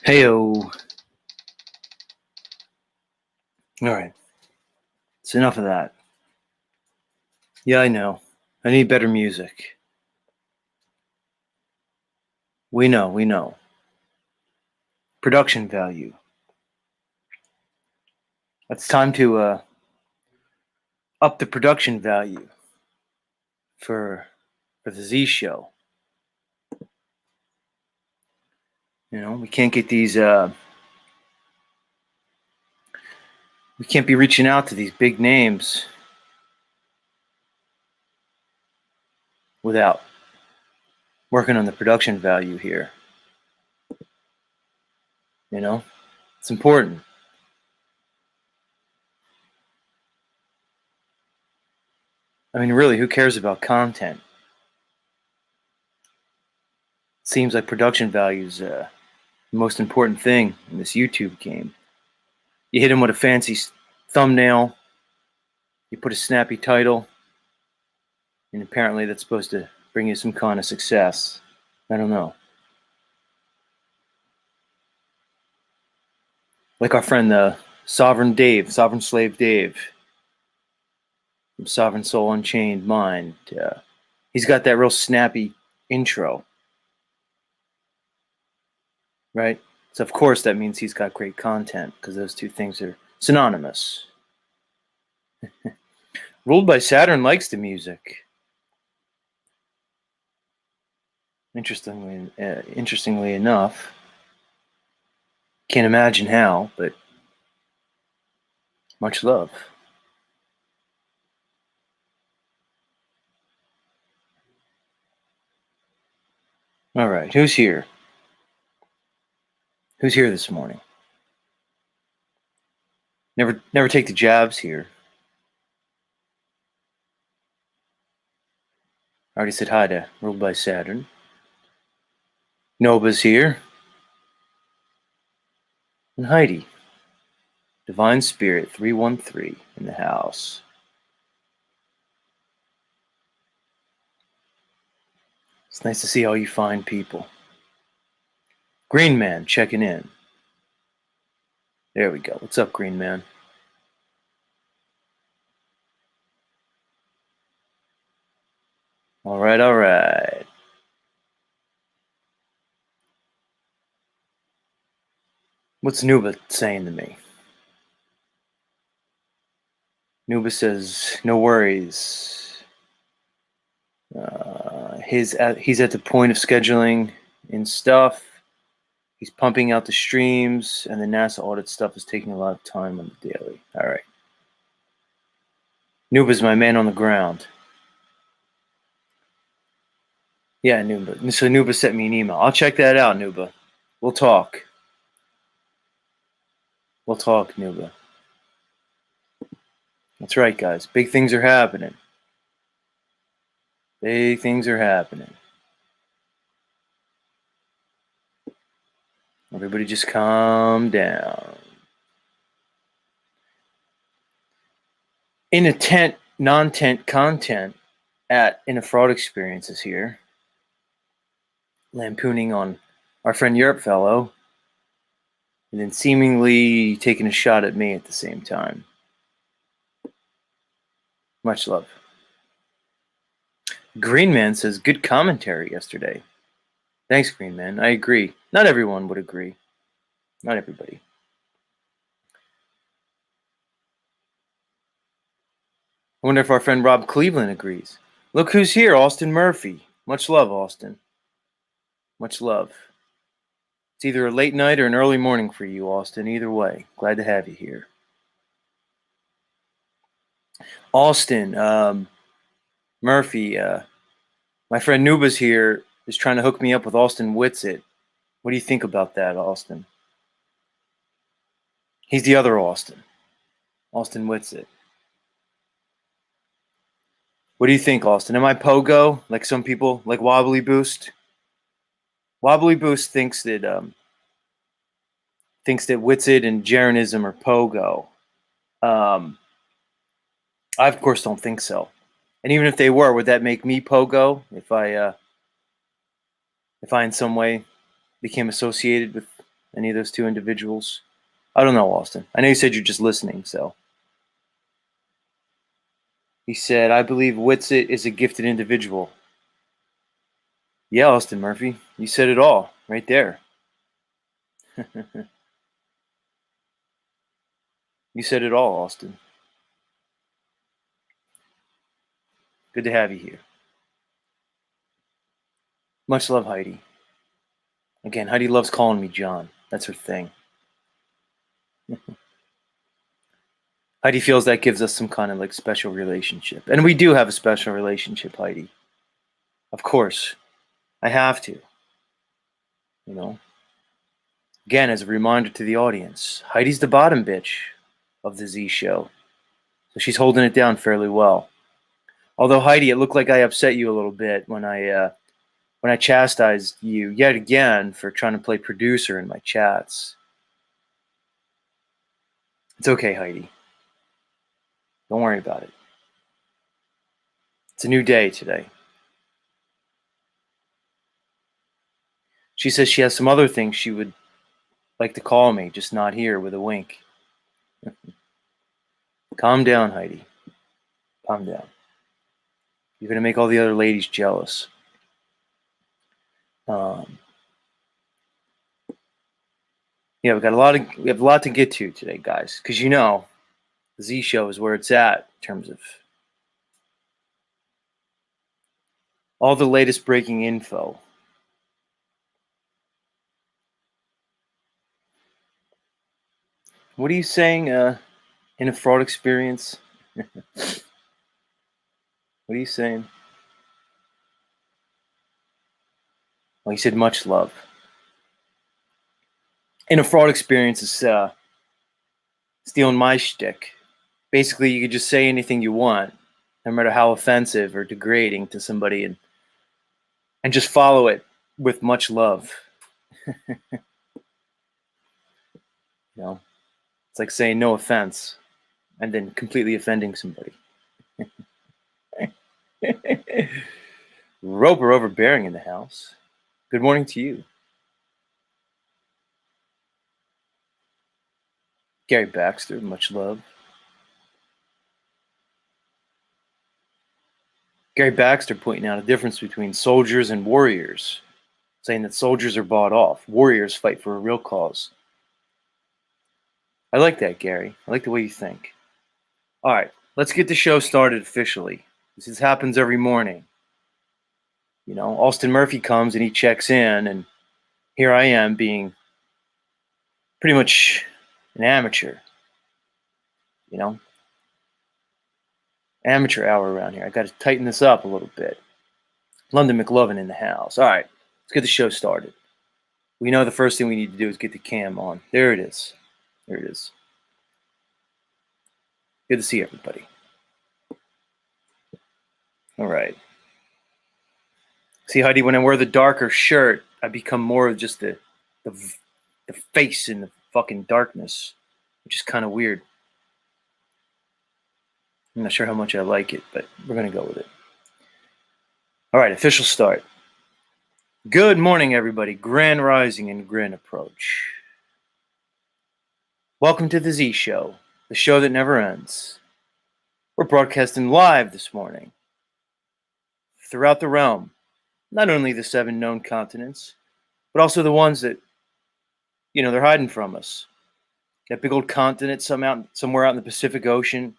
Heyo. All right. It's enough of that. Yeah, I know. I need better music. We know. Production value. It's time to up the production value for the Z show. You know, we can't get these we can't be reaching out to these big names without working on the production value here. You know, it's important. I mean, really, who cares about content? It seems like production value is the most important thing in this YouTube game. You hit them with a fancy thumbnail, you put a snappy title, and apparently that's supposed to bring you some kind of success. I don't know. Like our friend, the Sovereign Slave Dave, from Sovereign Soul Unchained Mind. He's got that real snappy intro, right? So of course that means he's got great content, because those two things are synonymous. Ruled by Saturn likes the music. Interestingly enough, can't imagine how, but much love. All right, who's here? Who's here this morning? Never take the jabs here. I already said hi to Ruled by Saturn. Noba's here. And Heidi. Divine Spirit 313 in the house. It's nice to see all you fine people. Green Man checking in. There we go. What's up, Green Man? All right. What's Nuba saying to me? Nuba says, no worries. he's at the point of scheduling in stuff. He's pumping out the streams, and the NASA audit stuff is taking a lot of time on the daily. All right. Nuba's my man on the ground. Yeah, Nuba. So Nuba sent me an email. I'll check that out, Nuba. We'll talk. We'll talk, Nuba. That's right, guys. Big things are happening. Big things are happening. Everybody just calm down. In a tent, non-tent content in a fraud experience is here. Lampooning on our friend Europe fellow, and then seemingly taking a shot at me at the same time. Much love. Green Man says, good commentary yesterday. Thanks, Green Man. I agree. Not everyone would agree. Not everybody. I wonder if our friend Rob Cleveland agrees. Look who's here, Austin Murphy. Much love, Austin. Much love. It's either a late night or an early morning for you, Austin. Either way, glad to have you here. Austin, Murphy, my friend Nuba's here, is trying to hook me up with Austin Whitsitt. What do you think about that, Austin? He's the other Austin. Austin Whitsitt. What do you think, Austin? Am I pogo, like some people, like Wobbly Boost? Wobbly Boost thinks that Whitsitt and Jaronism are pogo. I of course don't think so. And even if they were, would that make me pogo if I in some way became associated with any of those two individuals? I don't know, Austin. I know you said you're just listening, so. He said, I believe Whitsitt is a gifted individual. Yeah, Austin Murphy, you said it all right there. You said it all, Austin. Good to have you here. Much love, Heidi. Again, Heidi loves calling me John. That's her thing. Heidi feels that gives us some kind of like special relationship. And we do have a special relationship, Heidi. Of course. I have to. You know? Again, as a reminder to the audience, Heidi's the bottom bitch of the Z show. So she's holding it down fairly well. Although, Heidi, it looked like I upset you a little bit when I chastised you yet again for trying to play producer in my chats. It's okay, Heidi. Don't worry about it. It's a new day today. She says she has some other things she would like to call me, just not here, with a wink. Calm down, Heidi. Calm down. You're going to make all the other ladies jealous. Yeah, we have a lot to get to today, guys, because you know, the Z show is where it's at in terms of all the latest breaking info. What are you saying in a fraud experience? What are you saying? Well, you said much love. In a fraud experience is stealing my shtick. Basically, you could just say anything you want, no matter how offensive or degrading to somebody, and just follow it with much love. You know, it's like saying no offense and then completely offending somebody. Roper overbearing in the house. Good morning to you. Gary Baxter, much love. Gary Baxter pointing out a difference between soldiers and warriors, saying that soldiers are bought off. Warriors fight for a real cause. I like that, Gary. I like the way you think. All right, let's get the show started officially. This happens every morning. You know, Austin Murphy comes and he checks in, and here I am being pretty much an amateur, you know, amateur hour around here. I got to tighten this up a little bit. London McLovin in the house. All right, let's get the show started. We know the first thing we need to do is get the cam on. There it is. There it is. Good to see everybody. All right. See, Heidi, when I wear the darker shirt, I become more of just the face in the fucking darkness, which is kind of weird. I'm not sure how much I like it, but we're going to go with it. All right, official start. Good morning, everybody. Grand Rising and Grand Approach. Welcome to the Z Show, the show that never ends. We're broadcasting live this morning throughout the realm, not only the 7 known continents, but also the ones that, you know, they're hiding from us. That big old continent somewhere out in the Pacific Ocean.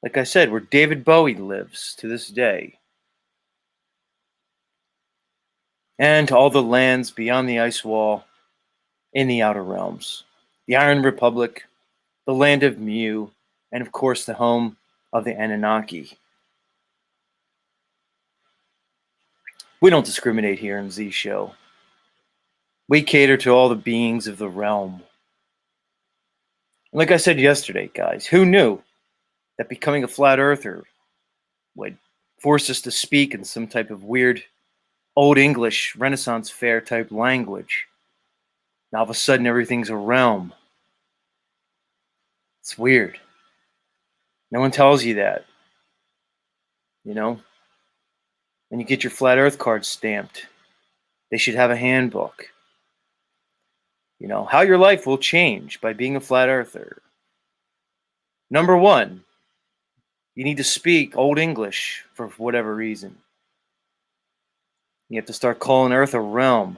Like I said, where David Bowie lives to this day. And to all the lands beyond the ice wall in the outer realms. The Iron Republic, the land of Mu, and of course the home of the Anunnaki. We don't discriminate here in Z Show. We cater to all the beings of the realm. Like I said yesterday, guys, who knew that becoming a flat earther would force us to speak in some type of weird Old English Renaissance fair type language? Now all of a sudden everything's a realm. It's weird. No one tells you that. You know? When you get your flat earth card stamped, they should have a handbook. You know, how your life will change by being a flat earther. Number 1, you need to speak Old English for whatever reason. You have to start calling Earth a realm.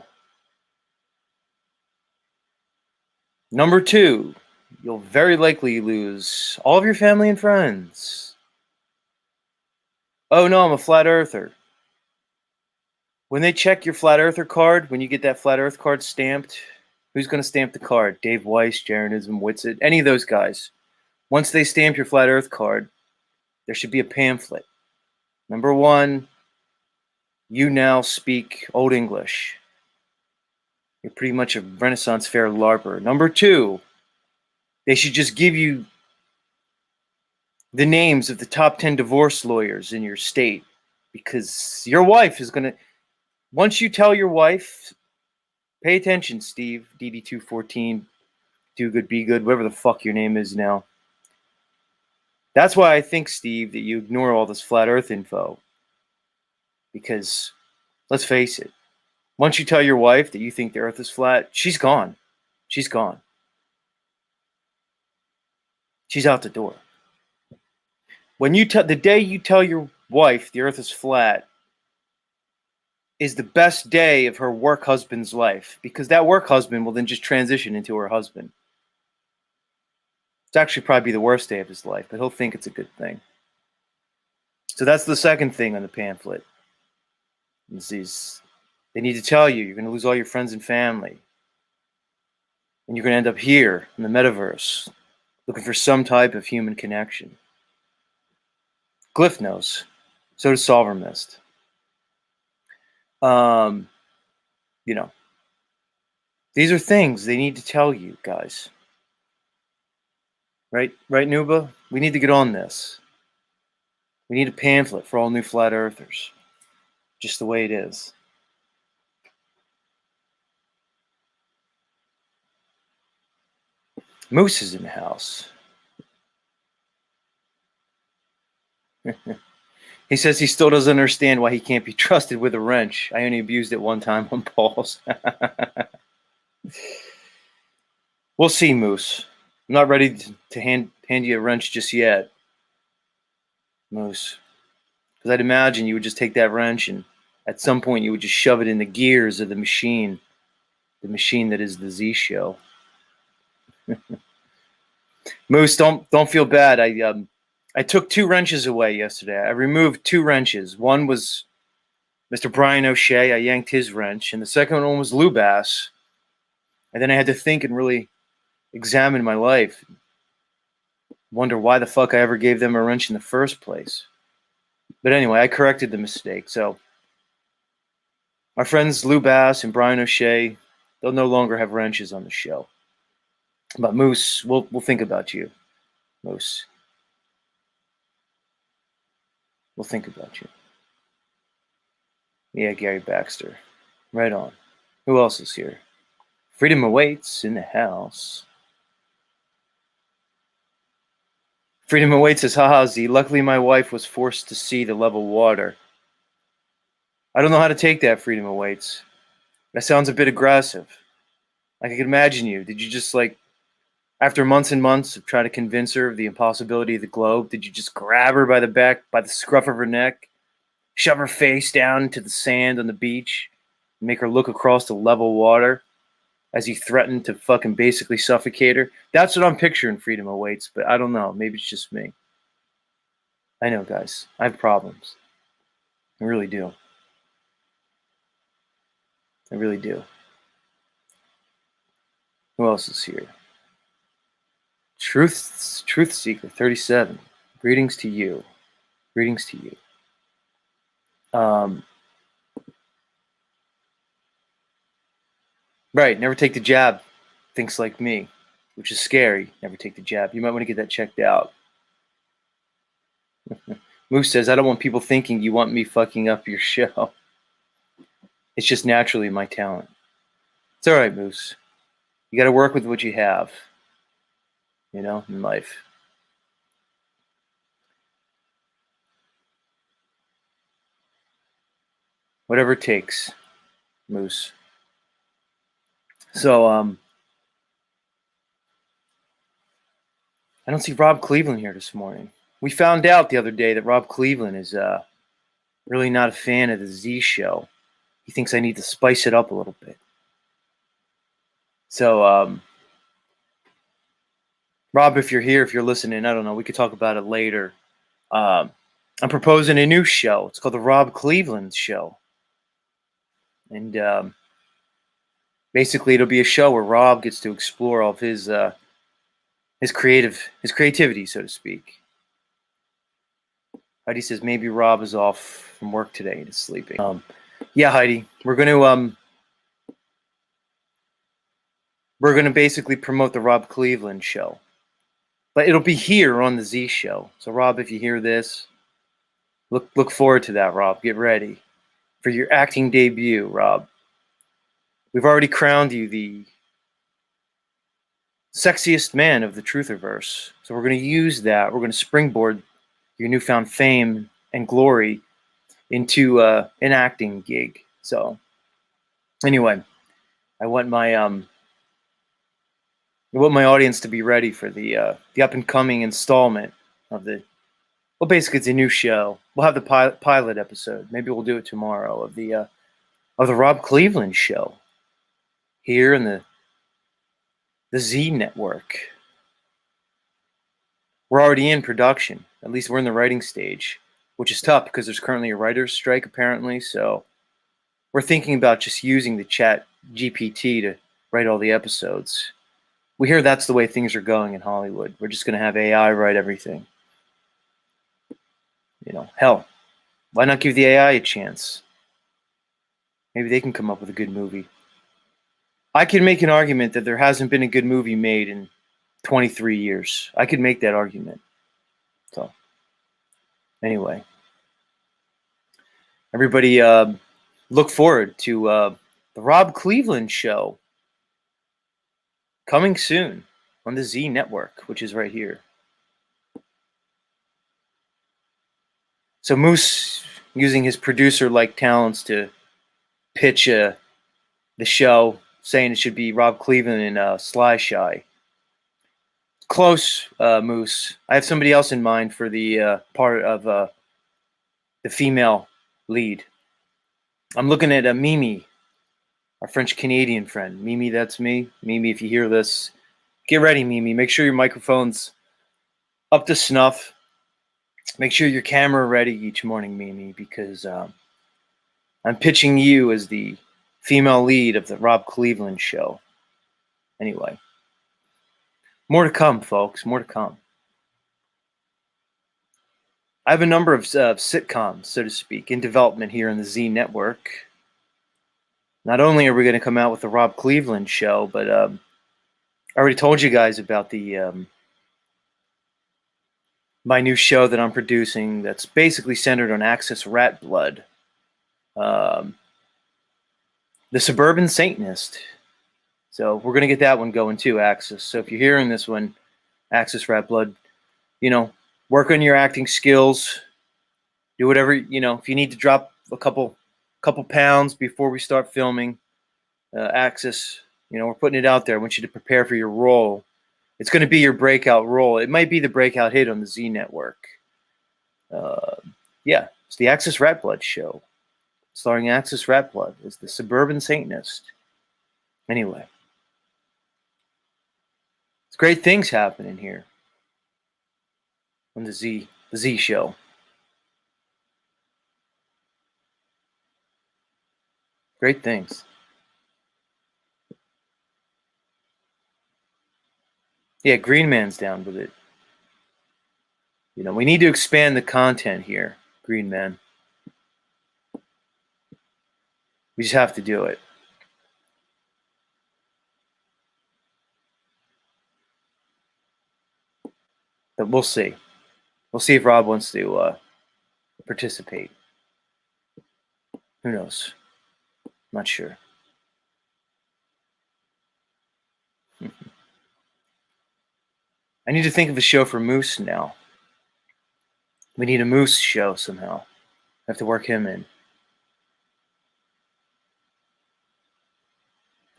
Number 2, you'll very likely lose all of your family and friends. Oh no, I'm a flat earther. When they check your flat earther card, when you get that flat earth card stamped, who's going to stamp the card? Dave Weiss, Jeranism, Witsit, any of those guys. Once they stamp your flat earth card, there should be a pamphlet. Number 1, you now speak Old English. You're pretty much a Renaissance fair LARPer. Number 2, they should just give you the names of the top 10 divorce lawyers in your state, because your wife is going to, once you tell your wife, pay attention, Steve, DD214, do good, be good, whatever the fuck your name is now. That's why I think, Steve, that you ignore all this flat earth info. Because, let's face it, once you tell your wife that you think the earth is flat, she's gone. She's gone. She's out the door. When you the day you tell your wife the earth is flat is the best day of her work husband's life, because that work husband will then just transition into her husband. It's actually probably the worst day of his life, but he'll think it's a good thing. So that's the second thing on the pamphlet. They need to tell you you're going to lose all your friends and family. And you're going to end up here in the metaverse looking for some type of human connection. Glyph knows. So does Solver Mist. You know, these are things they need to tell you, guys. Right, Nuba? We need to get on this. We need a pamphlet for all new flat earthers. Just the way it is. Moose is in the house. He says he still doesn't understand why he can't be trusted with a wrench. I only abused it one time on Paul's. We'll see, Moose. I'm not ready to hand you a wrench just yet, Moose. Because I'd imagine you would just take that wrench and at some point you would just shove it in the gears of the machine that is the Z Show. Moose, don't feel bad. I took 2 wrenches away yesterday. I removed 2 wrenches. One was Mr. Brian O'Shea, I yanked his wrench. And the second one was Lou Bass. And then I had to think and really examine my life. Wonder why the fuck I ever gave them a wrench in the first place. But anyway, I corrected the mistake. So my friends Lou Bass and Brian O'Shea, they'll no longer have wrenches on the show. But Moose, we'll think about you, Moose. We'll think about you. Yeah, Gary Baxter. Right on. Who else is here? Freedom Awaits in the house. Freedom Awaits says, haha, Z. Luckily, my wife was forced to see the level water. I don't know how to take that, Freedom Awaits. That sounds a bit aggressive. I can imagine you. Did you just, like, after months and months of trying to convince her of the impossibility of the globe, did you just grab her by the back, by the scruff of her neck, shove her face down into the sand on the beach, and make her look across the level water as you threatened to fucking basically suffocate her? That's what I'm picturing, Freedom Awaits, but I don't know. Maybe it's just me. I know, guys. I have problems. I really do. I really do. Who else is here? Truth Seeker 37. Greetings to you. Greetings to you. Right, never take the jab. Thinks like me, which is scary. Never take the jab. You might want to get that checked out. Moose says, I don't want people thinking you want me fucking up your show. It's just naturally my talent. It's all right, Moose. You got to work with what you have, you know, in life. Whatever it takes, Moose. So, I don't see Rob Cleveland here this morning. We found out the other day that Rob Cleveland is really not a fan of the Z show. He thinks I need to spice it up a little bit. So, Rob, if you're here, if you're listening, I don't know, we could talk about it later. I'm proposing a new show. It's called The Rob Cleveland Show. And basically, it'll be a show where Rob gets to explore all of his creativity, so to speak. Heidi says maybe Rob is off from work today and is sleeping. Yeah, Heidi, we're gonna basically promote the Rob Cleveland Show, but it'll be here on the Z Show. So Rob, if you hear this, look forward to that, Rob. Get ready for your acting debut, Rob. We've already crowned you the sexiest man of the Trutherverse. So we're going to use that. We're going to springboard your newfound fame and glory into an acting gig. So anyway, I want my audience to be ready for the up and coming installment of the. Well, basically, it's a new show. We'll have the pilot episode. Maybe we'll do it tomorrow of the Rob Cleveland Show here in the Z Network. We're already in production. At least we're in the writing stage, which is tough because there's currently a writer's strike apparently. So we're thinking about just using the Chat GPT to write all the episodes. We hear that's the way things are going in Hollywood. We're just going to have AI write everything. You know, hell, why not give the AI a chance? Maybe they can come up with a good movie. I can make an argument that there hasn't been a good movie made in 23 years. I could make that argument. So, anyway, everybody look forward to the Rob Cleveland Show coming soon on the Z Network, which is right here. So Moose using his producer-like talents to pitch the show, saying it should be Rob Cleveland and Sly Shy. Close, Moose. I have somebody else in mind for the part of the female lead. I'm looking at Mimi, our French-Canadian friend. Mimi, that's me. Mimi, if you hear this, get ready, Mimi. Make sure your microphone's up to snuff. Make sure your camera ready each morning, Mimi, because I'm pitching you as the female lead of the Rob Cleveland show. Anyway, more to come, folks. More to come. I have a number of sitcoms, so to speak, in development here in the Z Network. Not only are we going to come out with the Rob Cleveland show, but I already told you guys about the my new show that I'm producing that's basically centered on Axis Rat Blood, the Suburban Satanist. So we're going to get that one going too, Axis. So if you're hearing this one, Axis Rat Blood, work on your acting skills. Do whatever, if you need to drop a couple pounds before we start filming, Axis, we're putting it out there. I want you to prepare for your role. It's going to be your breakout role. It might be the breakout hit on the Z Network. Yeah, it's the Axis Rat Blood show, starring Axis Rat Blood as the Suburban Satanist. Anyway, it's great things happening here on the Z show. Great things. Yeah, Green Man's down with it. We need to expand the content here, Green Man. We just have to do it. But we'll see. We'll see if Rob wants to participate. Who knows? Not sure. I need to think of a show for Moose now. We need a Moose show somehow. I have to work him in.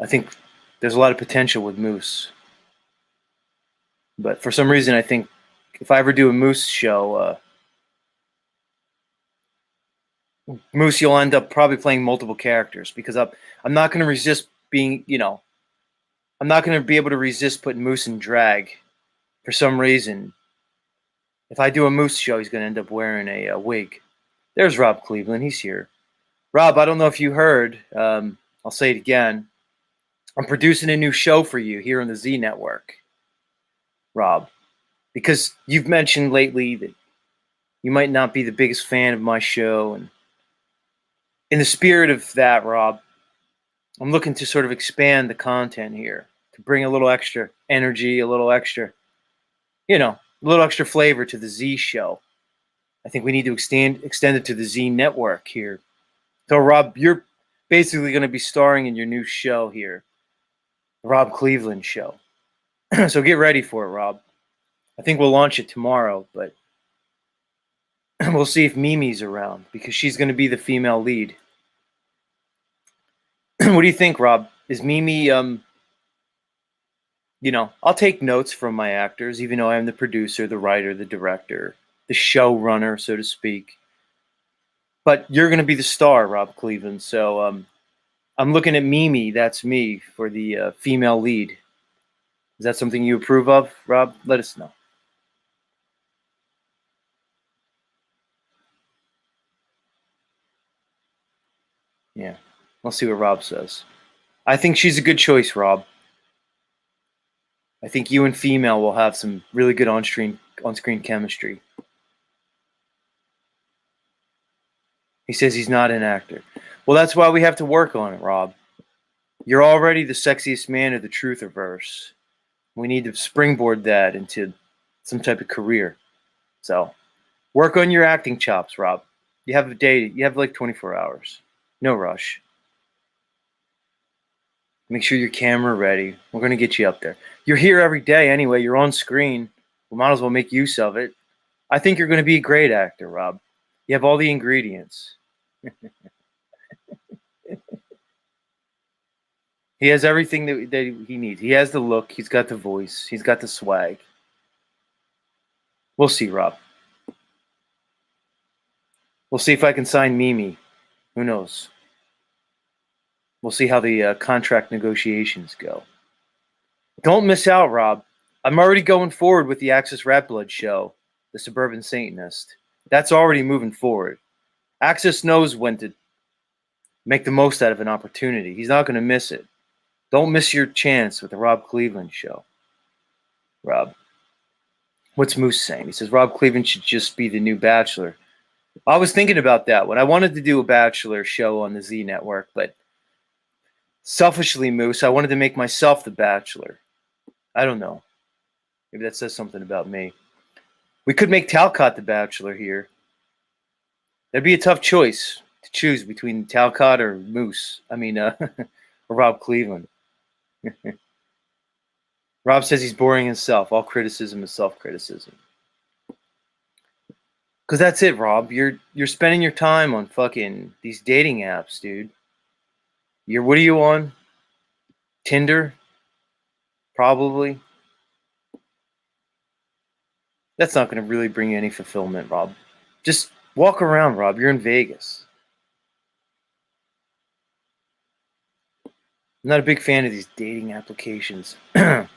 I think there's a lot of potential with Moose. But for some reason, I think if I ever do a Moose show, Moose, you'll end up probably playing multiple characters because I'm not going to resist being, I'm not going to be able to resist putting Moose in drag. For some reason, if I do a Moose show, he's going to end up wearing a wig. There's Rob Cleveland. He's here. Rob, I don't know if you heard. I'll say it again. I'm producing a new show for you here on the Z Network, Rob, because you've mentioned lately that you might not be the biggest fan of my show. And in the spirit of that, Rob, I'm looking to sort of expand the content here to bring a little extra energy, a little extra flavor to the Z show. I think we need to extend it to the Z Network here. So, Rob, you're basically going to be starring in your new show here, the Rob Cleveland show. So get ready for it, Rob. I think we'll launch it tomorrow, but we'll see if Mimi's around because she's going to be the female lead. What do you think, Rob? Is Mimi, I'll take notes from my actors, even though I'm the producer, the writer, the director, the showrunner, so to speak. But you're going to be the star, Rob Cleveland. So I'm looking at Mimi, that's me, for the female lead. Is that something you approve of, Rob? Let us know. Yeah, we'll see what Rob says. I think she's a good choice, Rob. I think you and female will have some really good on-screen chemistry. He says he's not an actor. Well, that's why we have to work on it, Rob. You're already the sexiest man of the Trutherverse. We need to springboard that into some type of career. So, work on your acting chops, Rob. You have a day. You have like 24 hours. No rush. Make sure your camera ready. We're going to get you up there. You're here every day anyway. You're on screen. We might as well make use of it. I think you're going to be a great actor, Rob. You have all the ingredients. He has everything that he needs. He has the look. He's got the voice. He's got the swag. We'll see, Rob. We'll see if I can sign Mimi. Who knows? We'll see how the contract negotiations go. Don't miss out, Rob. I'm already going forward with the Axis Rat Blood show, the Suburban Satanist. That's already moving forward. Axis knows when to Make the most out of an opportunity. He's not going to miss it. Don't miss your chance with the Rob Cleveland show. Rob. What's Moose saying? He says Rob Cleveland should just be the new Bachelor. I was thinking about that when I wanted to do a Bachelor show on the Z Network, but selfishly, Moose, I wanted to make myself the Bachelor. I don't know. Maybe that says something about me. We could make Talcott the Bachelor here. That'd be a tough choice to choose between Talcott or Moose. Or Rob Cleveland. Rob says he's boring himself. All criticism is self-criticism. Because that's it, Rob. You're spending your time on fucking these dating apps, dude. What are you on? Tinder? Probably. That's not going to really bring you any fulfillment, Rob. Just walk around, Rob. You're in Vegas. I'm not a big fan of these dating applications. I'm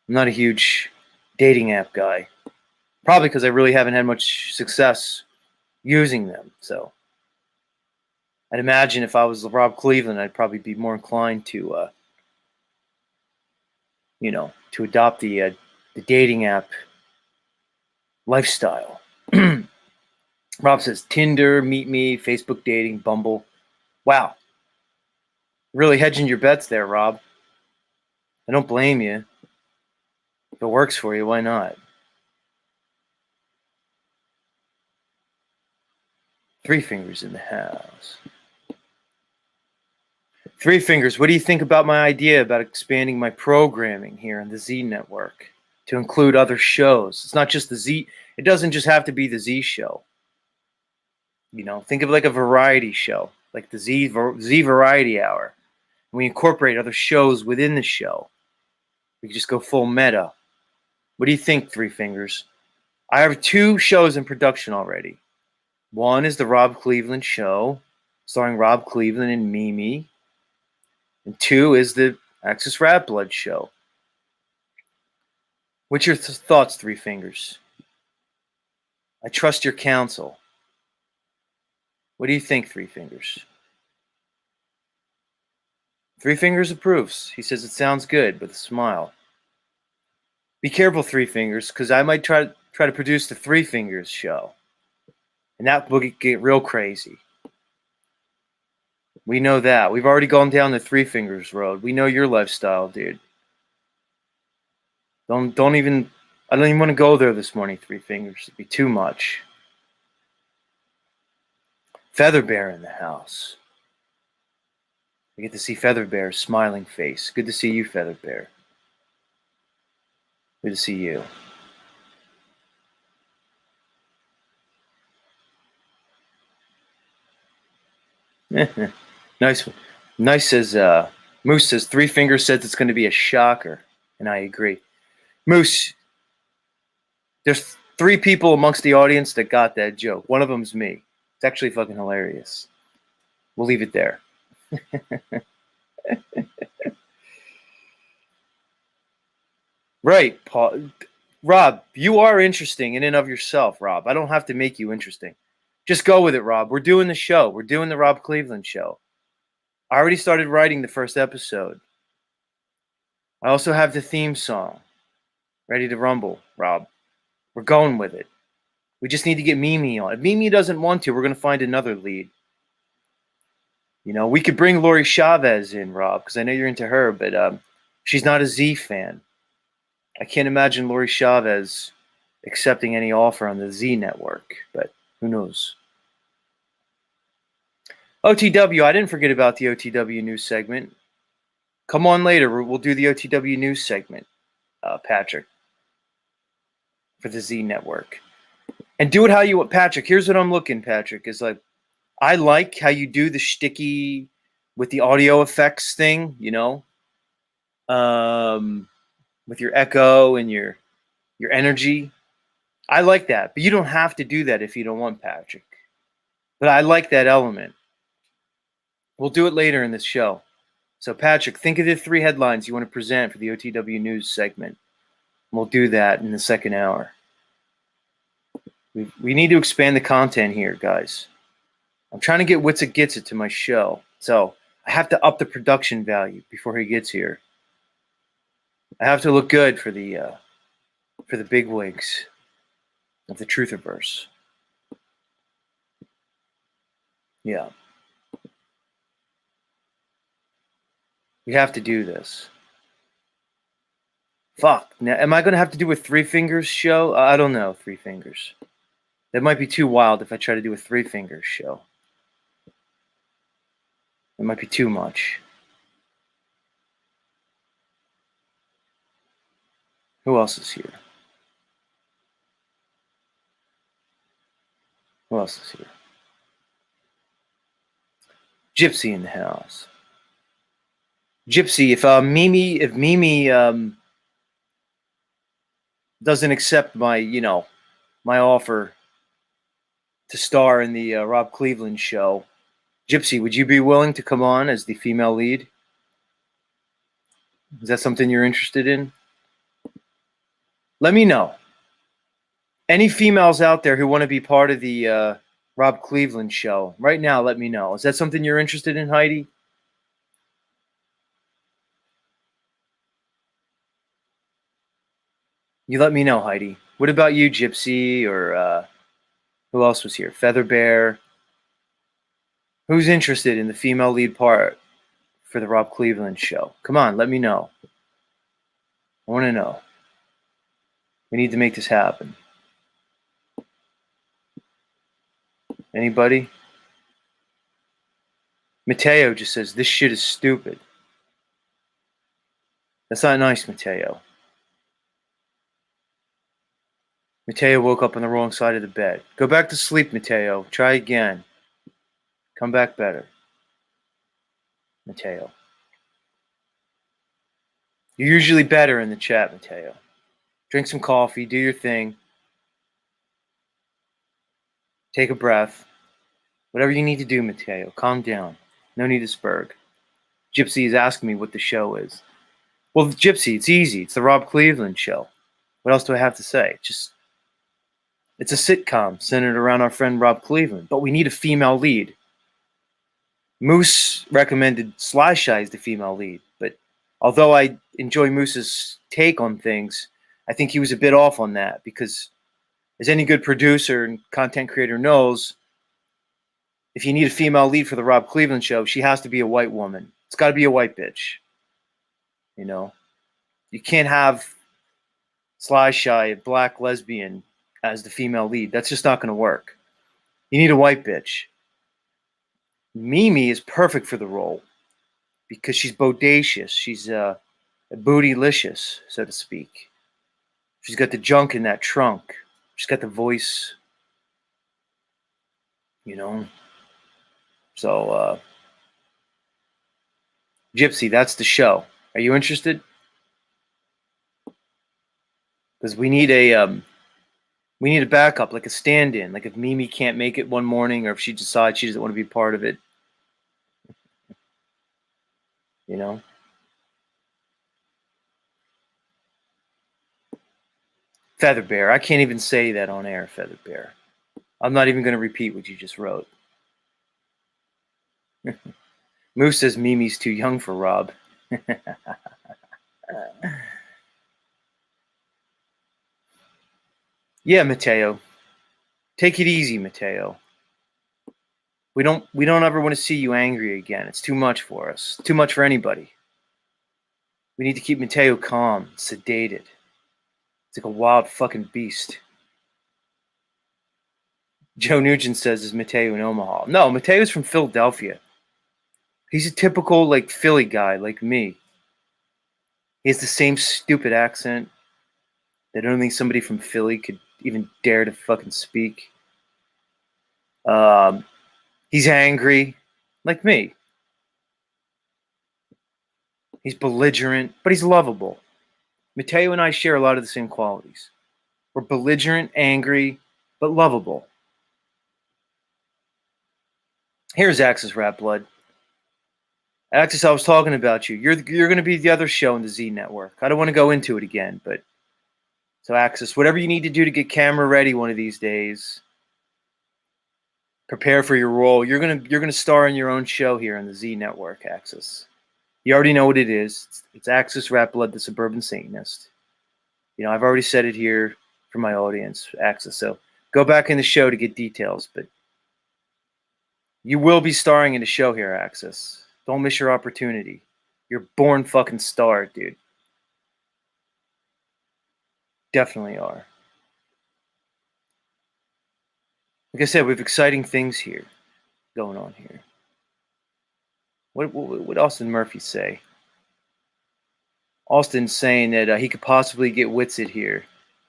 not a huge dating app guy. Probably because I really haven't had much success using them. So I'd imagine if I was Rob Cleveland, I'd probably be more inclined to, to adopt the dating app lifestyle. Rob says Tinder, Meet Me, Facebook dating, Bumble. Wow. Really hedging your bets there, Rob. I don't blame you. If it works for you, why not? Three Fingers in the house. Three Fingers, what do you think about my idea about expanding my programming here on the Z Network to include other shows? It's not just the Z. It doesn't just have to be the Z show. Think of it like a variety show, like the Z Variety Hour. We incorporate other shows within the show. We can just go full meta. What do you think, Three Fingers? I have 2 shows in production already. One is the Rob Cleveland Show, starring Rob Cleveland and Mimi. And 2 is the Axis Rat Blood Show. What's your thoughts, Three Fingers? I trust your counsel. What do you think, Three Fingers? Three Fingers approves. He says it sounds good with a smile. Be careful, Three Fingers, because I might try to produce the Three Fingers show. And that will get real crazy. We know that. We've already gone down the Three Fingers road. We know your lifestyle, dude. I don't even want to go there this morning, Three Fingers. It'd be too much. Feather Bear in the house. I get to see Feather Bear's smiling face. Good to see you, Feather Bear. Good to see you. Nice. Nice says, Moose says, Three Fingers says it's going to be a shocker. And I agree. Moose, there's 3 people amongst the audience that got that joke. One of them's me. It's actually fucking hilarious. We'll leave it there. Right, Paul. Rob, you are interesting in and of yourself, Rob. I don't have to make you interesting. Just go with it, Rob. We're doing the show. We're doing the Rob Cleveland show. I already started writing the first episode. I also have the theme song ready to rumble, Rob. We're going with it. We just need to get Mimi on. If Mimi doesn't want to, we're going to find another lead. We could bring Lori Chavez in, Rob, because I know you're into her, but she's not a Z fan. I can't imagine Lori Chavez accepting any offer on the Z Network, but who knows? OTW, I didn't forget about the OTW news segment. Come on later. We'll do the OTW news segment, Patrick, for the Z Network. And do it how you want. Patrick, here's what I'm looking, Patrick, is like, I like how you do the shticky with the audio effects thing, with your echo and your energy. I like that, but you don't have to do that if you don't want, Patrick. But I like that element. We'll do it later in this show. So, Patrick, think of the 3 headlines you want to present for the OTW news segment. We'll do that in the second hour. We need to expand the content here, guys. I'm trying to get Witsit Gets It to my show, so I have to up the production value before he gets here. I have to look good for the big wigs of the Truthiverse. Yeah. We have to do this. Fuck. Now, am I going to have to do a Three Fingers show? I don't know, Three Fingers. That might be too wild if I try to do a Three Fingers show. It might be too much. Who else is here? Who else is here? Gypsy in the house. Gypsy, if Mimi doesn't accept my my offer to star in the Rob Cleveland show, Gypsy, would you be willing to come on as the female lead? Is that something you're interested in? Let me know. Any females out there who want to be part of the Rob Cleveland show right now, let me know. Is that something you're interested in, Heidi? You let me know, Heidi. What about you, Gypsy, or who else was here? Feather Bear. Who's interested in the female lead part for the Rob Cleveland show? Come on, let me know. I want to know. We need to make this happen. Anybody? Mateo just says, this shit is stupid. That's not nice, Mateo. Mateo woke up on the wrong side of the bed. Go back to sleep, Mateo. Try again. Come back better. Mateo. You're usually better in the chat, Mateo. Drink some coffee, do your thing. Take a breath. Whatever you need to do, Mateo. Calm down. No need to spurg. Gypsy is asking me what the show is. Well, Gypsy, it's easy. It's the Rob Cleveland show. What else do I have to say? It's a sitcom centered around our friend Rob Cleveland, but we need a female lead. Moose recommended Sly Shy as the female lead, but although I enjoy Moose's take on things, I think he was a bit off on that because, as any good producer and content creator knows, if you need a female lead for the Rob Cleveland show, she has to be a white woman. It's got to be a white bitch. You know? You can't have Sly Shy, a black lesbian, as the female lead. That's just not going to work. You need a white bitch. Mimi is perfect for the role because she's bodacious. She's bootylicious, so to speak. She's got the junk in that trunk. She's got the voice, you know. So, Gypsy, that's the show. Are you interested? Because we need a backup, like a stand-in. Like if Mimi can't make it one morning, or if she decides she doesn't want to be part of it, you know. Feather Bear. I can't even say that on air, Feather Bear. I'm not even going to repeat what you just wrote. Moose says Mimi's too young for Rob. Yeah, Mateo. Take it easy, Mateo. We don't ever want to see you angry again. It's too much for us. Too much for anybody. We need to keep Mateo calm, sedated. It's like a wild fucking beast. Joe Nugent says, is Mateo in Omaha? No, Mateo's from Philadelphia. He's a typical, like, Philly guy, like me. He has the same stupid accent that only somebody from Philly could even dare to fucking speak. He's angry, like me. He's belligerent, but he's lovable. Mateo and I share a lot of the same qualities. We're belligerent, angry, but lovable. Here's Axis Rap Blood. Axis, I was talking about you. You're going to be the other show in the Z Network. I don't want to go into it again, but so Axis, whatever you need to do to get camera ready one of these days, Prepare for your role. You're gonna star in your own show here on the Z Network, Axis. You already know what it is. It's Axis Rap Blood, the Suburban Satanist. You know, I've already said it here for my audience, Axis. So go back in the show to get details. But you will be starring in the show here, Axis. Don't miss your opportunity. You're born fucking star, dude. Definitely are. Like I said, we have exciting things here going on here. What Austin Murphy say? Austin's saying that he could possibly get Witsit here,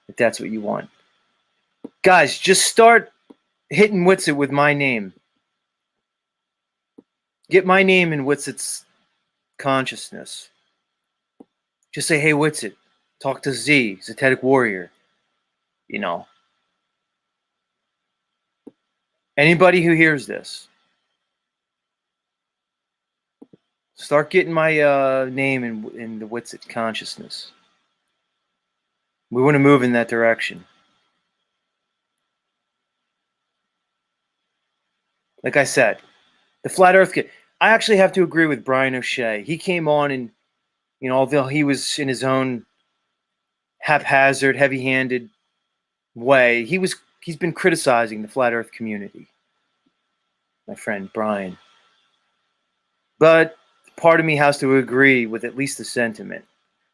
if that's what you want. Guys, just start hitting Witsit with my name. Get my name in Witsit's consciousness. Just say, hey, Witsit, talk to Z, Zetetic Warrior. You know. Anybody who hears this, start getting my name in the Witsit consciousness. We want to move in that direction. Like I said, the Flat Earth kid. I actually have to agree with Brian O'Shea. He came on and, you know, although he was in his own haphazard, heavy-handed way, he's been criticizing the Flat Earth community. My friend Brian. But part of me has to agree with at least the sentiment.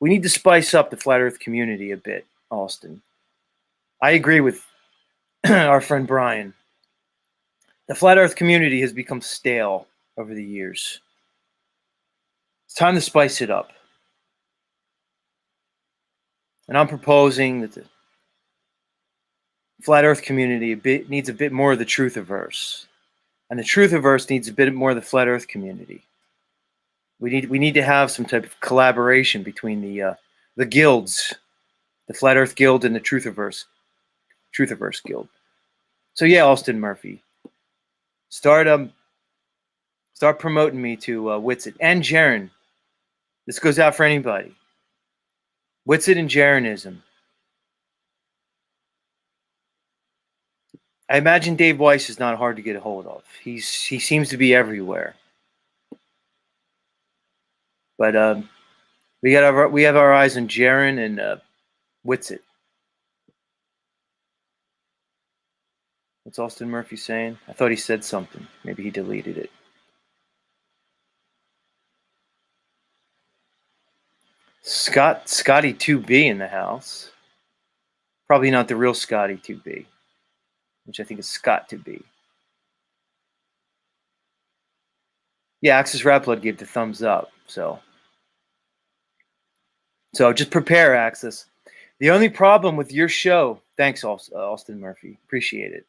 We need to spice up the Flat Earth community a bit, Austin. I agree with our friend Brian. The Flat Earth community has become stale over the years. It's time to spice it up. And I'm proposing that the Flat Earth community needs a bit more of the Truthiverse. And the Truthiverse needs a bit more of the Flat Earth community. We need to have some type of collaboration between the guilds, the Flat Earth Guild and the Truthiverse Guild. So yeah, Austin Murphy, start promoting me to Witsit and Jaren. This goes out for anybody. Witsit and Jarenism. I imagine Dave Weiss is not hard to get a hold of. He seems to be everywhere. But we have our eyes on Jaren and Witsit. What's Austin Murphy saying? I thought he said something. Maybe he deleted it. Scotty 2B in the house. Probably not the real Scotty 2B, which I think is Scott 2B. Yeah, Axis Rap Blood gave the thumbs up. So just prepare, Axis. The only problem with your show, thanks, Austin Murphy, appreciate it.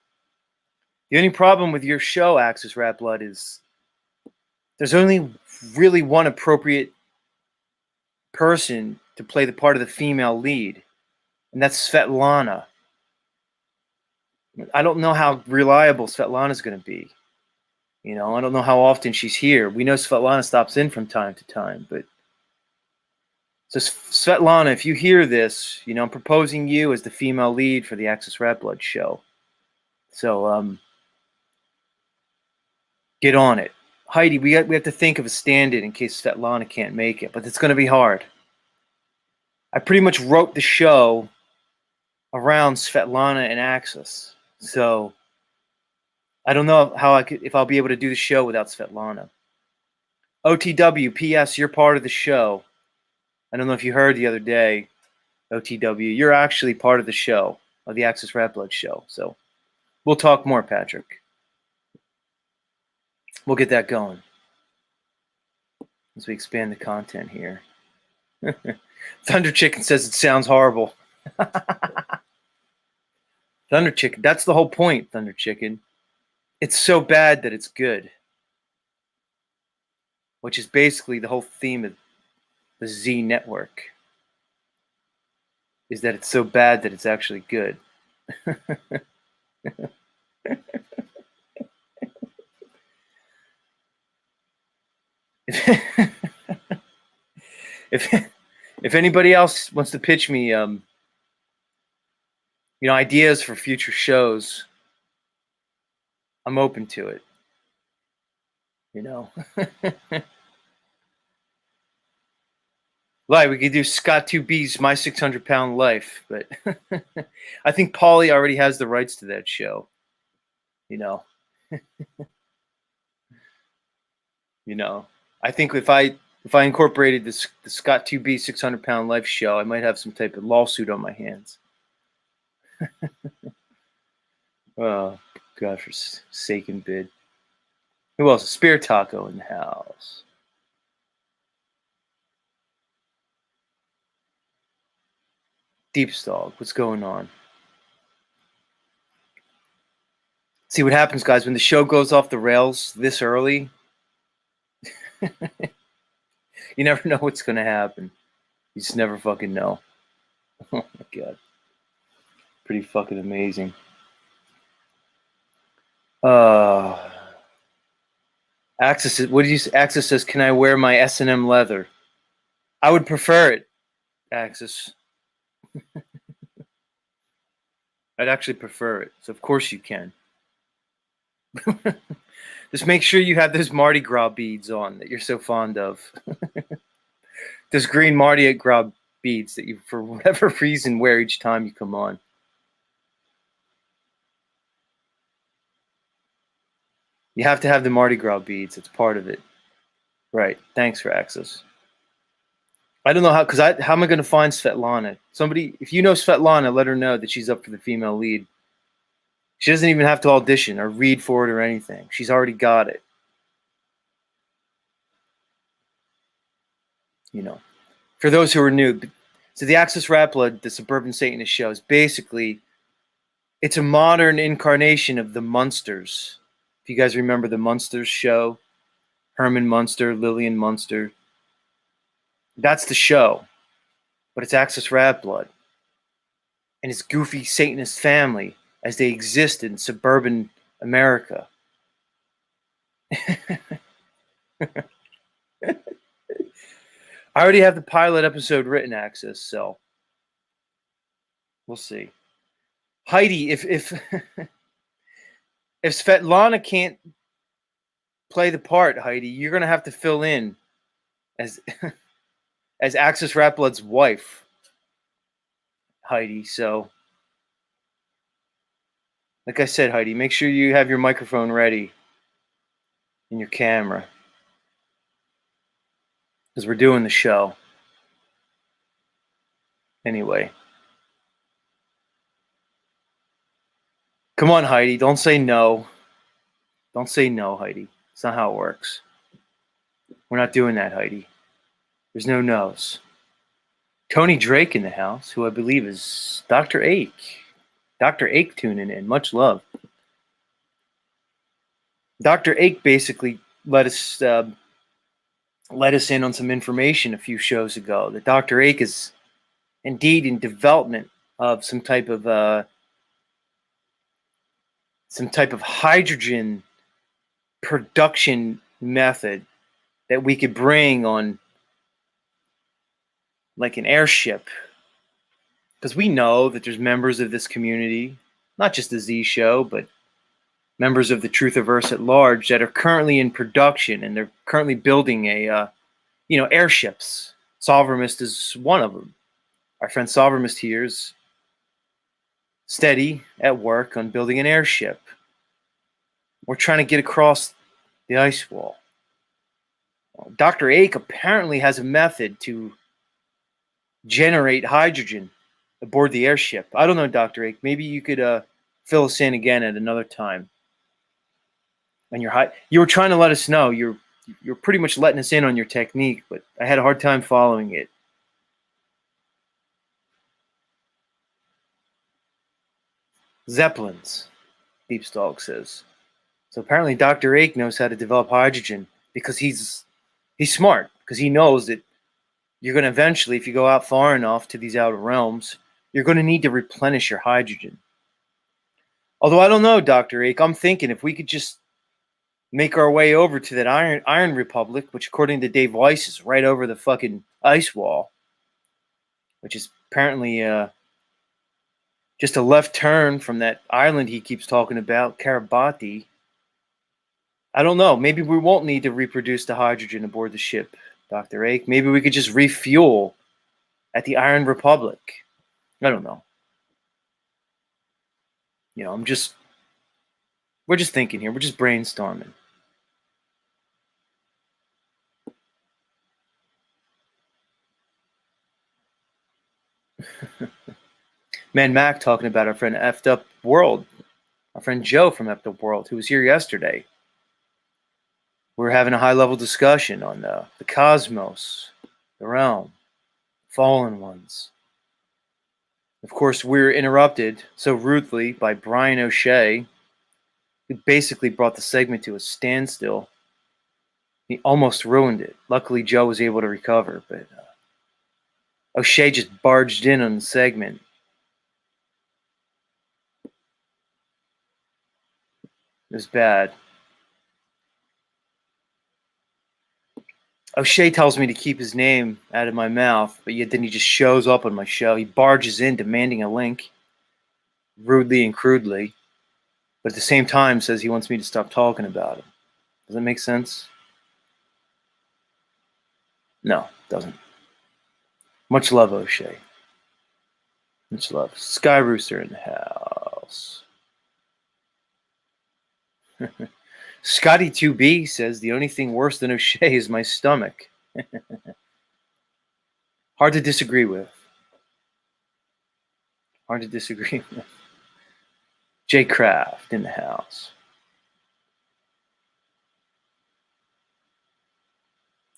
The only problem with your show, Axis Rap Blood, is there's only really one appropriate person to play the part of the female lead, and that's Svetlana. I don't know how reliable Svetlana's going to be. You know, I don't know how often she's here. We know Svetlana stops in from time to time, but so Svetlana, if you hear this, you know, I'm proposing you as the female lead for the Axis Rap Blood show. So get on it. Heidi, we have to think of a stand-in in case Svetlana can't make it, but it's going to be hard. I pretty much wrote the show around Svetlana and Axis, so I don't know if I'll be able to do the show without Svetlana. OTW, P.S. You're part of the show. I don't know if you heard the other day, OTW. You're actually part of the show, of the Axis Rap Blood show. So we'll talk more, Patrick. We'll get that going as we expand the content here. Thunder Chicken says it sounds horrible. Thunder Chicken, that's the whole point, Thunder Chicken. It's so bad that it's good. Which is basically the whole theme of the Z Network. Is that it's so bad that it's actually good. If anybody else wants to pitch me, you know, ideas for future shows, I'm open to it. You know, like we could do Scott 2B's My 600 Pound Life, but I think Paulie already has the rights to that show. You know, you know. I think if I incorporated the Scott 2B 600 Pound Life show, I might have some type of lawsuit on my hands. Oh, God, for sake and bid. Who else? Spear Taco in the house. Deep Dog, what's going on? See what happens, guys, when the show goes off the rails this early. You never know what's going to happen. You just never fucking know. Oh my God. Pretty fucking amazing. Axis, what did you say? Axis says, "Can I wear my S&M leather?" I would prefer it, Axis. I'd actually prefer it. So of course you can. Just make sure you have those Mardi Gras beads on that you're so fond of. Those green Mardi Gras beads that you, for whatever reason, wear each time you come on. You have to have the Mardi Gras beads. It's part of it. Right. Thanks for Axis. I don't know how, because how am I going to find Svetlana? Somebody, if you know Svetlana, let her know that she's up for the female lead. She doesn't even have to audition or read for it or anything. She's already got it. You know, for those who are new, so the Axis Rat Blood, the Suburban Satanist show, is basically, it's a modern incarnation of the Munsters. If you guys remember the Munsters show, Herman Munster, Lillian Munster, that's the show, but it's Axis Rat Blood and his goofy Satanist family as they exist in suburban America. I already have the pilot episode written, Axis, so we'll see. Heidi, if if Svetlana can't play the part, Heidi, you're gonna have to fill in as as Axis Rat Blood's wife, Heidi. So, like I said, Heidi, make sure you have your microphone ready and your camera because we're doing the show. Anyway. Come on, Heidi. Don't say no. Don't say no, Heidi. It's not how it works. We're not doing that, Heidi. There's no no's. Tony Drake in the house, who I believe is Dr. Ake. Dr. Ake tuning in. Much love. Dr. Ake basically let us in on some information a few shows ago that Dr. Ake is indeed in development of some type of hydrogen production method that we could bring on like an airship, because we know that there's members of this community, not just the Z Show, but members of the Truthiverse at large that are currently in production, and they're currently building airships. Solvermist is one of them. Our friend Solvermist here is steady at work on building an airship. We're trying to get across the ice wall. Dr. Ake apparently has a method to generate hydrogen aboard the airship. I don't know, Dr. Ake. Maybe you could fill us in again at another time. And you were trying to let us know. You're pretty much letting us in on your technique, but I had a hard time following it. Zeppelins, Deepstalk says. So apparently Dr. Ake knows how to develop hydrogen because he's smart, because he knows that you're going to eventually, if you go out far enough to these outer realms, you're going to need to replenish your hydrogen. Although I don't know, Dr. Ake, I'm thinking if we could just make our way over to that Iron Republic, which according to Dave Weiss is right over the fucking ice wall, which is apparently just a left turn from that island he keeps talking about, Karabati. I don't know. Maybe we won't need to reproduce the hydrogen aboard the ship, Dr. Ake. Maybe we could just refuel at the Iron Republic. I don't know. You know, we're just thinking here. We're just brainstorming. Man, Mac talking about our friend Effed Up World, our friend Joe from Effed Up World, who was here yesterday. We were having a high-level discussion on the cosmos, the realm, fallen ones. Of course, we were interrupted so rudely by Brian O'Shea, who basically brought the segment to a standstill. He almost ruined it. Luckily, Joe was able to recover, but O'Shea just barged in on the segment. It was bad. O'Shea tells me to keep his name out of my mouth, but yet then he just shows up on my show. He barges in demanding a link, rudely and crudely, but at the same time says he wants me to stop talking about him. Does that make sense? No, it doesn't. Much love, O'Shea. Much love. Sky Rooster in the house. Scotty2B says the only thing worse than O'Shea is my stomach. Hard to disagree with. Hard to disagree with. Jay Kraft in the house.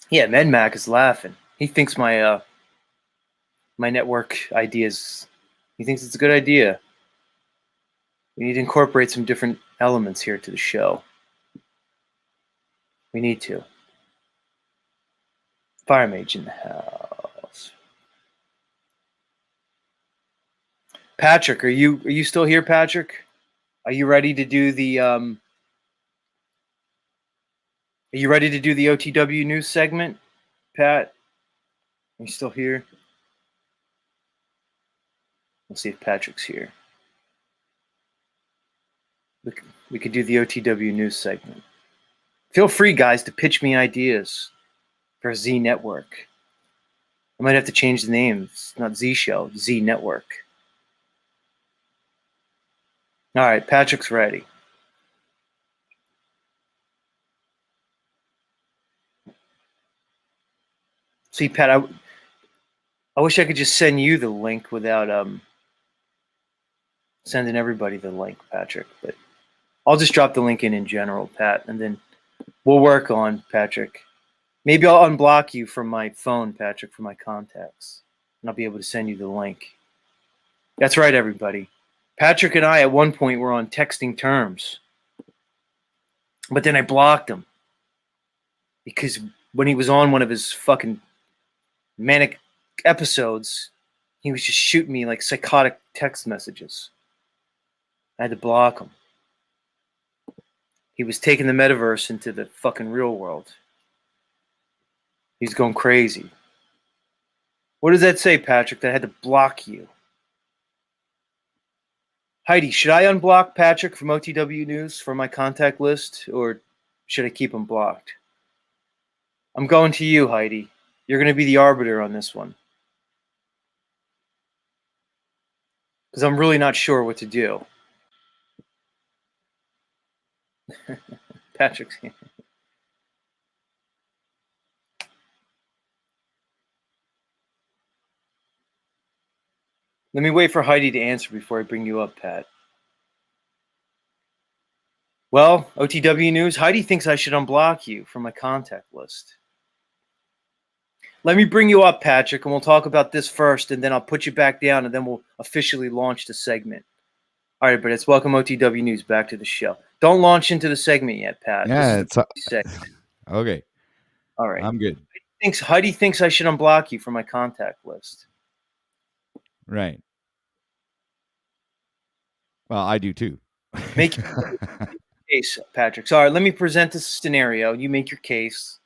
Yeah, MedMac is laughing. He thinks my my network ideas. He thinks it's a good idea. We need to incorporate some different elements here to the show. We need to. Fire Mage in the house. Patrick, are you still here, Patrick? Are you ready to do the Are you ready to do the OTW news segment, Pat? Are you still here? Let's see if Patrick's here. We could do the OTW news segment. Feel free, guys, to pitch me ideas for Z Network. I might have to change the name. It's not Z Show, Z Network. All right, Patrick's ready. See, Pat, I wish I could just send you the link without sending everybody the link, Patrick. But I'll just drop the link in general, Pat, and then we'll work on Patrick. Maybe I'll unblock you from my phone, Patrick, from my contacts, and I'll be able to send you the link. That's right, everybody. Patrick and I, at one point, were on texting terms, but then I blocked him because when he was on one of his fucking manic episodes, he was just shooting me like psychotic text messages. I had to block him. He was taking the metaverse into the fucking real world. He's going crazy. What does that say, Patrick? That I had to block you. Heidi, should I unblock Patrick from OTW News from my contact list, or should I keep him blocked? I'm going to you, Heidi. You're going to be the arbiter on this one. Because I'm really not sure what to do. Patrick's here. Let me wait for Heidi to answer before I bring you up, Pat. Well, OTW News, Heidi thinks I should unblock you from my contact list. Let me bring you up, Patrick, and we'll talk about this first, and then I'll put you back down, and then we'll officially launch the segment. All right, but it's welcome OTW News back to the show. Don't launch into the segment yet, Pat. Yeah, it's okay. All right. I'm good. Heidi thinks I should unblock you from my contact list. Right. Well, I do too. Make your case, Patrick. So, all right, let me present this scenario. You make your case,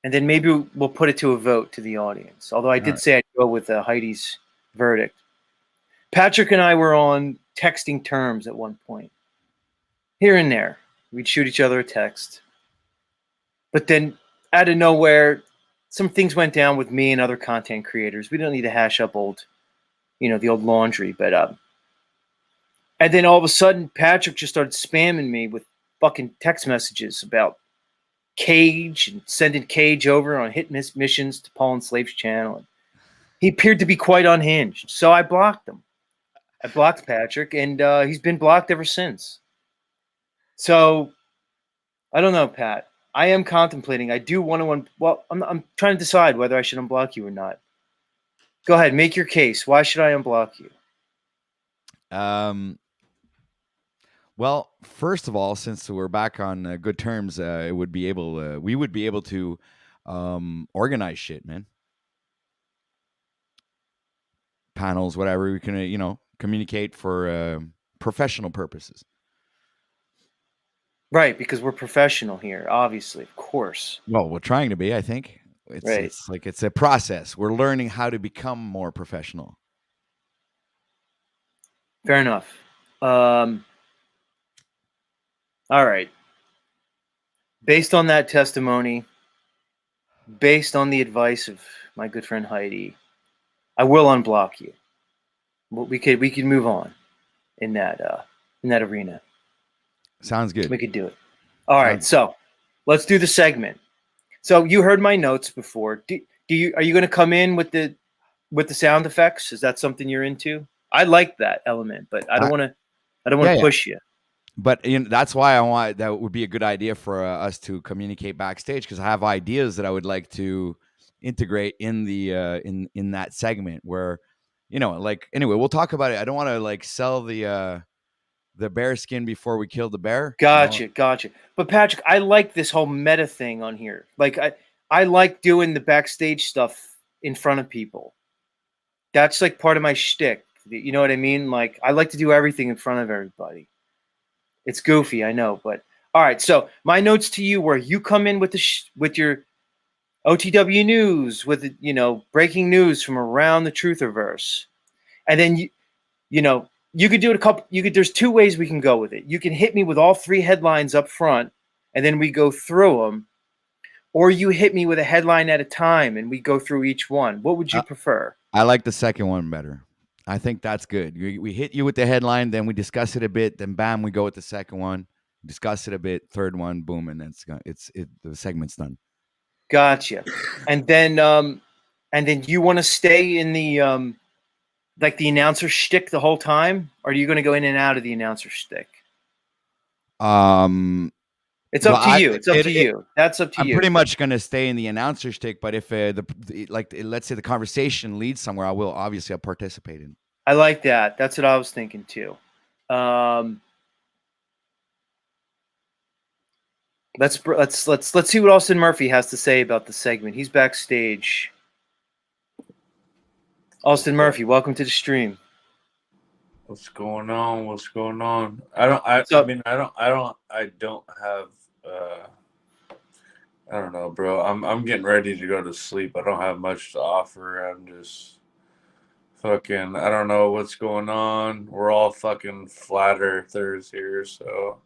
and then maybe we'll put it to a vote to the audience. Although I did say I'd go with Heidi's verdict. Patrick and I were on texting terms at one point, here and there. We'd shoot each other a text. But then out of nowhere, some things went down with me and other content creators. We don't need to hash up the old laundry. But and then all of a sudden, Patrick just started spamming me with fucking text messages about Cage and sending Cage over on hit miss missions to Paul and Slave's channel. And he appeared to be quite unhinged. So I blocked him. I blocked Patrick, and he's been blocked ever since. So I don't know, Pat. I am contemplating. I do want to. Well, I'm trying to decide whether I should unblock you or not. Go ahead, make your case. Why should I unblock you? Well, first of all, since we're back on good terms, we would be able to organize shit, man. Panels, whatever. We can, communicate for professional purposes. Right, because we're professional here, obviously, of course. Well, we're trying to be, I think. It's like it's a process. We're learning how to become more professional. Fair enough. All right. Based on that testimony, based on the advice of my good friend Heidi, I will unblock you. We could move on in that arena. Sounds good. We could do it. All right, so let's do the segment. So you heard my notes before. Are you going to come in with the sound effects? Is that something you're into? I like that element, but I don't want to push you. But that's why that would be a good idea for us to communicate backstage, because I have ideas that I would like to integrate in the in that segment where, anyway, we'll talk about it. I don't want to sell the bear skin before we kill the bear. Gotcha. But Patrick, I like this whole meta thing on here. I like doing the backstage stuff in front of people. That's part of my shtick. You know what I mean? I like to do everything in front of everybody. It's goofy, I know, but all right. So my notes to you were: you come in with with your OTW news, with breaking news from around the Trutherverse, and then you could do it there's two ways we can go with it. You can hit me with all three headlines up front, and then we go through them, or you hit me with a headline at a time and we go through each one. What would you prefer? I like the second one better. I think that's good. We hit you with the headline, then we discuss it a bit, then bam, we go with the second one, discuss it a bit, third one, boom, and then the segment's done. Gotcha. And then you want to stay in the the announcer shtick the whole time, or are you going to go in and out of the announcer shtick? It's up to you. It's up to you. That's up to you. I'm pretty much going to stay in the announcer shtick, but if let's say the conversation leads somewhere, I'll participate in. I like that. That's what I was thinking too. Let's see what Austin Murphy has to say about the segment. He's backstage. Austin Murphy, welcome to the stream. What's going on? I don't have I don't know, bro. I'm getting ready to go to sleep. I don't have much to offer. I'm just fucking, I don't know what's going on. We're all fucking flat earthers here, so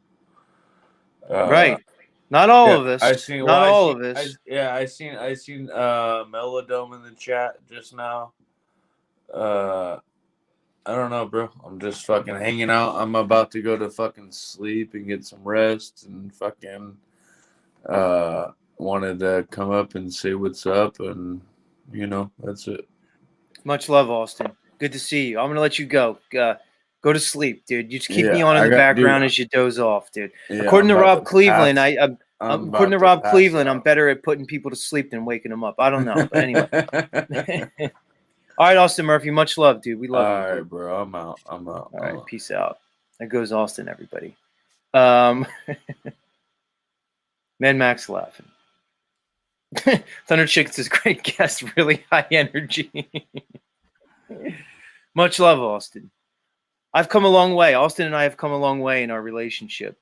right. Not all of us. I seen Melodome in the chat just now. I don't know, bro. I'm just fucking hanging out. I'm about to go to fucking sleep and get some rest, and fucking wanted to come up and say what's up, and that's it. Much love, Austin. Good to see you. I'm gonna let you go. Go to sleep, dude. You just keep me on in the background as you doze off, dude. Yeah, according to Rob Cleveland, I'm better at putting people to sleep than waking them up. I don't know, but anyway. All right, Austin Murphy. Much love, dude. We love you. All right, bro. I'm out. All right, peace out. There goes Austin, everybody. Man Max laughing. Thunder Chickens is great guest, really high energy. Much love, Austin. I've come a long way. Austin and I have come a long way in our relationship.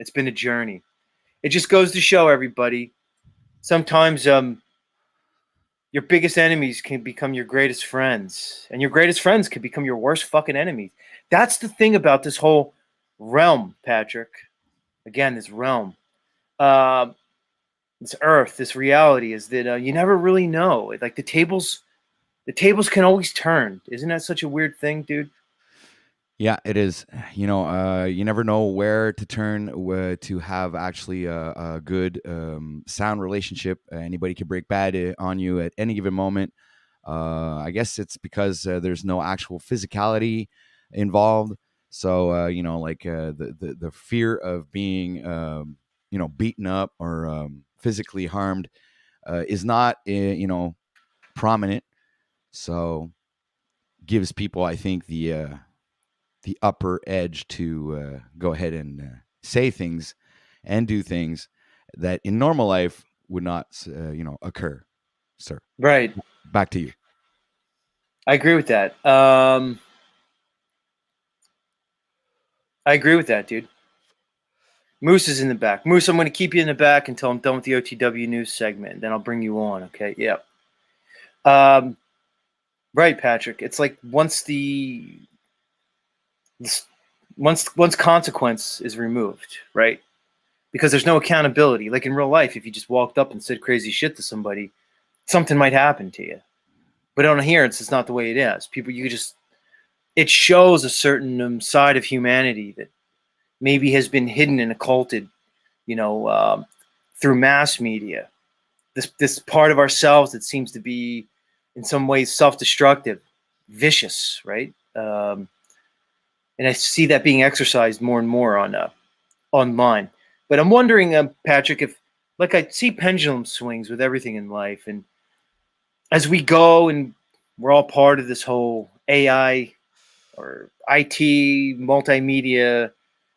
It's been a journey. It just goes to show everybody, sometimes your biggest enemies can become your greatest friends, and your greatest friends can become your worst fucking enemies. That's the thing about this whole realm, Patrick. again, this realm, uh, this earth, this reality is that you never really know. Like the tables can always turn. Isn't that such a weird thing, dude? Yeah, it is. You never know where to turn to have actually a good sound relationship. Anybody can break bad on you at any given moment. I guess it's because there's no actual physicality involved. So the fear of being beaten up or physically harmed is not prominent. So gives people, I think, the upper edge to go ahead and say things and do things that in normal life would not occur. Sir, Right. back to you. I agree with that. I agree with that, dude. Moose is in the back. Moose, I'm going to keep you in the back until I'm done with the OTW news segment. Then I'll bring you on. Okay. Yeah. Right, Patrick. It's like once consequence is removed, right? Because there's no accountability. Like in real life, if you just walked up and said crazy shit to somebody, something might happen to you. But on here, it's not the way it is. People, it shows a certain side of humanity that maybe has been hidden and occulted, you know, through mass media. This part of ourselves that seems to be, in some ways, self-destructive, vicious, right? And I see that being exercised more and more on online. But I'm wondering, Patrick, if like I see pendulum swings with everything in life, and as we go and we're all part of this whole AI or IT multimedia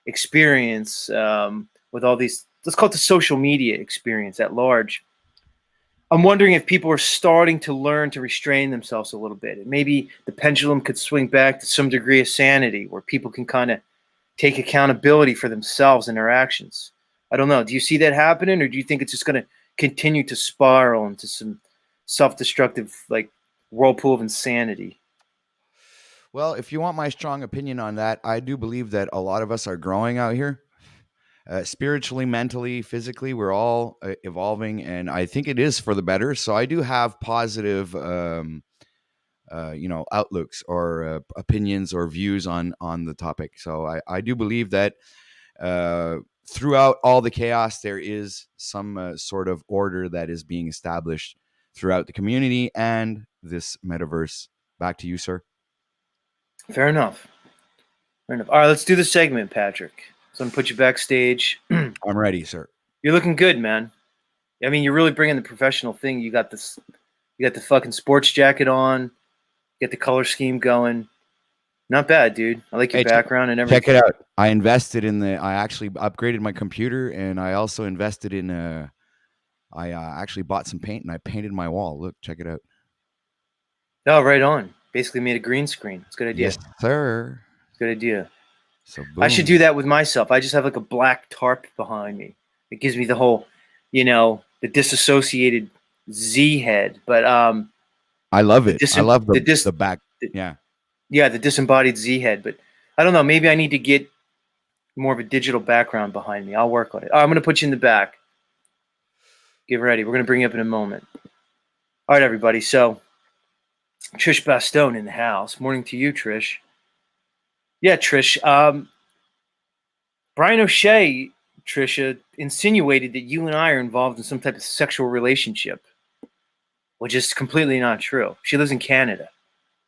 experience with all these, let's call it the social media experience at large. I'm wondering if people are starting to learn to restrain themselves a little bit. And maybe the pendulum could swing back to some degree of sanity where people can kind of take accountability for themselves and their actions. I don't know. Do you see that happening, or do you think it's just going to continue to spiral into some self-destructive, like, whirlpool of insanity? Well, if you want my strong opinion on that, I do believe that a lot of us are growing out here. Spiritually, mentally, physically, we're all evolving, and I think it is for the better. So I do have positive outlooks or opinions or views on the topic. So I do believe that throughout all the chaos, there is some sort of order that is being established throughout the community and this metaverse. Back to you, sir. Fair enough. Fair enough. All right, let's do the segment, Patrick. So I'm gonna put you backstage. I'm ready, sir. You're looking good, man. I mean, you're really bringing the professional thing. You got this. You got the fucking sports jacket on. Get the color scheme going. Not bad, dude. I like your Hey, background and everything. check it out. I actually upgraded my computer, and I also invested in I actually bought some paint and I painted my wall. Look, check it out. Oh, right on. Basically made a green screen. It's a good idea. Yes, sir. Good idea. So boom. I should do that with myself. I just have like a black tarp behind me. It gives me the whole, the disassociated Z head. But I love it. I love the back. Yeah. yeah, the disembodied Z head. But I don't know. Maybe I need to get more of a digital background behind me. I'll work on it. I'm going to put you in the back. Get ready. We're going to bring you up in a moment. All right, everybody. So Trish Bastone in the house. Morning to you, Trish. Yeah, Trish. Brian O'Shea, Trisha, insinuated that you and I are involved in some type of sexual relationship, which is completely not true. She lives in Canada.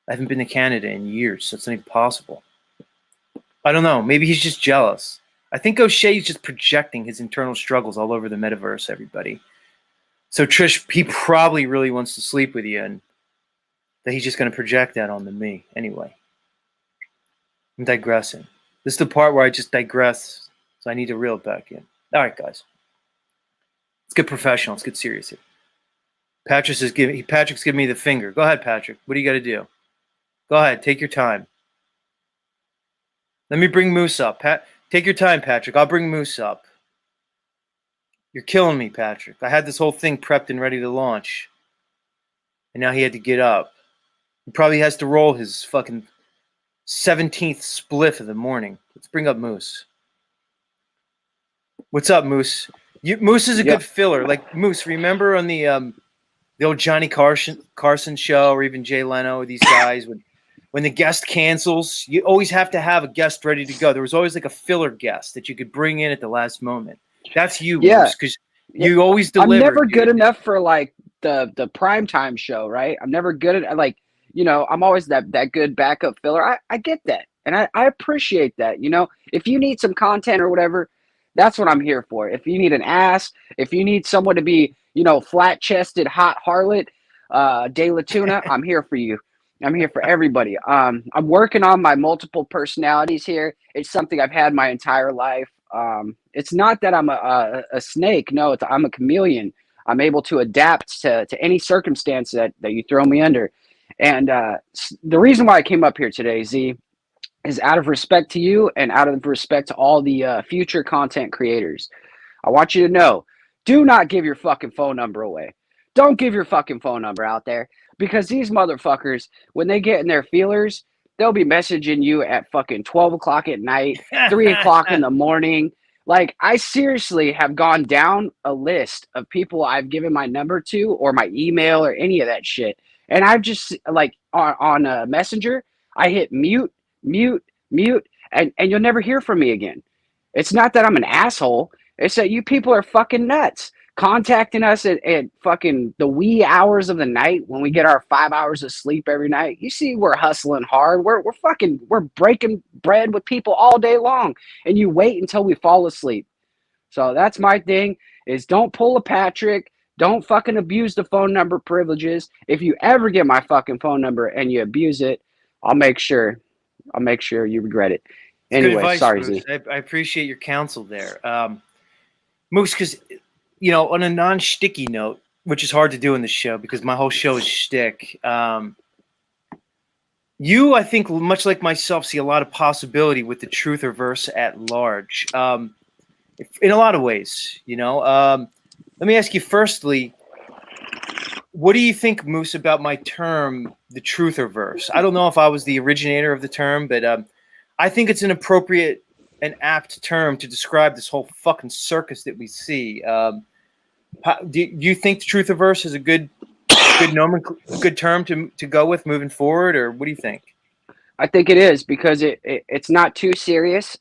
I haven't been to Canada in years, so it's not even possible. I don't know. Maybe he's just jealous. I think O'Shea's just projecting his internal struggles all over the metaverse, everybody. So Trish, he probably really wants to sleep with you, and that he's just going to project that onto me. Anyway, I'm digressing. This is the part where I just digress, so I need to reel it back in. All right, guys. Let's get professional. Let's get serious here. Patrick's giving me the finger. Go ahead, Patrick. What do you got to do? Go ahead. Take your time. Let me bring Moose up. Take your time, Patrick. I'll bring Moose up. You're killing me, Patrick. I had this whole thing prepped and ready to launch, and now he had to get up. He probably has to roll his fucking 17th spliff of the morning. Let's bring up Moose. What's up, Moose? Moose is a Yeah. good filler. Like Moose, remember on the old Johnny Carson show, or even Jay Leno, these guys when the guest cancels, you always have to have a guest ready to go. There was always like a filler guest that you could bring in at the last moment. That's you, Yeah. Moose, because you always I'm deliver. never good dude. enough for like the primetime show, right? I'm never good at like, you know, I'm always that good backup filler. I get that. And I appreciate that. You know, if you need some content or whatever, that's what I'm here for. If you need an ass, if you need someone to be, you know, flat chested, hot harlot, De La Tuna, I'm here for you. I'm here for everybody. I'm working on my multiple personalities here. It's something I've had my entire life. It's not that I'm a snake. No, I'm a chameleon. I'm able to adapt to any circumstance that you throw me under. And the reason why I came up here today, Z, is out of respect to you and out of respect to all the future content creators. I want you to know, do not give your fucking phone number away. Don't give your fucking phone number out there because these motherfuckers, when they get in their feelers, they'll be messaging you at fucking 12 o'clock at night, 3 o'clock in the morning. Like, I seriously have gone down a list of people I've given my number to or my email or any of that shit. And I've just, like, on Messenger, I hit mute, mute, mute, and you'll never hear from me again. It's not that I'm an asshole. It's that you people are fucking nuts. Contacting us at fucking the wee hours of the night when we get our 5 hours of sleep every night. You see, we're hustling hard. We're breaking bread with people all day long. And you wait until we fall asleep. So that's my thing is don't pull a Patrick. Don't fucking abuse the phone number privileges. If you ever get my fucking phone number and you abuse it, I'll make sure you regret it. It's good Anyway, advice, sorry, Moose. Z. I appreciate your counsel there, Moose. Because on a non-sticky note, which is hard to do in this show because my whole show is shtick. You, I think, much like myself, see a lot of possibility with the truth or verse at large, in a lot of ways. Let me ask you firstly, what do you think, Moose, about my term, the truth or verse? I don't know if I was the originator of the term, but I think it's an appropriate and apt term to describe this whole fucking circus that we see. Do you think the truth or verse is a good term to go with moving forward, or what do you think? I think it is because it's not too serious.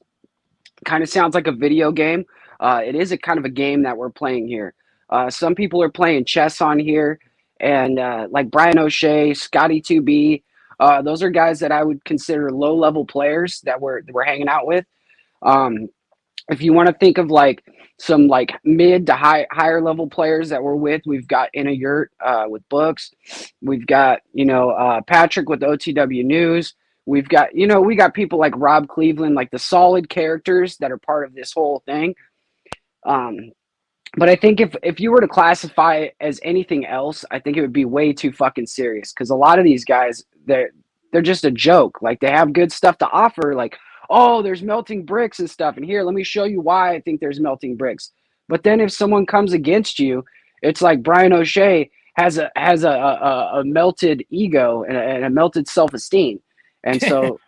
Kind of sounds like a video game. It is a kind of a game that we're playing here. Some people are playing chess on here, and like Brian O'Shea, Scotty 2B, those are guys that I would consider low level players that we're hanging out with. If you want to think of like some like mid to higher level players that we're with, we've got In a Yurt with books. We've got Patrick with OTW News. We've got we got people like Rob Cleveland, like the solid characters that are part of this whole thing. But I think if you were to classify it as anything else, I think it would be way too fucking serious because a lot of these guys they're just a joke. Like they have good stuff to offer, like, oh, there's melting bricks and stuff. And here, let me show you why I think there's melting bricks. But then if someone comes against you, it's like Brian O'Shea has a melted ego and a melted self-esteem. And so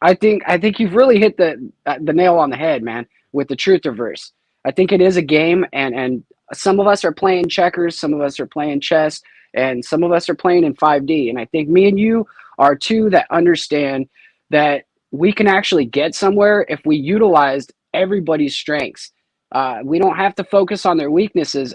I think you've really hit the nail on the head, man, with the truth reverse. I think it is a game, and some of us are playing checkers, some of us are playing chess, and some of us are playing in 5D. And I think me and you are two that understand that we can actually get somewhere if we utilized everybody's strengths. We don't have to focus on their weaknesses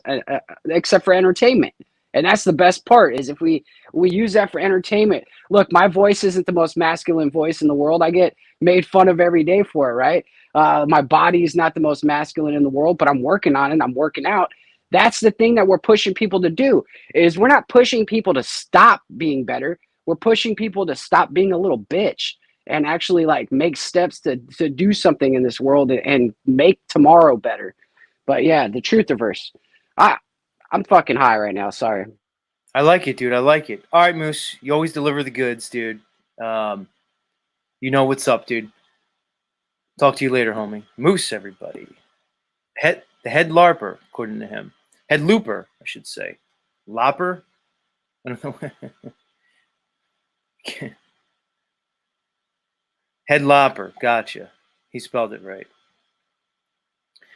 except for entertainment. And that's the best part is if we use that for entertainment. Look, my voice isn't the most masculine voice in the world. I get made fun of every day for it, right? My body is not the most masculine in the world, but I'm working on it. I'm working out. That's the thing that we're pushing people to do is we're not pushing people to stop being better. We're pushing people to stop being a little bitch and actually like make steps to do something in this world and make tomorrow better. But yeah, the truth reverse. I'm fucking high right now. Sorry. I like it, dude. I like it. All right, Moose. You always deliver the goods, dude. You know what's up, dude. Talk to you later, homie. Moose, everybody. The head LARPer, according to him. Head looper, I should say. Lopper? I don't know. Head lopper. Gotcha. He spelled it right.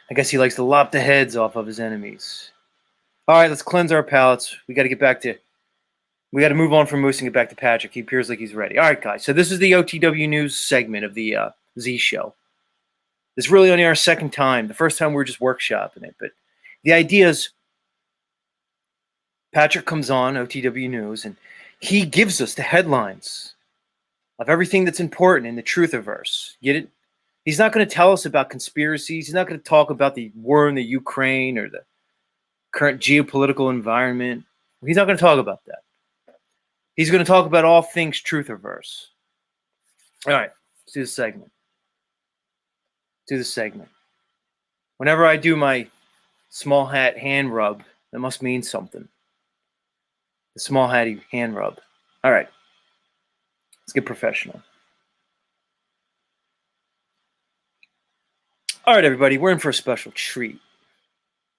I guess he likes to lop the heads off of his enemies. All right, let's cleanse our palates. We got to move on from Moose and get back to Patrick. He appears like he's ready. All right, guys. So this is the OTW News segment of the Z Show. This is really only our second time. The first time we were just workshopping it. But the idea is Patrick comes on OTW News and he gives us the headlines of everything that's important in the Truthiverse. Get it? He's not going to tell us about conspiracies. He's not going to talk about the war in the Ukraine or the current geopolitical environment. He's not going to talk about that. He's going to talk about all things Truthiverse. All right, let's do the segment. Whenever I do my small hat hand rub, that must mean something. The small hatty hand rub. All right, let's get professional. All right, everybody, we're in for a special treat.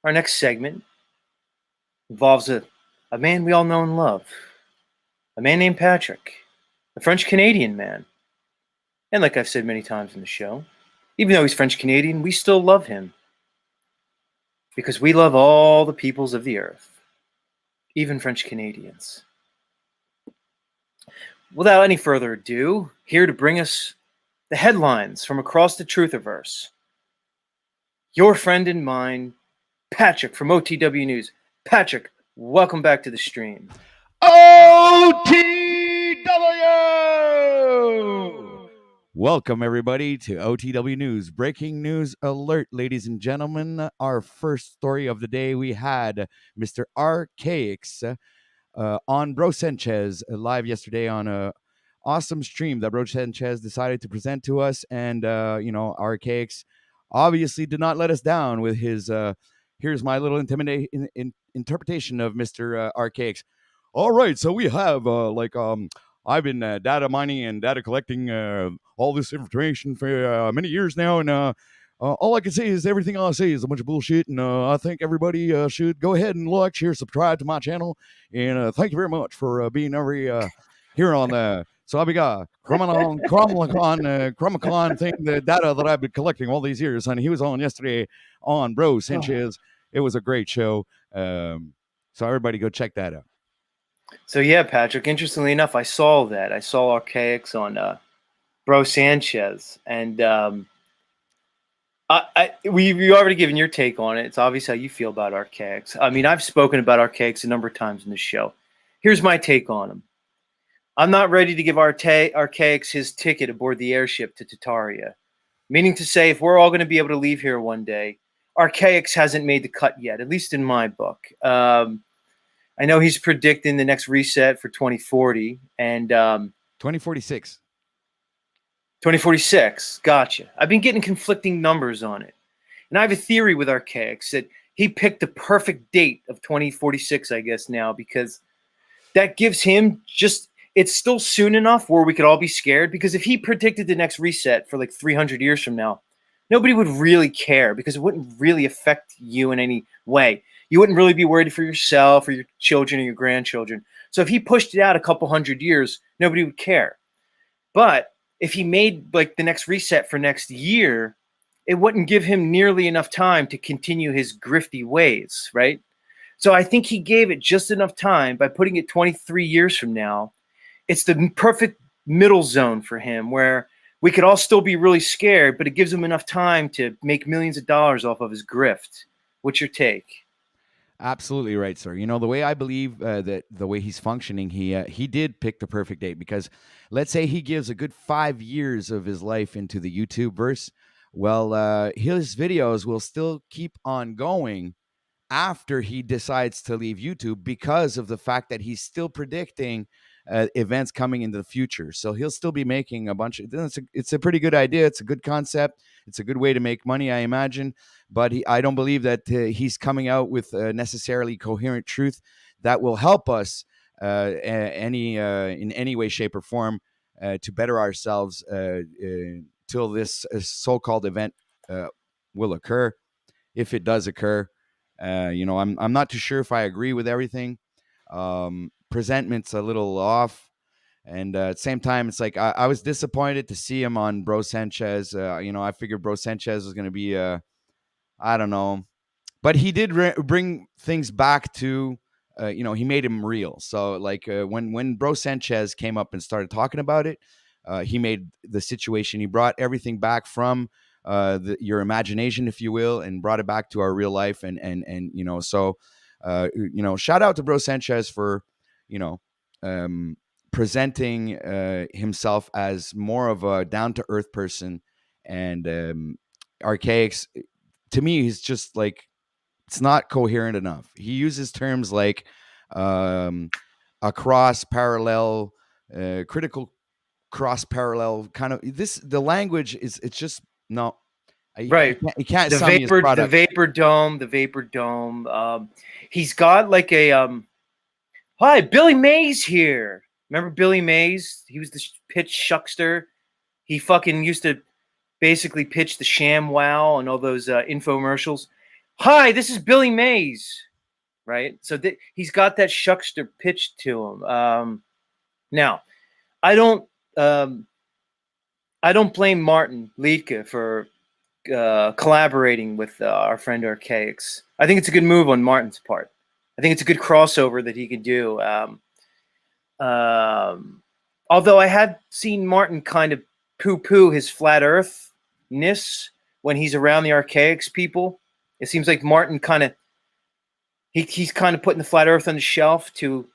Our next segment involves a man we all know and love. A man named Patrick, a French-Canadian man. And like I've said many times in the show, even though he's French-Canadian, we still love him. Because we love all the peoples of the earth, even French-Canadians. Without any further ado, here to bring us the headlines from across the Truthiverse, your friend and mine, Patrick from OTW News. Patrick, welcome back to the stream. OTW! Welcome, everybody, to OTW News. Breaking news alert, ladies and gentlemen. Our first story of the day, we had Mr. Archaix on Bro Sanchez live yesterday on a awesome stream that Bro Sanchez decided to present to us. And, Archaix obviously did not let us down with his, here's my little interpretation of Mr. Archaix. All right, so we have I've been data mining and data collecting all this information for many years now, and all I can say is everything I say is a bunch of bullshit, and I think everybody should go ahead and like, share, subscribe to my channel, and thank you very much for being here on the Sabiga Chromicon thing, the data that I've been collecting all these years, and he was on yesterday on Bro Sanchez. It was a great show, so everybody go check that out. So yeah, Patrick, interestingly enough, I saw that. I saw Archaix on Bro Sanchez, and we've already given your take on it. It's obvious how you feel about Archaix. I mean, I've spoken about Archaix a number of times in the show. Here's my take on him. I'm not ready to give Archaix his ticket aboard the airship to Tataria, meaning to say if we're all going to be able to leave here one day, Archaix hasn't made the cut yet, at least in my book. I know he's predicting the next reset for 2040 and 2046. 2046. Gotcha. I've been getting conflicting numbers on it. And I have a theory with Archaix that he picked the perfect date of 2046, I guess, now, because that gives him it's still soon enough where we could all be scared, because if he predicted the next reset for like 300 years from now, nobody would really care because it wouldn't really affect you in any way. You wouldn't really be worried for yourself or your children or your grandchildren. So if he pushed it out a couple hundred years, nobody would care. But if he made like the next reset for next year, it wouldn't give him nearly enough time to continue his grifty ways, right? So I think he gave it just enough time by putting it 23 years from now. It's the perfect middle zone for him where we could all still be really scared, but it gives him enough time to make millions of dollars off of his grift. What's your take? Absolutely right, sir. You know, the way I believe that the way he's functioning, he did pick the perfect date, because let's say he gives a good 5 years of his life into the YouTube verse. Well, his videos will still keep on going after he decides to leave YouTube, because of the fact that he's still predicting events coming into the future. So he'll still be making a bunch of, it's a pretty good idea. It's a good concept. It's a good way to make money, I imagine. But I don't believe that he's coming out with necessarily coherent truth that will help us in any way, shape, or form to better ourselves till this so-called event will occur, if it does occur. I'm not too sure if I agree with everything. Presentment's a little off, and at the same time, it's like I was disappointed to see him on Bro Sanchez. I figured Bro Sanchez was going to be I don't know. But he did bring things back to, he made him real. So like when Bro Sanchez came up and started talking about it, he made the situation. He brought everything back from your imagination, if you will, and brought it back to our real life. And so shout out to Bro Sanchez for presenting himself as more of a down to earth person. And Archaics, to me, he's just like, it's not coherent enough. He uses terms like across parallel, critical cross parallel kind of the language it's just no. Right. You can't the sell me his product. the vapor dome. He's got like a hi, Billy Mays here. Remember Billy Mays? He was the pitch shuckster. He fucking used to basically pitch the ShamWow and all those infomercials. Hi, this is Billy Mays, right? So he's got that shuckster pitch to him. Now, I don't blame Martin Liedtke for collaborating with our friend Archaics. I think it's a good move on Martin's part. I think it's a good crossover that he could do. Although I had seen Martin kind of poo-poo his flat earth-ness when he's around the Archaics people. It seems like Martin kind of he's kind of putting the flat earth on the shelf to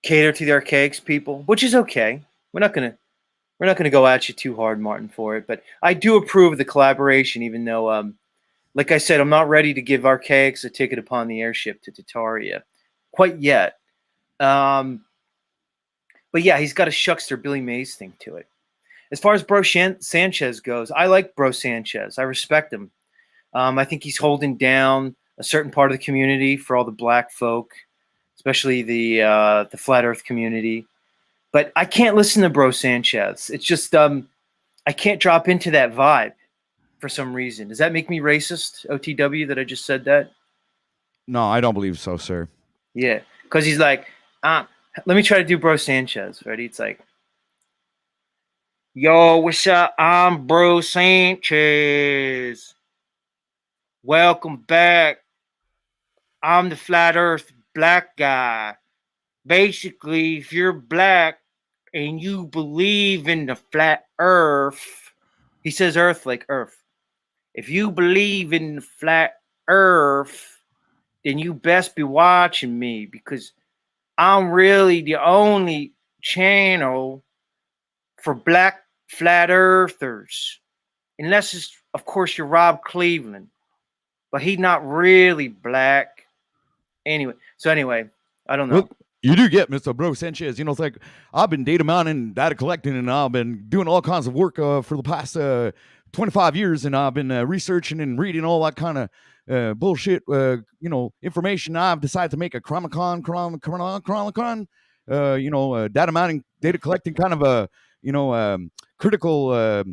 cater to the Archaics people, which is okay. We're not gonna go at you too hard, Martin, for it. But I do approve of the collaboration, even though, like I said, I'm not ready to give Archaics a ticket upon the airship to Tataria quite yet. But yeah, he's got a shuckster Billy Mays thing to it. As far as Bro Sanchez goes, I like Bro Sanchez. I respect him. I think he's holding down a certain part of the community for all the black folk, especially the flat earth community. But I can't listen to Bro Sanchez. It's just I can't drop into that vibe for some reason. Does that make me racist, OTW, that I just said that? No, I don't believe so, sir. Yeah, because he's like, let me try to do Bro Sanchez. Ready? It's like, yo, what's up? I'm Bro Sanchez. Welcome back. I'm the flat earth black guy. Basically, if you're black and you believe in the flat earth, he says earth like earth. If you believe in the flat earth, then you best be watching me because I'm really the only channel for black flat earthers. Unless it's, of course, you're Rob Cleveland. But he's not really black. Anyway, I don't know. Well, you do get Mr. Bro Sanchez. It's like I've been data mining, data collecting, and I've been doing all kinds of work for the past 25 years, and I've been researching and reading all that kind of bullshit, information. I've decided to make a Chronicon, data mining, data collecting kind of a critical, a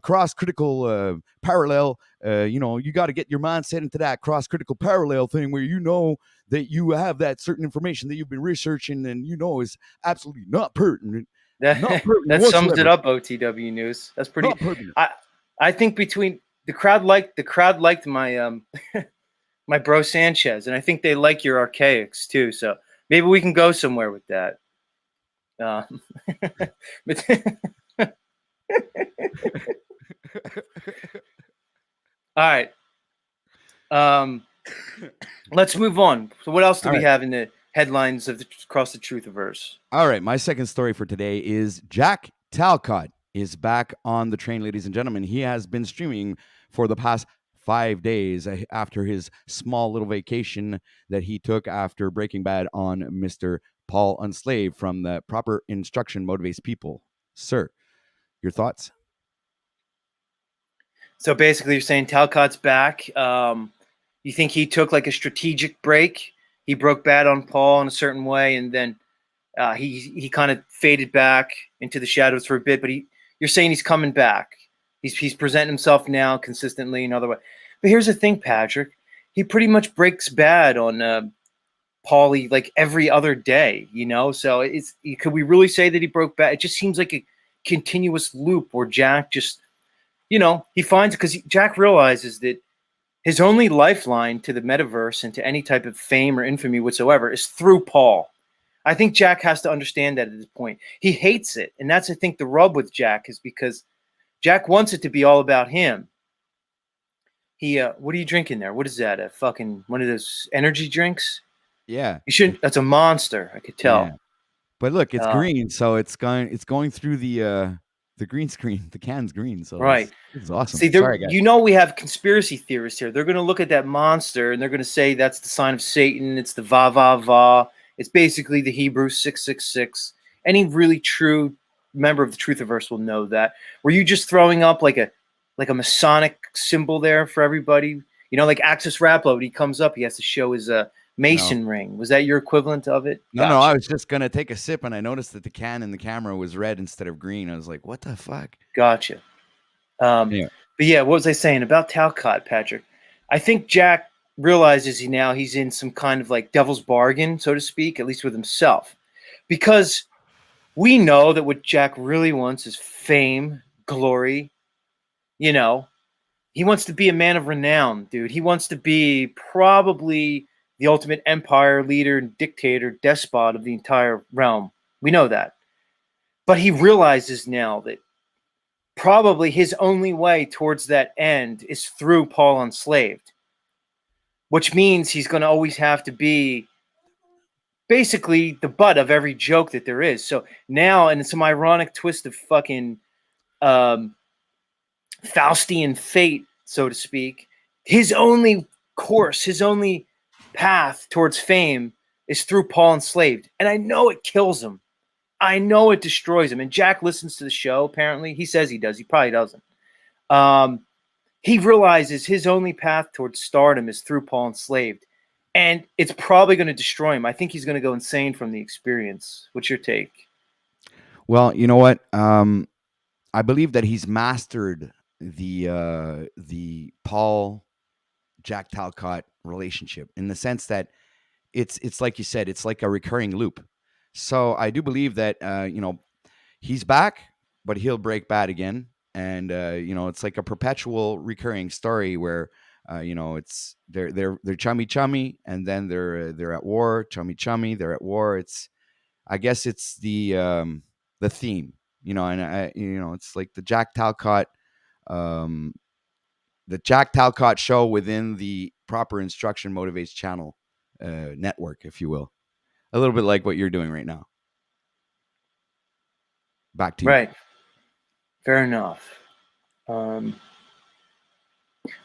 cross-critical parallel. You got to get your mindset into that cross-critical parallel thing where that you have that certain information that you've been researching and is absolutely not pertinent. That sums it up, OTW News. That's pretty. I think between the crowd liked my my Bro Sanchez, and I think they like your Archaics too. So maybe we can go somewhere with that. All right. Let's move on. So what else do we have in the headlines of Across the Truthiverse? All right. My second story for today is Jack Talcott is back on the train, ladies and gentlemen. He has been streaming for the past 5 days after his small little vacation that he took after Breaking Bad on Mr. Paul Unslave from the Proper Instruction Motivates People. Sir, your thoughts? So basically, you're saying Talcott's back. You think he took like a strategic break? He broke bad on Paul in a certain way, and then he kind of faded back into the shadows for a bit. But you're saying he's coming back. He's presenting himself now consistently another way. But here's the thing, Patrick. He pretty much breaks bad on Paulie like every other day, So could we really say that he broke bad? It just seems like a continuous loop where Jack just, he finds, because Jack realizes that His only lifeline to the metaverse and to any type of fame or infamy whatsoever is through Paul. I think Jack has to understand that at this point. He hates it. And that's, I think, the rub with Jack is because Jack wants it to be all about him. What are you drinking there? What is that? A fucking one of those energy drinks? Yeah. You shouldn't. That's a monster. I could tell. Yeah. But look, it's Uh, green, so it's going through the green screen. The can's green, so Right. It's awesome. See, Sorry, guys. you know, we have conspiracy theorists here. They're going to look at that monster and they're going to say that's the sign of Satan. It's the va va va. It's basically the Hebrew 666. Any really true member of the Truthiverse will know that. Were you just throwing up like a Masonic symbol there for everybody? You know, like Axis Raplo, when he comes up, he has to show his Mason ring. Was that your equivalent of it? No, no, I was just gonna take a sip, and I noticed that the can in the camera was red instead of green. I was like, "What the fuck?" Gotcha. Yeah. But yeah, what was I saying about Talcott, Patrick? I think Jack realizes he's in some kind of like devil's bargain, so to speak, at least with himself, because we know that what Jack really wants is fame, glory. You know, he wants to be a man of renown, dude. He wants to be probably the ultimate empire leader, dictator, despot of the entire realm. We know that. But he realizes now that probably his only way towards that end is through Paul Enslaved, which means he's going to always have to be basically the butt of every joke that there is. So now, and it's some ironic twist of fucking Faustian fate, so to speak, his only course, his only path towards fame is through Paul Enslaved. And I know it kills him. I know it destroys him. And Jack listens to the show, apparently. He says he does. He probably doesn't. He realizes his only path towards stardom is through Paul Enslaved. And it's probably going to destroy him. I think he's going to go insane from the experience. What's your take? Well, you know what? I believe that he's mastered the Paul Jack Talcott relationship in the sense that it's like you said, it's like a recurring loop. So I do believe that he's back, but he'll break bad again, and it's like a perpetual recurring story where it's they're chummy, and then they're at war, chummy, they're at war. I guess it's the theme, and it's like the Jack Talcott show within the Proper Instruction Motivates channel network, if you will. A little bit like what you're doing right now. Back to you. Right. Fair enough.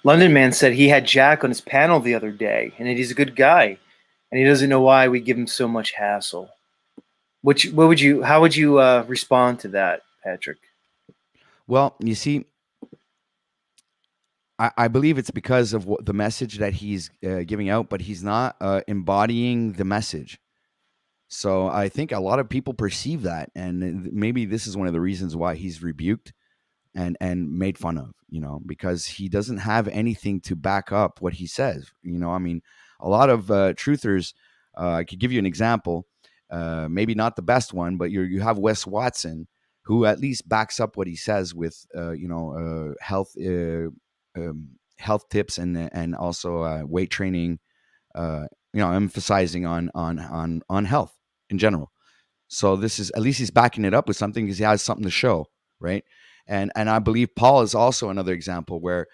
London Man said he had Jack on his panel the other day, and that he's a good guy, and he doesn't know why we give him so much hassle. How would you respond to that, Patrick? Well, you see, I believe it's because of the message that he's giving out, but he's not embodying the message. So I think a lot of people perceive that, and maybe this is one of the reasons why he's rebuked and made fun of, because he doesn't have anything to back up what he says. I mean, a lot of truthers, I could give you an example, maybe not the best one, but you have Wes Watson, who at least backs up what he says with, health tips and also weight training, emphasizing on health in general. So this is, at least he's backing it up with something because he has something to show, right? And I believe Paul is also another example where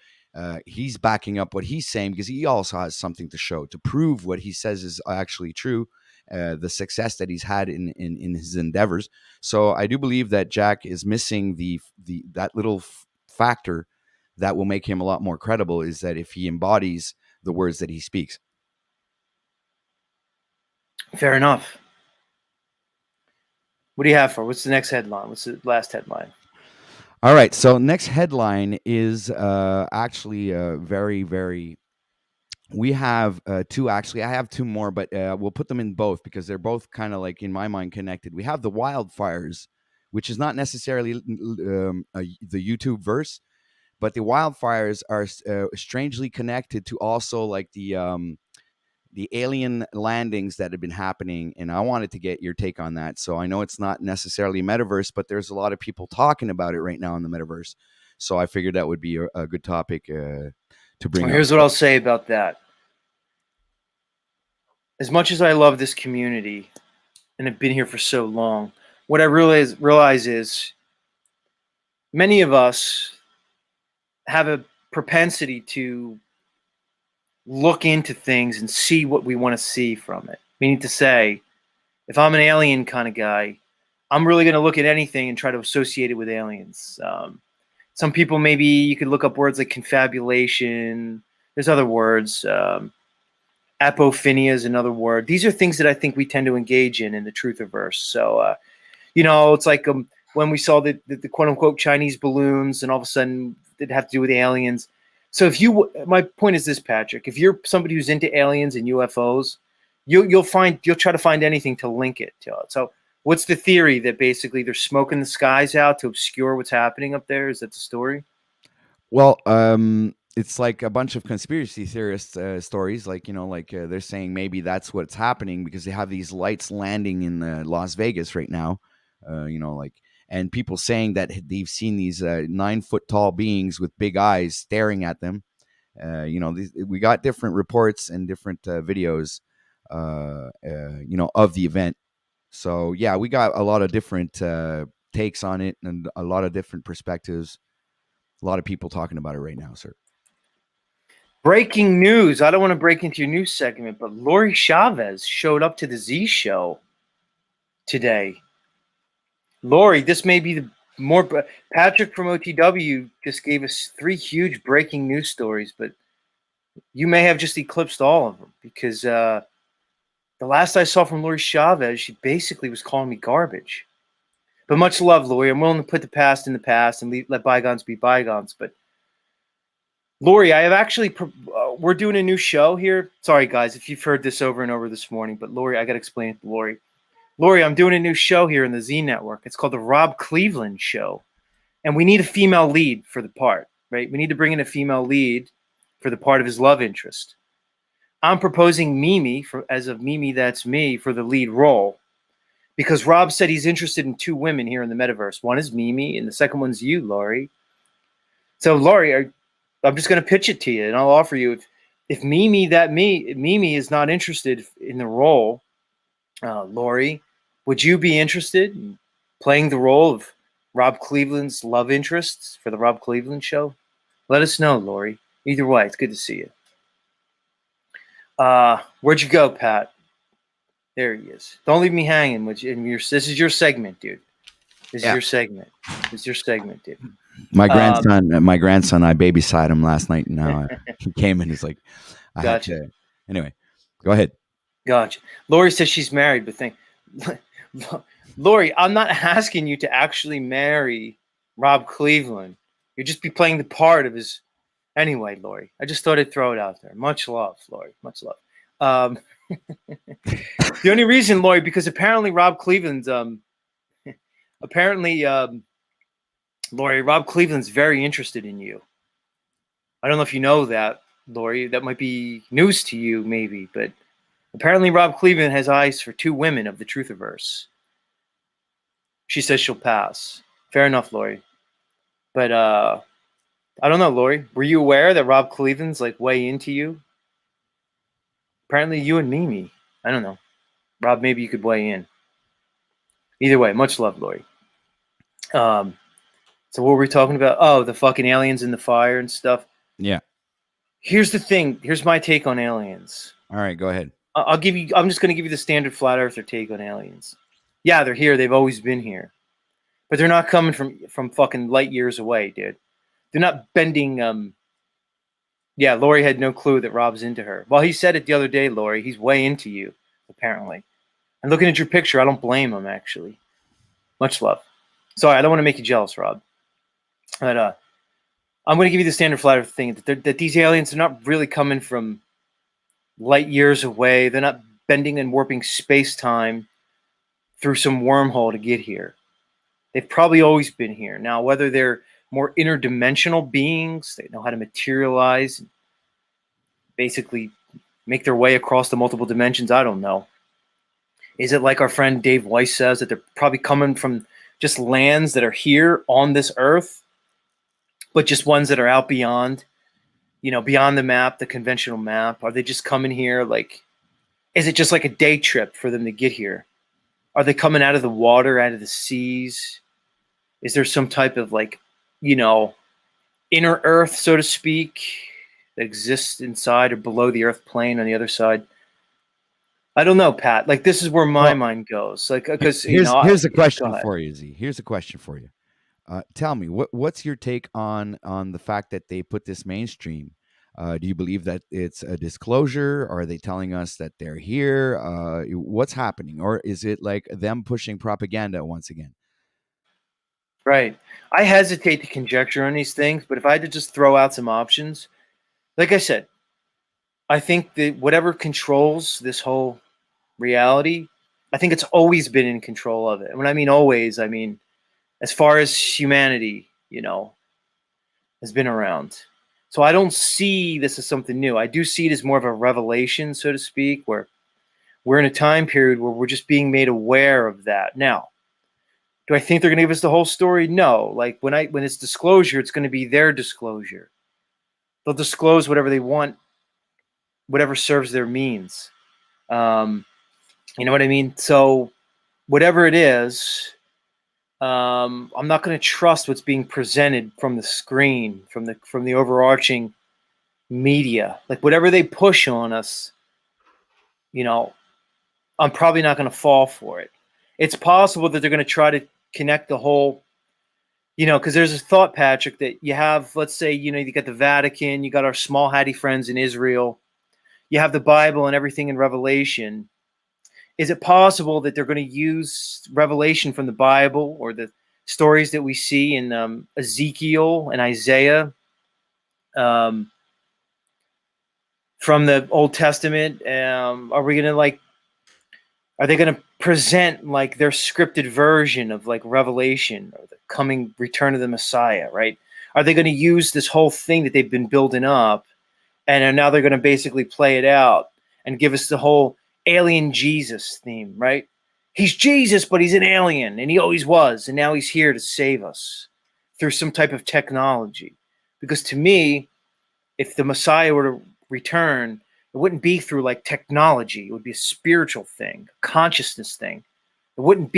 he's backing up what he's saying because he also has something to show, to prove what he says is actually true, the success that he's had in his endeavors. So I do believe that Jack is missing that little factor that will make him a lot more credible, is that if he embodies the words that he speaks. Fair enough. What do you have for? What's the next headline? What's the last headline? All right. So next headline is actually very, very. We have two. Actually, I have two more, but we'll put them in both because they're both kind of like, in my mind, connected. We have the wildfires, which is not necessarily the YouTube verse, but the wildfires are strangely connected to also like the alien landings that have been happening, and I wanted to get your take on that. So I know it's not necessarily metaverse, but there's a lot of people talking about it right now in the metaverse. So I figured that would be a good topic to bring Well, up. here's what I'll say about that. As much as I love this community and have been here for so long, what I realize is many of us have a propensity to look into things and see what we want to see from it. Meaning to say, if I'm an alien kind of guy, I'm really going to look at anything and try to associate it with aliens. Some people, maybe you could look up words like confabulation. There's other words. Apophinia is another word. These are things that I think we tend to engage in the truthiverse. So, it's like when we saw the quote unquote Chinese balloons, and all of a sudden it have to do with aliens. So my point is this, Patrick, if you're somebody who's into aliens and UFOs, you'll try to find anything to link it to it. So what's the theory that basically they're smoking the skies out to obscure what's happening up there? Is that the story? Well, it's like a bunch of conspiracy theorist stories, like they're saying maybe that's what's happening because they have these lights landing in Las Vegas right now, and people saying that they've seen these 9-foot tall beings with big eyes staring at them. We got different reports and different videos, of the event. So yeah, we got a lot of different takes on it and a lot of different perspectives. A lot of people talking about it right now, sir. Breaking news. I don't want to break into your news segment, but Lori Chavez showed up to the Z show today. Lori, this may be Patrick from OTW just gave us 3 huge breaking news stories, but you may have just eclipsed all of them because the last I saw from Lori Chavez, she basically was calling me garbage. But much love, Lori. I'm willing to put the past in the past and let bygones be bygones. But Lori, I have actually, we're doing a new show here. Sorry, guys, if you've heard this over and over this morning, but Lori, I got to explain it to Lori. Lori, I'm doing a new show here in the Z Network. It's called the Rob Cleveland Show. And we need a female lead for the part, right? We need to bring in a female lead for the part of his love interest. I'm proposing Mimi, as of Mimi That's Me, for the lead role. Because Rob said he's interested in 2 women here in the metaverse. One is Mimi, and the second one's you, Lori. So, Lori, I'm just going to pitch it to you, and I'll offer you if Mimi is not interested in the role, Lori, would you be interested in playing the role of Rob Cleveland's love interests for the Rob Cleveland Show? Let us know, Lori. Either way, it's good to see you. Where'd you go, Pat? There he is. Don't leave me hanging. This is your segment, dude. This is your segment. This is your segment, dude. My grandson, I babysat him last night. And now he came and he's like, Gotcha. Anyway, go ahead. Gotcha. Lori says she's married, but Lori, I'm not asking you to actually marry Rob Cleveland. You'll just be playing the part of his. Anyway, Lori, I just thought I'd throw it out there. Much love, Lori. Much love. The only reason, Lori, because apparently Rob Cleveland's Lori, Rob Cleveland's very interested in you. I don't know if you know that, Lori. That might be news to you, maybe, but apparently Rob Cleveland has eyes for 2 women of the Truthiverse. She says she'll pass. Fair enough, Lori. But I don't know, Lori. Were you aware that Rob Cleveland's like way into you? Apparently you and Mimi. I don't know. Rob, maybe you could weigh in. Either way, much love, Lori. So what were we talking about? Oh, the fucking aliens in the fire and stuff. Yeah. Here's the thing. Here's my take on aliens. All right, go ahead. I'm just going to give you the standard flat earther take on aliens. Yeah, they're here. They've always been here. But they're not coming from fucking light years away, dude. They're not bending. Yeah, Lori had no clue that Rob's into her. Well, he said it the other day, Lori. He's way into you, apparently. And looking at your picture, I don't blame him, actually. Much love. Sorry, I don't want to make you jealous, Rob. But I'm going to give you the standard flat earth thing, that these aliens are not really coming from light years away. They're not bending and warping space-time through some wormhole to get here. They've probably always been here. Now, whether they're more interdimensional beings, they know how to materialize, and basically make their way across the multiple dimensions, I don't know. Is it like our friend Dave Weiss says, that they're probably coming from just lands that are here on this earth, but just ones that are out beyond, beyond the map, the conventional map? Are they just coming here? Like, is it just like a day trip for them to get here? Are they coming out of the water, out of the seas? Is there some type of like, inner earth, so to speak, that exists inside or below the earth plane on the other side? I don't know, Pat. Like, this is where my mind goes. Like, because here's a question go for you, Z. Here's a question for you. Tell me, what's your take on the fact that they put this mainstream? Do you believe that it's a disclosure? Are they telling us that they're here? What's happening? Or is it like them pushing propaganda once again? Right. I hesitate to conjecture on these things, but if I had to just throw out some options, like I said, I think that whatever controls this whole reality, I think it's always been in control of it. And when I mean always, I mean as far as humanity, has been around. So I don't see this as something new. I do see it as more of a revelation, so to speak, where we're in a time period where we're just being made aware of that. Now, do I think they're going to give us the whole story? No. Like when it's disclosure, it's going to be their disclosure. They'll disclose whatever they want, whatever serves their means. You know what I mean? So whatever it is, I'm not going to trust what's being presented from the screen, from the overarching media. Like whatever they push on us, I'm probably not going to fall for it. It's possible that they're going to try to connect the whole, because there's a thought, Patrick, that you have, let's say, you got the Vatican, you got our small hatty friends in Israel, you have the Bible and everything in Revelation. Is it possible that they're going to use Revelation from the Bible or the stories that we see in Ezekiel and Isaiah from the Old Testament? Are they going to present like their scripted version of like Revelation or the coming return of the Messiah, right? Are they going to use this whole thing that they've been building up and now they're going to basically play it out and give us the whole alien Jesus theme, right? He's Jesus, but he's an alien, and he always was, and now he's here to save us through some type of technology. Because to me, if the Messiah were to return, it wouldn't be through like technology. It would be a spiritual thing, a consciousness thing. It wouldn't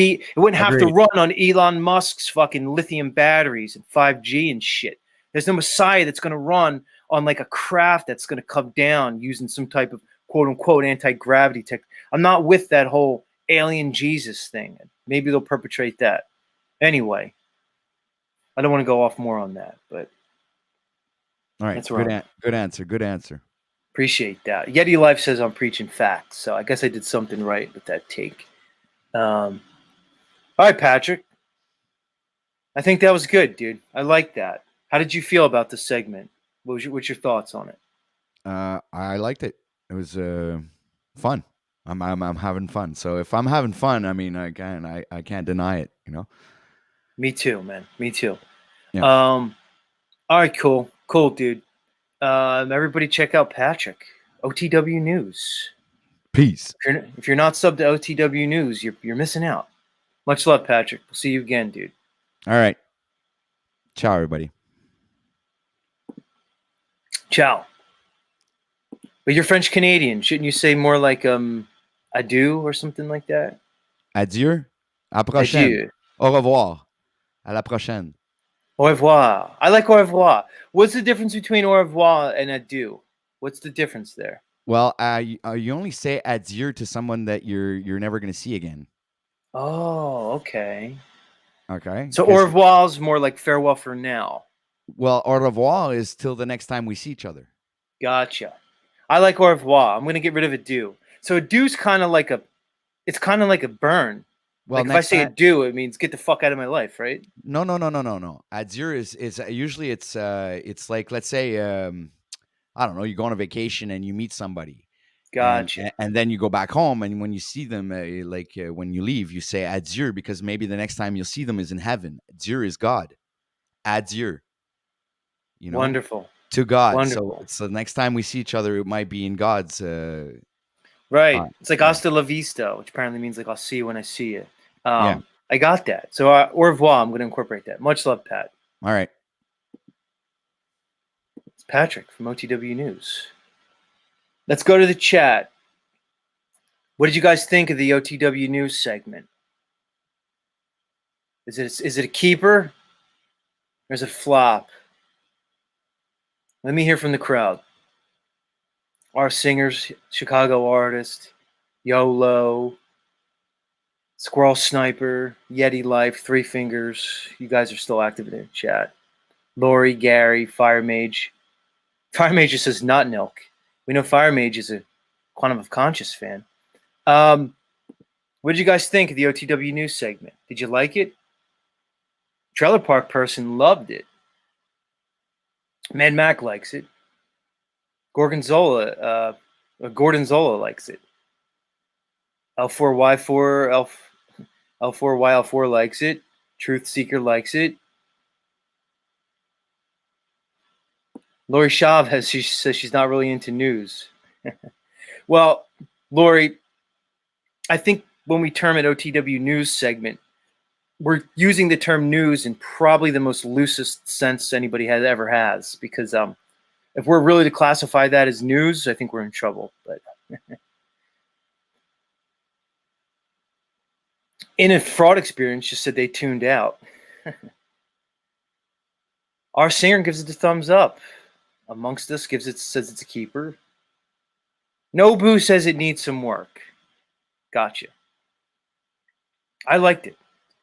have to run on Elon Musk's fucking lithium batteries and 5G and shit. There's no Messiah that's going to run on like a craft that's going to come down using some type of quote unquote anti-gravity tech. I'm not with that whole alien Jesus thing. Maybe they'll perpetrate that. Anyway, I don't want to go off more on that, but all right, that's good answer. Good answer. Appreciate that. Yeti Life says I'm preaching facts, so I guess I did something right with that take. All right, Patrick. I think that was good, dude. I like that. How did you feel about the segment? What's your thoughts on it? I liked it. It was fun. I'm having fun. So if I'm having fun, I mean, I can't deny it. Me too, man. Me too. Yeah. All right, cool, dude. Everybody, check out Patrick. OTW News. Peace. If you're not subbed to OTW News, you're missing out. Much love, Patrick. We'll see you again, dude. All right. Ciao, everybody. Ciao. But you're French Canadian. Shouldn't you say more like adieu or something like that? Adieu. À prochaine. Adieu. Au revoir. À la prochaine. Au revoir. I like au revoir. What's the difference between au revoir and adieu? What's the difference there? Well, you only say adieu to someone that you're never going to see again. Oh, okay. Okay. So au revoir is more like farewell for now. Well, au revoir is till the next time we see each other. Gotcha. I like au revoir. I'm going to get rid of adieu. So adieu's kind of like it's kind of like a burn. Well, like if I say adieu, it means get the fuck out of my life, right? No. Adieu is usually it's like, let's say, I don't know, you go on a vacation and you meet somebody. Gotcha. And then you go back home, and when you see them, when you leave, you say adieu, because maybe the next time you'll see them is in heaven. Adieu is God. Adieu. Wonderful. To God. Wonderful. So the next time we see each other, it might be in God's. Right. It's like hasta la vista, which apparently means like I'll see you when I see you. Yeah. I got that. So au revoir. I'm going to incorporate that. Much love, Pat. All right. Patrick from OTW News. Let's go to the chat. What did you guys think of the OTW News segment? Is it a keeper or is it a flop? Let me hear from the crowd. Our singers, Chicago artist, YOLO, Squirrel Sniper, Yeti Life, Three Fingers. You guys are still active in the chat. Lori, Gary, Fire Mage. Fire Mage just says not Nilk. We know Fire Mage is a Quantum of Conscious fan. What did you guys think of the OTW News segment? Did you like it? Trailer Park person loved it. Mad Mac likes it. Gorgonzola likes it. L4Y4 L4YL4 likes it. Truth Seeker likes it. Lori Chavez, she says she's not really into news. Well, Lori, I think when we term it OTW News segment, we're using the term news in probably the most loosest sense anybody ever has, because if we're really to classify that as news, I think we're in trouble. But in a fraud experience, just said they tuned out. Our singer gives it a thumbs up. Amongst us says it's a keeper. Nobu says it needs some work. Gotcha. I liked it.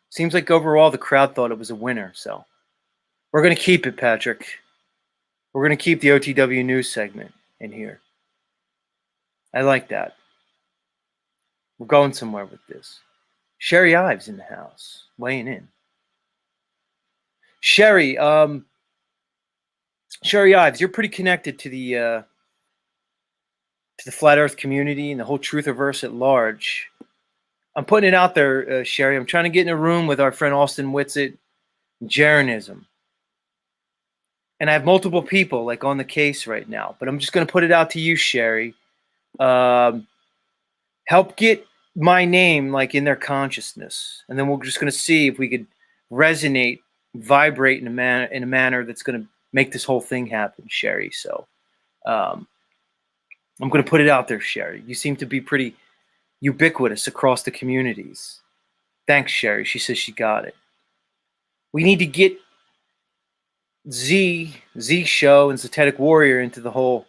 Seems like overall the crowd thought it was a winner, so we're going to keep it, Patrick. We're going to keep the OTW News segment in here. I like that. We're going somewhere with this. Sherry Ives in the house, weighing in. Sherry Ives, you're pretty connected to the Flat Earth community and the whole Truthiverse at large. I'm putting it out there, Sherry. I'm trying to get in a room with our friend Austin Whitsitt, Jeranism. And I have multiple people like on the case right now, but I'm just going to put it out to you, Sherry. Help get my name like in their consciousness, and then we're just going to see if we could resonate, vibrate in a manner that's going to make this whole thing happen, Sherry. So I'm going to put it out there, Sherry. You seem to be pretty ubiquitous across the communities. Thanks, Sherry. She says she got it. We need to get Z Show and Zetetic Warrior into the whole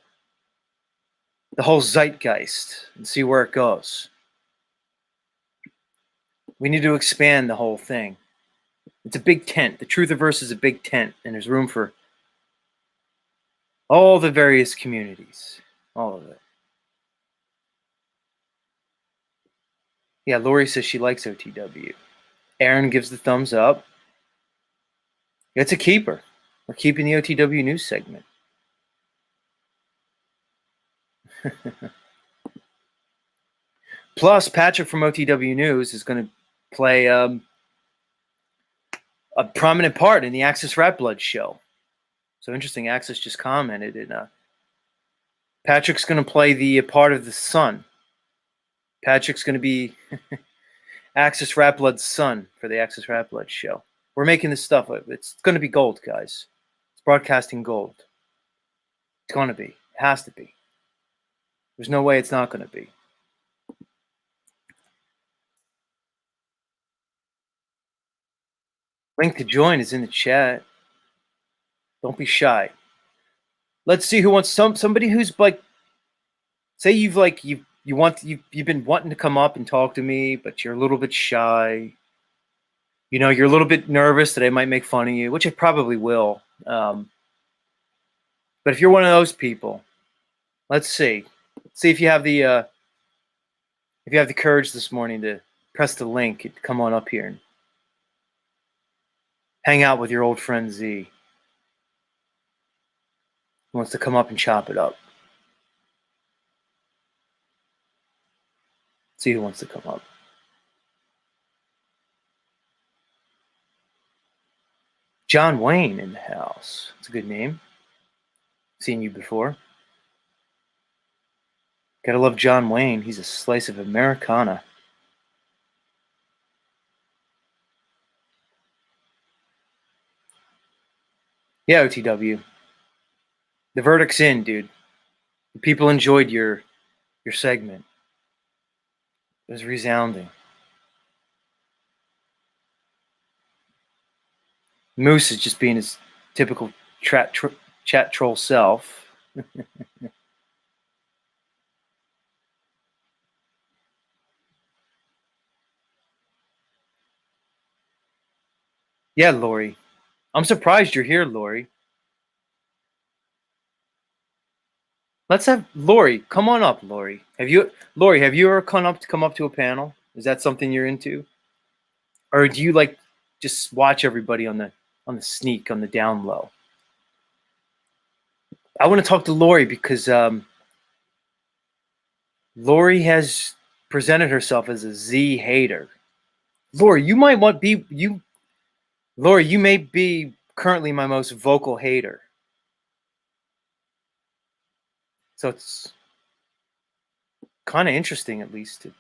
zeitgeist and see where it goes. We need to expand the whole thing. It's a big tent. The Truthiverse is a big tent, and there's room for all the various communities. All of it. Yeah, Lori says she likes OTW. Aaron gives the thumbs up. It's a keeper. We're keeping the OTW News segment. Plus, Patrick from OTW News is going to play a prominent part in the Axis Rat Blood show. So interesting, Axis just commented, and Patrick's going to play the part of the son. Patrick's going to be Axis Rat Blood's son for the Axis Rat Blood show. We're making this stuff. It's going to be gold, guys. It's broadcasting gold. It's going to be. It has to be. There's no way it's not going to be. Link to join is in the chat. Don't be shy. Let's see who wants somebody who's like, say you've been wanting to come up and talk to me, but you're a little bit shy. You know, you're a little bit nervous that I might make fun of you, which I probably will. But if you're one of those people, let's see. See if you have the courage this morning to press the link and come on up here and hang out with your old friend Z. Who wants to come up and chop it up. See who wants to come up. John Wayne in the house. That's a good name. Seen you before. Gotta love John Wayne. He's a slice of Americana. Yeah, OTW. The verdict's in, dude. The people enjoyed your segment. It was resounding. Moose is just being his typical chat troll self. Yeah, Lori. I'm surprised you're here, Lori. Let's have Lori. Come on up, Lori. Lori, have you ever come up to a panel? Is that something you're into? Or do you like just watch everybody on the sneak, on the down low? I want to talk to Lori because Lori has presented herself as a Z hater. Lori, you might want be you. Lori, you may be currently my most vocal hater. So it's kind of interesting, at least, to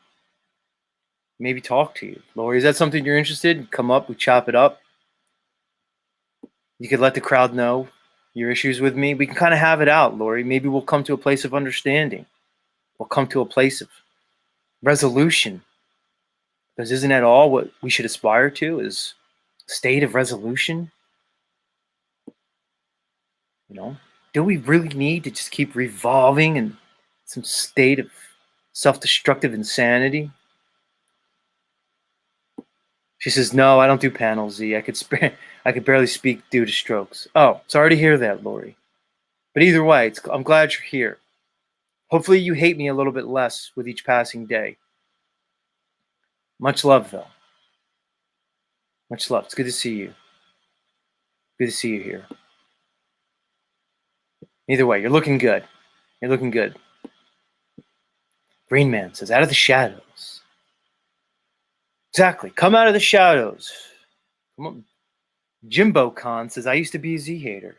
maybe talk to you. Lori, is that something you're interested in? Come up, we chop it up. You could let the crowd know your issues with me. We can kind of have it out, Lori. Maybe we'll come to a place of understanding. We'll come to a place of resolution. Because isn't that all what we should aspire to, is a state of resolution? You know, do we really need to just keep revolving in some state of self-destructive insanity? She says, no, I don't do panels, Z. I could barely speak due to strokes. Oh, sorry to hear that, Lori. But either way, I'm glad you're here. Hopefully you hate me a little bit less with each passing day. Much love, though. Much love. It's good to see you. Good to see you here. Either way, you're looking good. You're looking good. Green Man says, out of the shadows. Exactly. Come out of the shadows. Come on. Jimbo Khan says, I used to be a Z hater.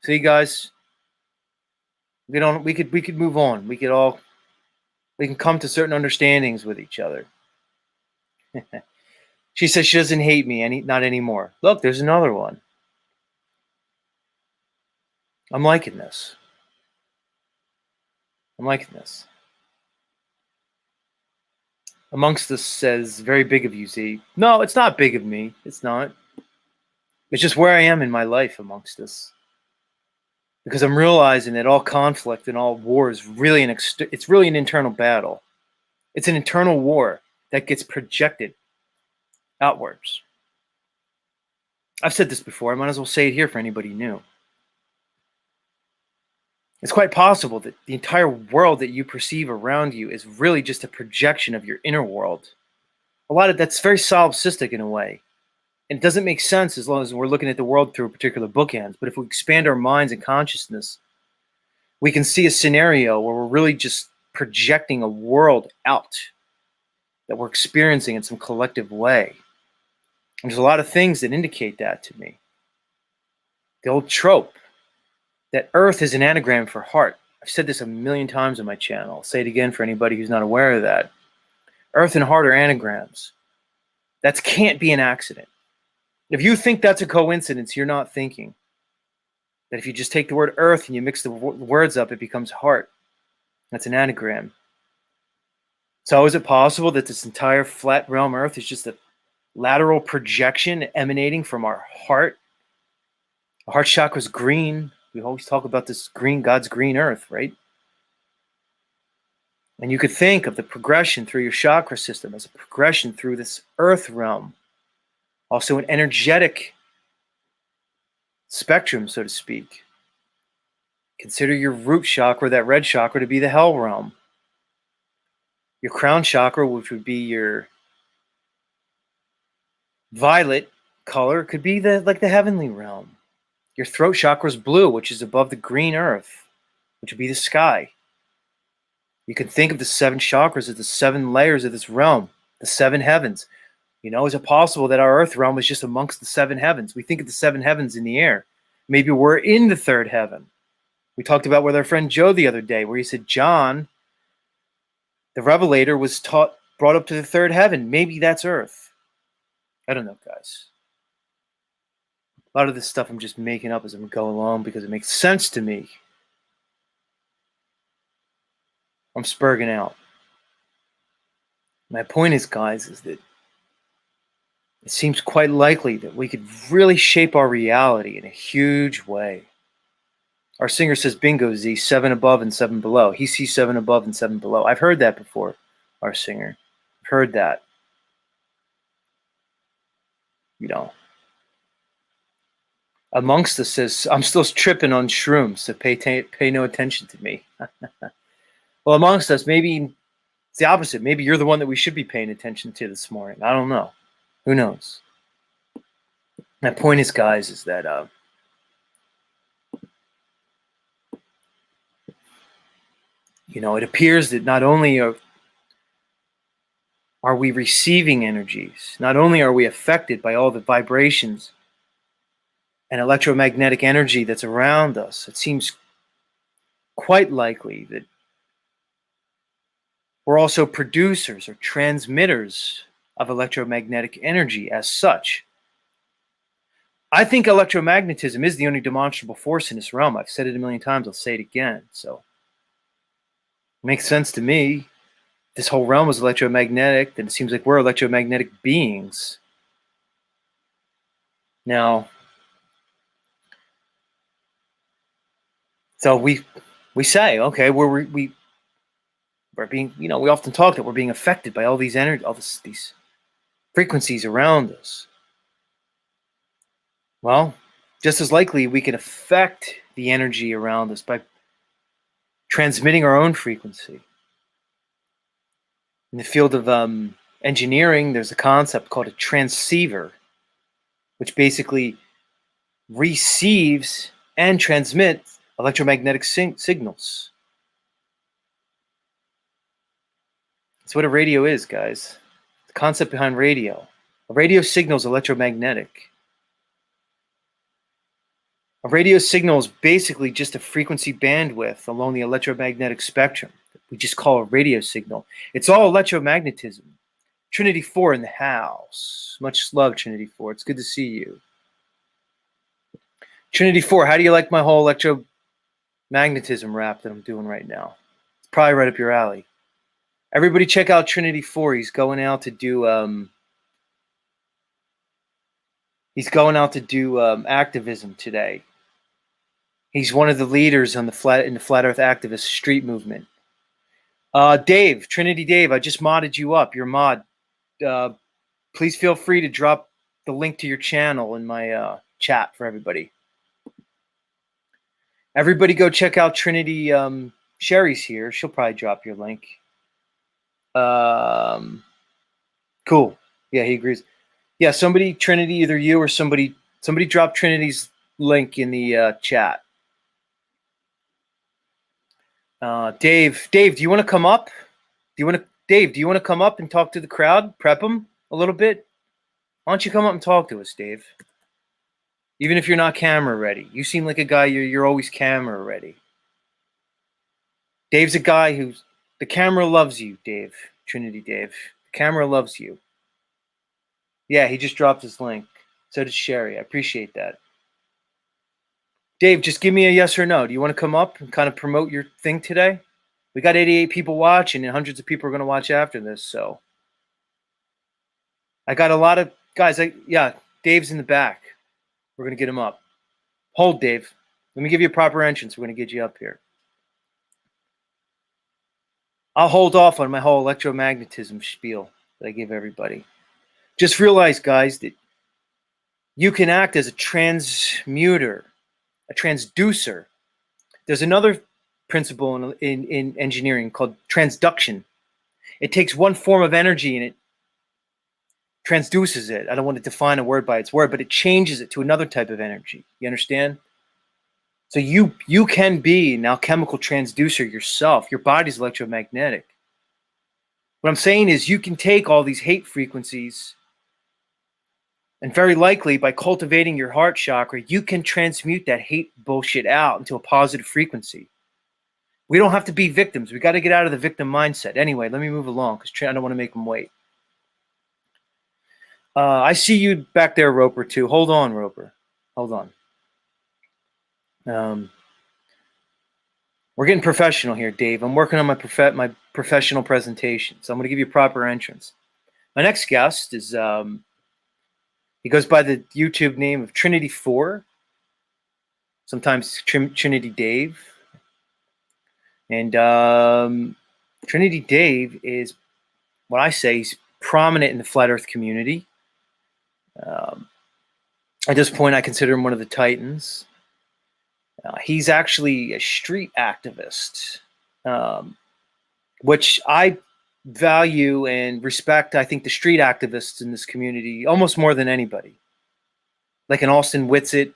See, guys, we could move on. We can come to certain understandings with each other. She says she doesn't hate me not anymore. Look, there's another one. I'm liking this. Amongst us says, very big of you, Z. No, it's not big of me. It's not. It's just where I am in my life amongst us. Because I'm realizing that all conflict and all war is really it's really an internal battle. It's an internal war that gets projected outwards. I've said this before. I might as well say it here for anybody new. It's quite possible that the entire world that you perceive around you is really just a projection of your inner world. A lot of that's very solipsistic in a way. And it doesn't make sense as long as we're looking at the world through a particular bookends. But if we expand our minds and consciousness, we can see a scenario where we're really just projecting a world out that we're experiencing in some collective way. And there's a lot of things that indicate that to me. The old trope that Earth is an anagram for heart. I've said this a million times on my channel. I'll say it again for anybody who's not aware of that. Earth and heart are anagrams. That can't be an accident. If you think that's a coincidence, you're not thinking. That if you just take the word earth and you mix the words up, it becomes heart. That's an anagram. So is it possible that this entire flat realm earth is just a lateral projection emanating from our heart? The heart chakra is green. We always talk about this green, God's green earth, right? And you could think of the progression through your chakra system as a progression through this earth realm. Also an energetic spectrum, so to speak. Consider your root chakra, that red chakra, to be the hell realm. Your crown chakra, which would be your violet color, could be like the heavenly realm. Your throat chakra is blue, which is above the green earth, which would be the sky. You can think of the 7 chakras as the 7 layers of this realm, the 7 heavens. You know, is it possible that our earth realm is just amongst the 7 heavens? We think of the 7 heavens in the air. Maybe we're in the 3rd heaven. We talked about with our friend Joe the other day, where he said John, the Revelator, was brought up to the 3rd heaven. Maybe that's Earth. I don't know, guys. A lot of this stuff I'm just making up as I'm going along because it makes sense to me. I'm spurging out. My point is, guys, is that it seems quite likely that we could really shape our reality in a huge way. Our singer says, bingo, Z, 7 above and 7 below. He sees 7 above and 7 below. I've heard that before, our singer. I've heard that. You know. Amongst us says, I'm still tripping on shrooms, so pay no attention to me. Well, amongst us, maybe it's the opposite. Maybe you're the one that we should be paying attention to this morning. I don't know. Who knows? My point is, guys, is that you know, it appears that not only are we receiving energies, not only are we affected by all the vibrations and electromagnetic energy that's around us, it seems quite likely that we're also producers or transmitters of electromagnetic energy as such. I think electromagnetism is the only demonstrable force in this realm. I've said it a million times. I'll say it again. So it makes sense to me. This whole realm is electromagnetic, then it seems like we're electromagnetic beings. Now, so we say, okay, we're being, you know, we often talk that we're being affected by all these energy, these frequencies around us. Well, just as likely we can affect the energy around us by transmitting our own frequency. In the field of engineering, there's a concept called a transceiver, which basically receives and transmits electromagnetic signals. That's what a radio is, guys. The concept behind radio. A radio signal is electromagnetic. A radio signal is basically just a frequency bandwidth along the electromagnetic spectrum. We just call a radio signal. It's all electromagnetism. Trinity 4 in the house. Much love, Trinity 4. It's good to see you. Trinity 4, how do you like my whole electromagnetism rap that I'm doing right now? It's probably right up your alley. Everybody check out Trinity 4. He's going out to do activism today. He's one of the leaders on the Flat Earth activist street movement. Dave, Trinity Dave, I just modded you up. You're a mod. Please feel free to drop the link to your channel in my chat for everybody. Everybody go check out Trinity. Sherry's here. She'll probably drop your link. Cool. Yeah, he agrees. Yeah, somebody, Trinity, either you or somebody drop Trinity's link in the chat. Dave, do you want to come up? Dave, do you want to come up and talk to the crowd? Prep them a little bit? Why don't you come up and talk to us, Dave? Even if you're not camera ready. You seem like a guy, you're always camera ready. Dave's a guy who's, the camera loves you, Dave. Trinity Dave. The camera loves you. Yeah, he just dropped his link. So did Sherry. I appreciate that. Dave, just give me a yes or no. Do you want to come up and kind of promote your thing today? We got 88 people watching and hundreds of people are going to watch after this. So I got a lot of guys. Yeah, Dave's in the back. We're going to get him up. Hold, Dave. Let me give you a proper entrance. We're going to get you up here. I'll hold off on my whole electromagnetism spiel that I give everybody. Just realize, guys, that you can act as a transmuter, a transducer. There's another principle in engineering called transduction. It takes one form of energy and it transduces it. I don't want to define a word by its word, but it changes it to another type of energy. You understand? So you can be an alchemical transducer yourself. Your body's electromagnetic. What I'm saying is you can take all these hate frequencies and very likely by cultivating your heart chakra, you can transmute that hate bullshit out into a positive frequency. We don't have to be victims. We got to get out of the victim mindset. Anyway, let me move along because I don't want to make them wait. I see you back there, Roper, too. Hold on, Roper. Hold on. We're getting professional here, Dave. I'm working on my professional presentation, so I'm going to give you proper entrance. My next guest is he goes by the YouTube name of Trinity4, sometimes Trinity Dave, and Trinity Dave is what I say. He's prominent in the flat Earth community. At this point, I consider him one of the titans. He's actually a street activist, which I value and respect. I think the street activists in this community almost more than anybody. Like an Austin Whitsitt,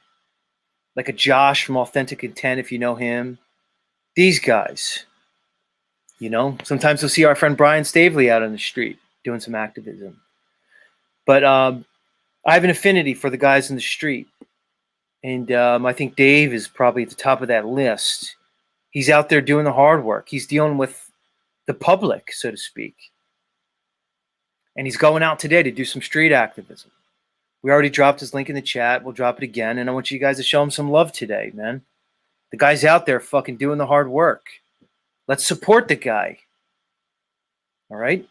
like a Josh from Authentic Intent, if you know him. These guys, you know, sometimes we'll see our friend Brian Stavely out on the street doing some activism. But I have an affinity for the guys in the street. And I think Dave is probably at the top of that list. He's out there doing the hard work. He's dealing with the public, so to speak. And he's going out today to do some street activism. We already dropped his link in the chat. We'll drop it again. And I want you guys to show him some love today, man. The guy's out there fucking doing the hard work. Let's support the guy. All right?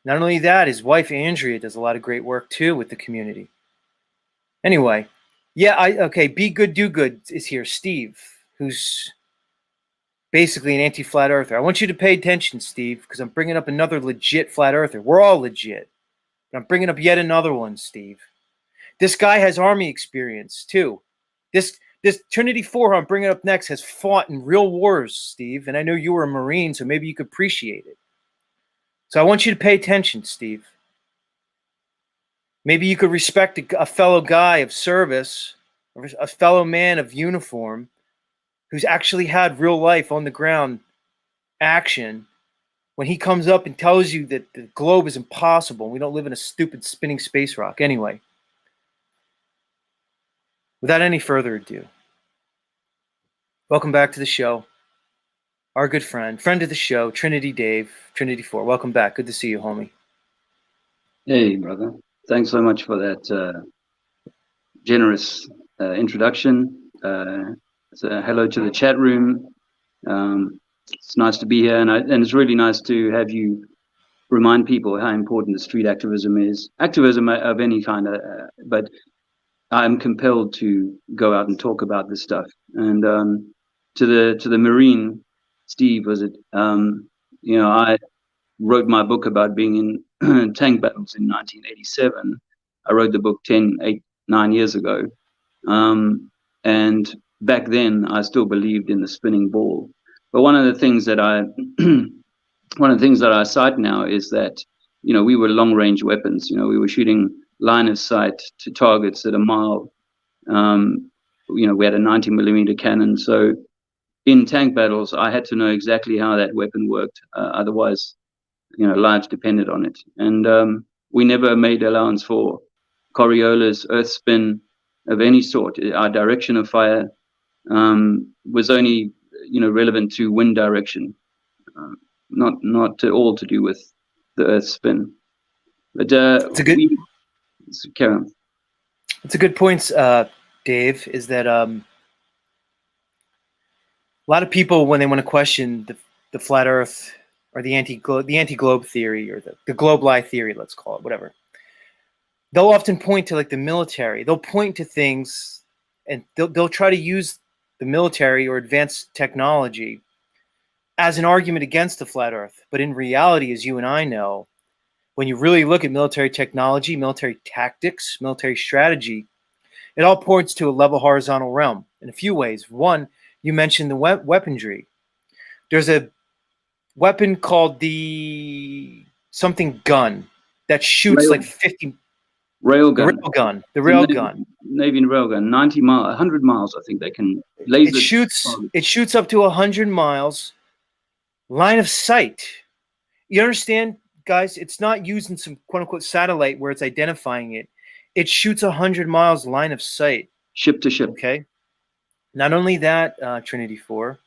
Not only that, his wife, Andrea, does a lot of great work, too, with the community. Anyway. Yeah, okay, Be Good, Do Good is here. Steve, who's basically an anti-flat earther. I want you to pay attention, Steve, because I'm bringing up another legit flat earther. We're all legit. But I'm bringing up yet another one, Steve. This guy has army experience, too. This Trinity4 who I'm bringing up next has fought in real wars, Steve, and I know you were a Marine, so maybe you could appreciate it. So I want you to pay attention, Steve. Maybe you could respect a fellow guy of service, or a fellow man of uniform, who's actually had real life on the ground action when he comes up and tells you that the globe is impossible and we don't live in a stupid spinning space rock. Anyway, without any further ado, welcome back to the show. Our good friend of the show, Trinity Dave, Trinity4. Welcome back. Good to see you, homie. Hey, brother. Thanks so much for that generous introduction. So hello to the chat room. It's nice to be here, and it's really nice to have you remind people how important the street activism is. Activism of any kind, but I'm compelled to go out and talk about this stuff. And to the Marine, Steve, was it? You know, I wrote my book about being in tank battles in 1987. I wrote the book 9 years ago. And back then I still believed in the spinning ball. But one of the things that I cite now is that, you know, we were long range weapons. You know, we were shooting line of sight to targets at a mile. You know, we had a 90mm cannon. So in tank battles, I had to know exactly how that weapon worked. Otherwise, you know, lives depended on it. And we never made allowance for Coriolis, earth spin of any sort. Our direction of fire was only, you know, relevant to wind direction, not at all to do with the earth spin. But it's a good. Carry on. It's a good point, Dave. Is that a lot of people, when they want to question the flat Earth or the anti-globe theory, or the globe lie theory, let's call it, whatever, they'll often point to like the military. They'll point to things, and they'll try to use the military or advanced technology as an argument against the flat Earth. But in reality, as you and I know, when you really look at military technology, military tactics, military strategy, it all points to a level horizontal realm in a few ways. One, you mentioned the weaponry. There's a weapon called the something gun that shoots like 50 railgun. The railgun. Navy railgun, 90 miles, 100 miles. I think they can laser. It shoots up to 100 miles. Line of sight. You understand, guys? It's not using some quote unquote satellite where it's identifying it. It shoots 100 miles line of sight. Ship to ship. Okay. Not only that, Trinity4.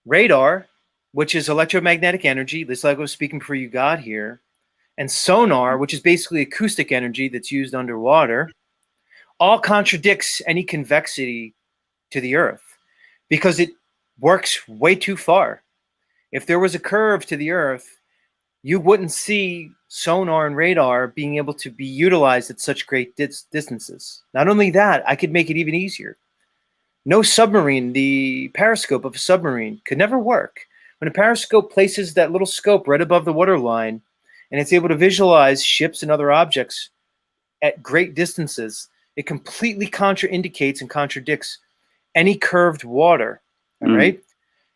Radar, which is electromagnetic energy, this like I was speaking before you got here, and sonar, which is basically acoustic energy that's used underwater. all contradicts any convexity to the Earth because it works way too far. If there was a curve to the Earth, you wouldn't see sonar and radar being able to be utilized at such great distances. Not only that, I could make it even easier. No submarine, the periscope of a submarine could never work. When a periscope places that little scope right above the waterline and it's able to visualize ships and other objects at great distances, it completely contraindicates and contradicts any curved water. All right.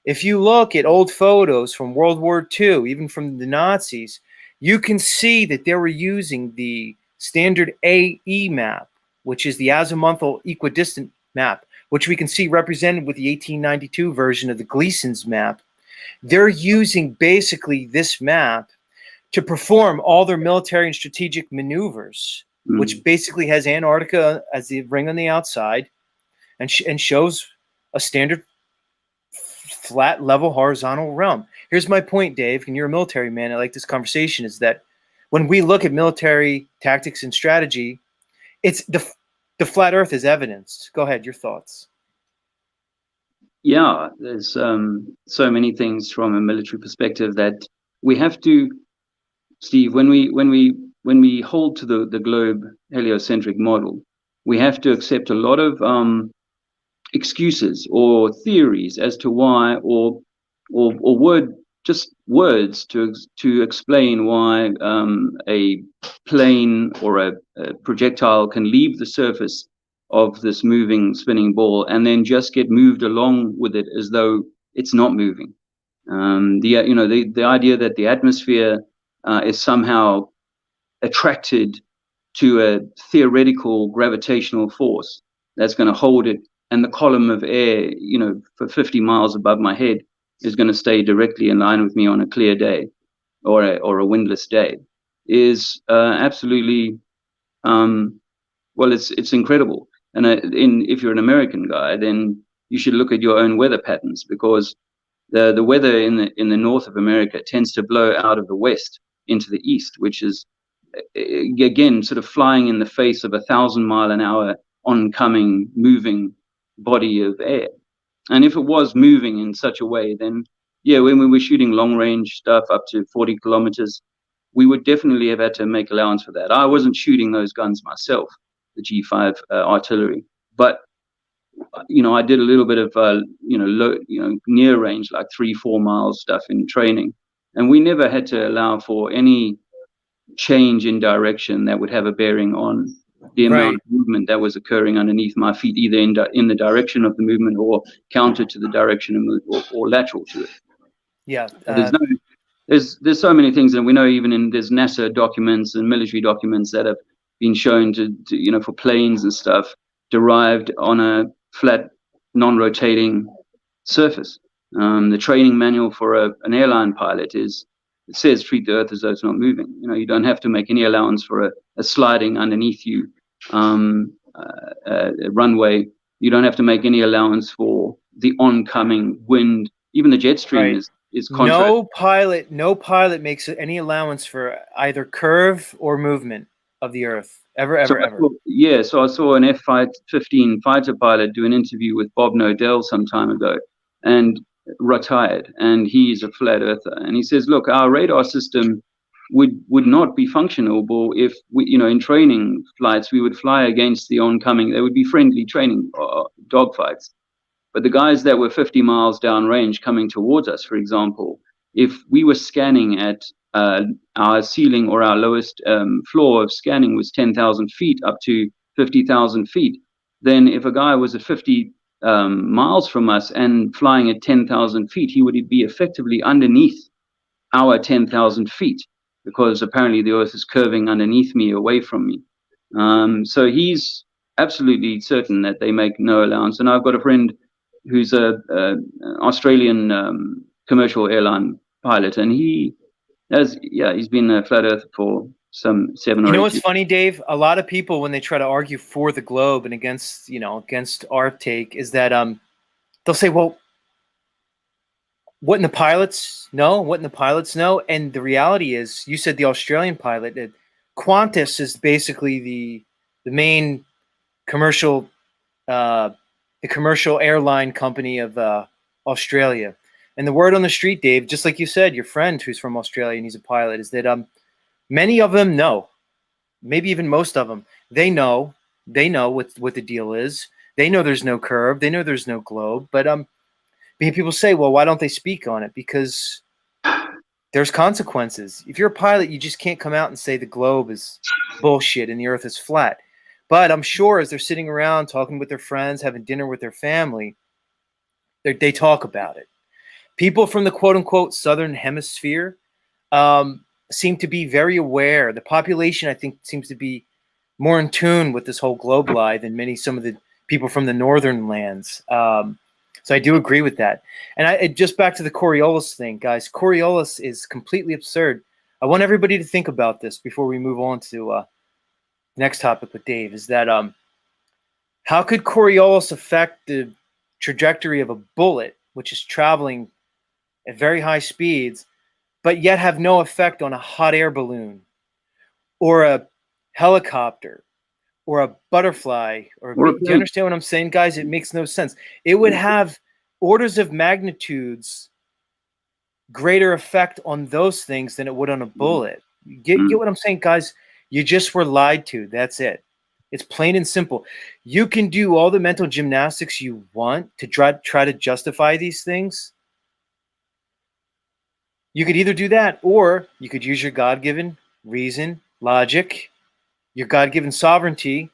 If you look at old photos from World War II, even from the Nazis, you can see that they were using the standard AE map, which is the azimuthal equidistant map, which we can see represented with the 1892 version of the Gleason's map. They're using basically this map to perform all their military and strategic maneuvers, which basically has Antarctica as the ring on the outside and shows a standard flat, level, horizontal realm. Here's my point, Dave, and you're a military man. I like this conversation, is that when we look at military tactics and strategy, it's the flat earth is evidenced. Go ahead, your thoughts. Yeah, there's so many things from a military perspective that we have to, Steve, when we hold to the globe heliocentric model, we have to accept a lot of excuses or theories as to why, or words to explain why a plane or a projectile can leave the surface of this moving spinning ball and then just get moved along with it as though it's not moving. The idea that the atmosphere is somehow attracted to a theoretical gravitational force that's going to hold it, and the column of air, for 50 miles above my head is going to stay directly in line with me on a clear day or a windless day, is absolutely it's incredible. And if you're an American guy, then you should look at your own weather patterns, because the weather in the north of America tends to blow out of the west into the east, which is again sort of flying in the face of 1,000-mile-an-hour oncoming moving body of air. And if it was moving in such a way, then yeah, when we were shooting long range stuff up to 40 kilometers, we would definitely have had to make allowance for that. I wasn't shooting those guns myself, the G5 artillery, but I did a little bit of low, near range, like 3-4 miles stuff in training, and we never had to allow for any change in direction that would have a bearing on the amount of movement that was occurring underneath my feet, either in the direction of the movement or counter to the direction of movement, or lateral to it. Yeah. There's so many things, and we know even there's NASA documents and military documents that have been shown to for planes and stuff derived on a flat, non-rotating surface. The training manual for an airline pilot it says treat the earth as though it's not moving. You don't have to make any allowance for a sliding underneath you runway. You don't have to make any allowance for the oncoming wind. Even the jet stream is contrary. No pilot makes any allowance for either curve or movement of the earth ever. So I saw an F-15 fighter pilot do an interview with Bob Nodell some time ago, and retired, and he's a flat earther, and he says, look, our radar system would not be functionable if we, in training flights, we would fly against the oncoming. They would be friendly training dogfights, but the guys that were 50 miles downrange coming towards us, for example, if we were scanning at our ceiling, or our lowest floor of scanning was 10,000 feet up to 50,000 feet, then if a guy was at 50 miles from us and flying at 10,000 feet, he would be effectively underneath our 10,000 feet, because apparently the earth is curving underneath me, away from me. So he's absolutely certain that they make no allowance. And I've got a friend who's a Australian commercial airline pilot, and he's been a flat earther for some 7 or 8 years. You know what's funny, Dave? A lot of people, when they try to argue for the globe and against our take, is that they'll say, well, wouldn't the pilots know? Wouldn't the pilots know? And the reality is, you said the Australian pilot, Qantas is basically the main commercial, the commercial airline company of Australia. And the word on the street, Dave, just like you said, your friend who's from Australia and he's a pilot, is that many of them know, maybe even most of them, they know what the deal is. They know there's no curve. They know there's no globe. But people say, well, why don't they speak on it? Because there's consequences. If you're a pilot, you just can't come out and say the globe is bullshit and the earth is flat. But I'm sure as they're sitting around talking with their friends, having dinner with their family, they talk about it. People from the quote-unquote southern hemisphere seem to be very aware. The population, I think, seems to be more in tune with this whole globe lie than some of the people from the northern lands. So I do agree with that. And just back to the Coriolis thing, guys. Coriolis is completely absurd. I want everybody to think about this before we move on to next topic with Dave, is that how could Coriolis affect the trajectory of a bullet, which is traveling at very high speeds, but yet have no effect on a hot air balloon or a helicopter or a butterfly? Do you understand what I'm saying, guys? It makes no sense. It would have orders of magnitudes greater effect on those things than it would on a bullet. Get what I'm saying, guys? You just were lied to. That's it. It's plain and simple. You can do all the mental gymnastics you want to try to justify these things. You could either do that, or you could use your God-given reason, logic, your God-given sovereignty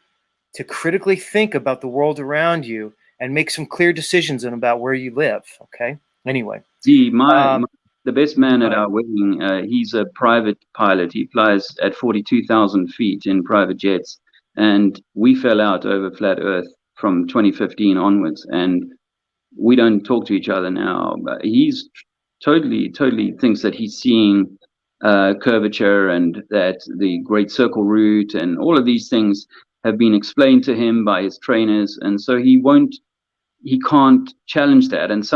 to critically think about the world around you and make some clear decisions about where you live. Okay. Anyway. See, the best man at our wedding, he's a private pilot. He flies at 42,000 feet in private jets. And we fell out over flat Earth from 2015 onwards. And we don't talk to each other now. But he's totally thinks that he's seeing curvature, and that the Great Circle Route and all of these things have been explained to him by his trainers. And so he can't challenge that. And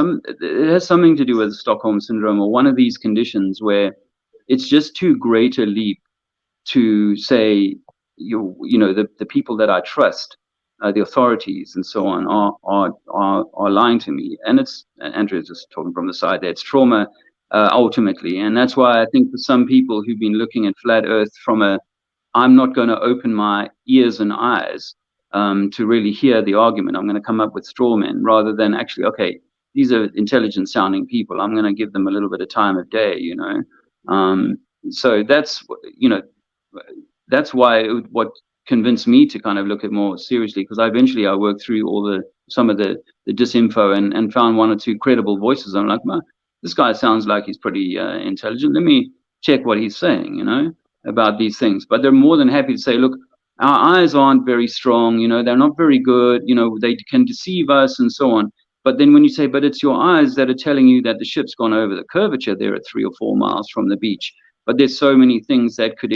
it has something to do with Stockholm Syndrome, or one of these conditions where it's just too great a leap to say, the people that I trust, the authorities and so on, are lying to me. And Andrew's just talking from the side there, it's trauma ultimately. And that's why I think for some people who've been looking at flat Earth from I'm not going to open my ears and eyes to really hear the argument. I'm going to come up with straw men rather than actually, okay, these are intelligent sounding people. I'm going to give them a little bit of time of day, So that's why what convinced me to kind of look at more seriously, because eventually I worked through some of the disinfo and found one or two credible voices. I'm like, well, this guy sounds like he's pretty intelligent. Let me check what he's saying, about these things. But they're more than happy to say, look, our eyes aren't very strong, they're not very good, they can deceive us and so on. But then when you say, but it's your eyes that are telling you that the ship's gone over the curvature there at 3 or 4 miles from the beach. But there's so many things that could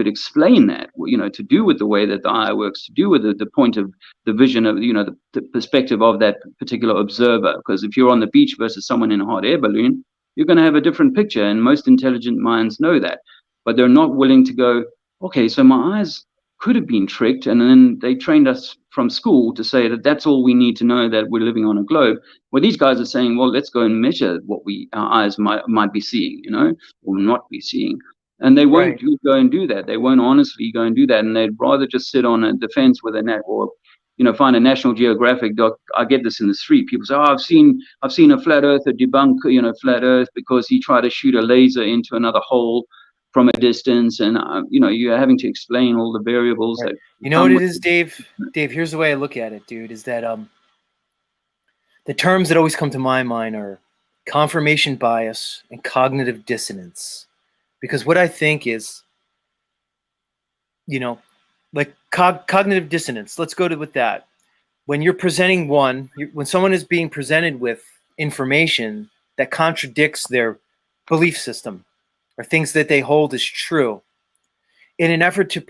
explain that, to do with the way that the eye works, to do with the point of the vision of, the perspective of that particular observer. Because if you're on the beach versus someone in a hot air balloon, you're going to have a different picture. And most intelligent minds know that. But they're not willing to go, okay, so my eyes could have been tricked. And then they trained us from school to say that that's all we need to know, that we're living on a globe. Well, these guys are saying, well, let's go and measure what our eyes might be seeing, or not be seeing. And they won't go and do that. They won't honestly go and do that. And they'd rather just sit on a defense with a net, or find a National Geographic doc. I get this in the street. People say, oh, I've seen a flat earther debunk, flat Earth because he tried to shoot a laser into another hole from a distance, and you're having to explain all the variables. Right. You know what it is, Dave? Dave, here's the way I look at it, dude, is that the terms that always come to my mind are confirmation bias and cognitive dissonance. Because what I think is, like cognitive dissonance, let's go with that. When you're presenting when someone is being presented with information that contradicts their belief system, or things that they hold as true, in an effort to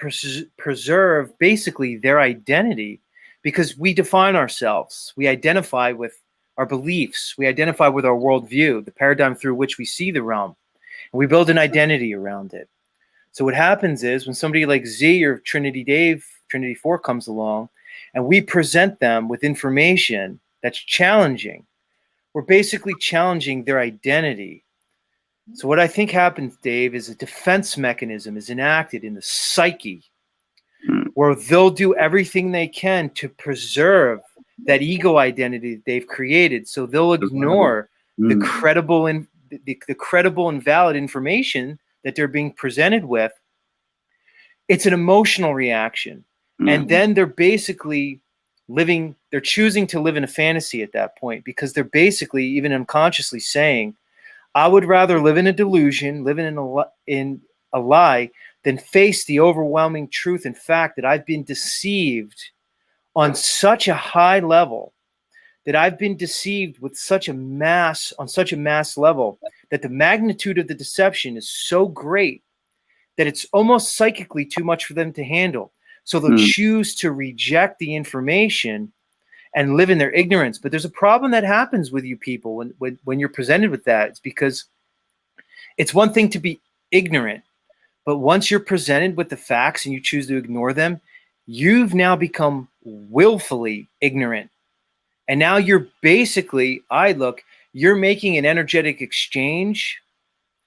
preserve basically their identity, because we define ourselves. We identify with our beliefs. We identify with our worldview, the paradigm through which we see the realm. And we build an identity around it. So what happens is when somebody like Z or Trinity Dave, Trinity 4 comes along, and we present them with information that's challenging, we're basically challenging their identity. So what I think happens, Dave, is a defense mechanism is enacted in the psyche where they'll do everything they can to preserve that ego identity that they've created. So they'll ignore the credible and the credible and valid information that they're being presented with. It's an emotional reaction. And then they're basically they're choosing to live in a fantasy at that point, because they're basically even unconsciously saying, I would rather live in a delusion, live in a lie, than face the overwhelming truth and fact that I've been deceived on such a high level, that I've been deceived with on such a mass level, that the magnitude of the deception is so great that it's almost psychically too much for them to handle. So they'll choose to reject the information and live in their ignorance. But there's a problem that happens with you people when you're presented with that. It's because it's one thing to be ignorant, but once you're presented with the facts and you choose to ignore them, you've now become willfully ignorant. And now you're basically, you're making an energetic exchange.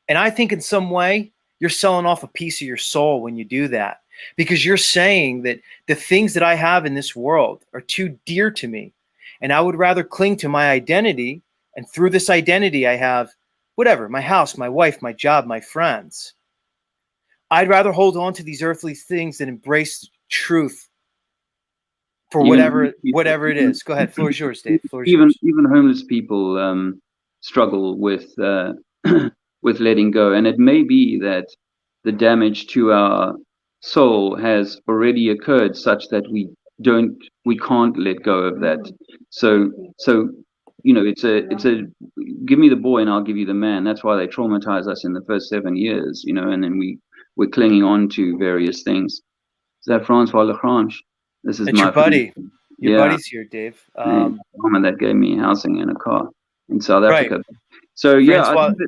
And I think in some way, you're selling off a piece of your soul when you do that, because you're saying that the things that I have in this world are too dear to me, and I would rather cling to my identity. And through this identity, I have whatever, my house, my wife, my job, my friends. I'd rather hold on to these earthly things than embrace truth for whatever it is. Go ahead. Floor is yours, Dave. Floor is yours. Even homeless people struggle with with letting go, and it may be that the damage to our soul has already occurred such that we can't let go of that. So it's a give me the boy and I'll give you the man. That's why they traumatize us in the first 7 years, and then we're clinging on to various things. Is that Francois Lagrange? This is That's your buddy. Your buddy's here, Dave. That gave me housing and a car in South Africa. Right. So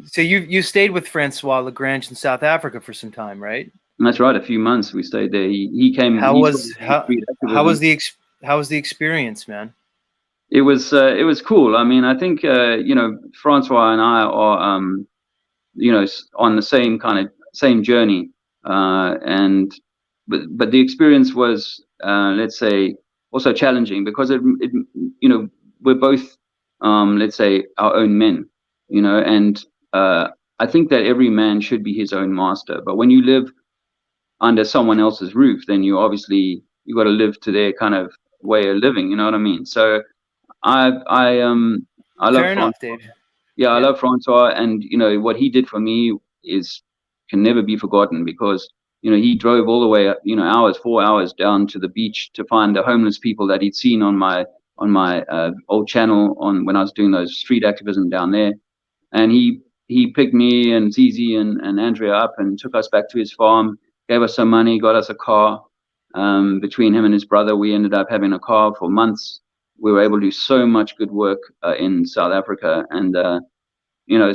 so you stayed with Francois Lagrange in South Africa for some time, right? That's right. A few months we stayed there. He came. How was the experience, man? It was cool. I mean, I think Francois and I are on the same journey, but the experience was let's say also challenging, because it we're both let's say our own men, and I think that every man should be his own master. But when you live under someone else's roof, then you got to live to their kind of way of living. You know what I mean? So I love Fair enough, Dave. Yeah, I love Francois, and what he did for me can never be forgotten, because he drove all the way 4 hours down to the beach to find the homeless people that he'd seen on my old channel when I was doing those street activism down there, and he picked me and Zizi and Andrea up and took us back to his farm, gave us some money, got us a car. Between him and his brother, we ended up having a car for months. We were able to do so much good work in South Africa, and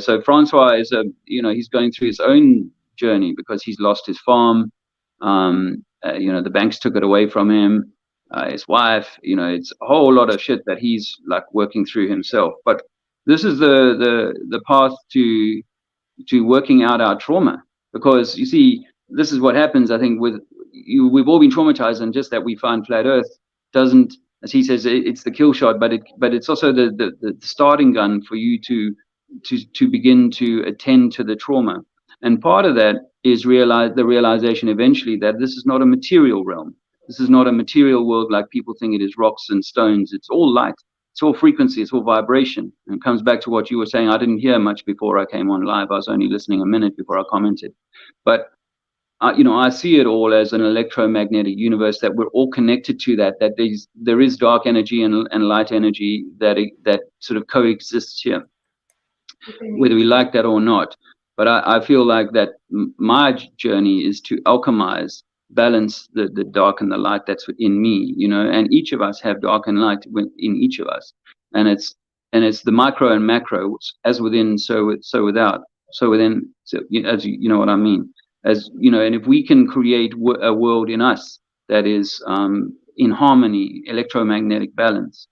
so Francois is he's going through his own journey because he's lost his farm. The banks took it away from him. His wife, it's a whole lot of shit that he's like working through himself. But this is the path to working out our trauma, because you see, this is what happens. I think we've all been traumatized, and just that we find flat Earth doesn't, as he says, it's the kill shot, but it's also the starting gun for you to begin to attend to the trauma. And part of that is the realization eventually that this is not a material realm. This is not a material world like people think it is, rocks and stones. It's all light. It's all frequency. It's all vibration. And it comes back to what you were saying. I didn't hear much before I came on live. I was only listening a minute before I commented. But I see it all as an electromagnetic universe, that we're all connected to that there is dark energy and light energy that sort of coexists here, whether we like that or not. But I feel like that my journey is to alchemize, balance the dark and the light that's within me, and each of us have dark and light in each of us. And it's the micro and macro, as within, so without, so within, so, as you know what I mean. And if we can create a world in us that is in harmony, electromagnetic balance,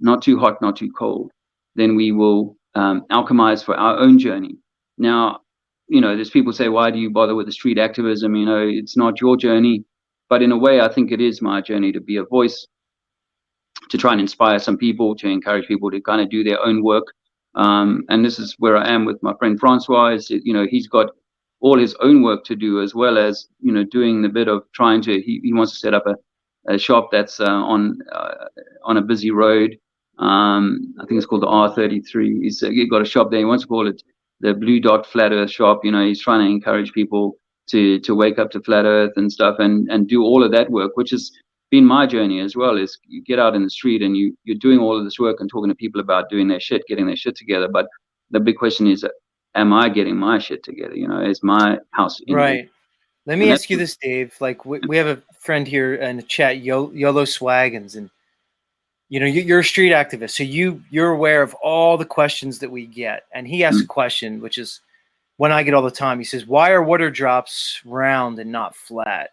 not too hot, not too cold, then we will alchemize for our own journey. Now, there's people say, why do you bother with the street activism? It's not your journey. But in a way, I think it is my journey to be a voice, to try and inspire some people, to encourage people to kind of do their own work. And this is where I am with my friend Francois. He's got all his own work to do, as well as, doing the bit of trying to, he wants to set up a shop that's on a busy road. I think it's called the R33. He's got a shop there. He wants to call it the Blue Dot Flat Earth Shop. He's trying to encourage people to wake up to flat Earth and stuff, and do all of that work, which has been my journey as well. Is you get out in the street and you're doing all of this work and talking to people about doing their shit, getting their shit together. But the big question is, am I getting my shit together? Is my house in Right. order? Let me ask you this, Dave. Like we have a friend here in the chat, YOLO Swaggins, and you're a street activist, so you're aware of all the questions that we get. And he asked a question, which is one I get all the time. He says, "Why are water drops round and not flat?"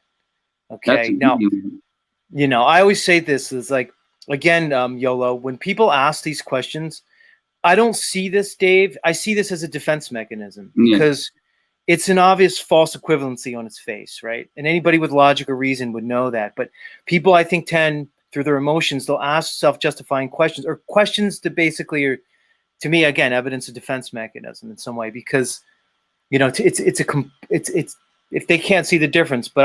Okay, now I always say this is like, again, YOLO. When people ask these questions, I don't see this, Dave. I see this as a defense mechanism because it's an obvious false equivalency on its face, right? And anybody with logic or reason would know that. But people, I think, tend through their emotions, they'll ask self-justifying questions, or questions that basically are, to me, again, evidence of defense mechanism in some way, because it's if they can't see the difference. But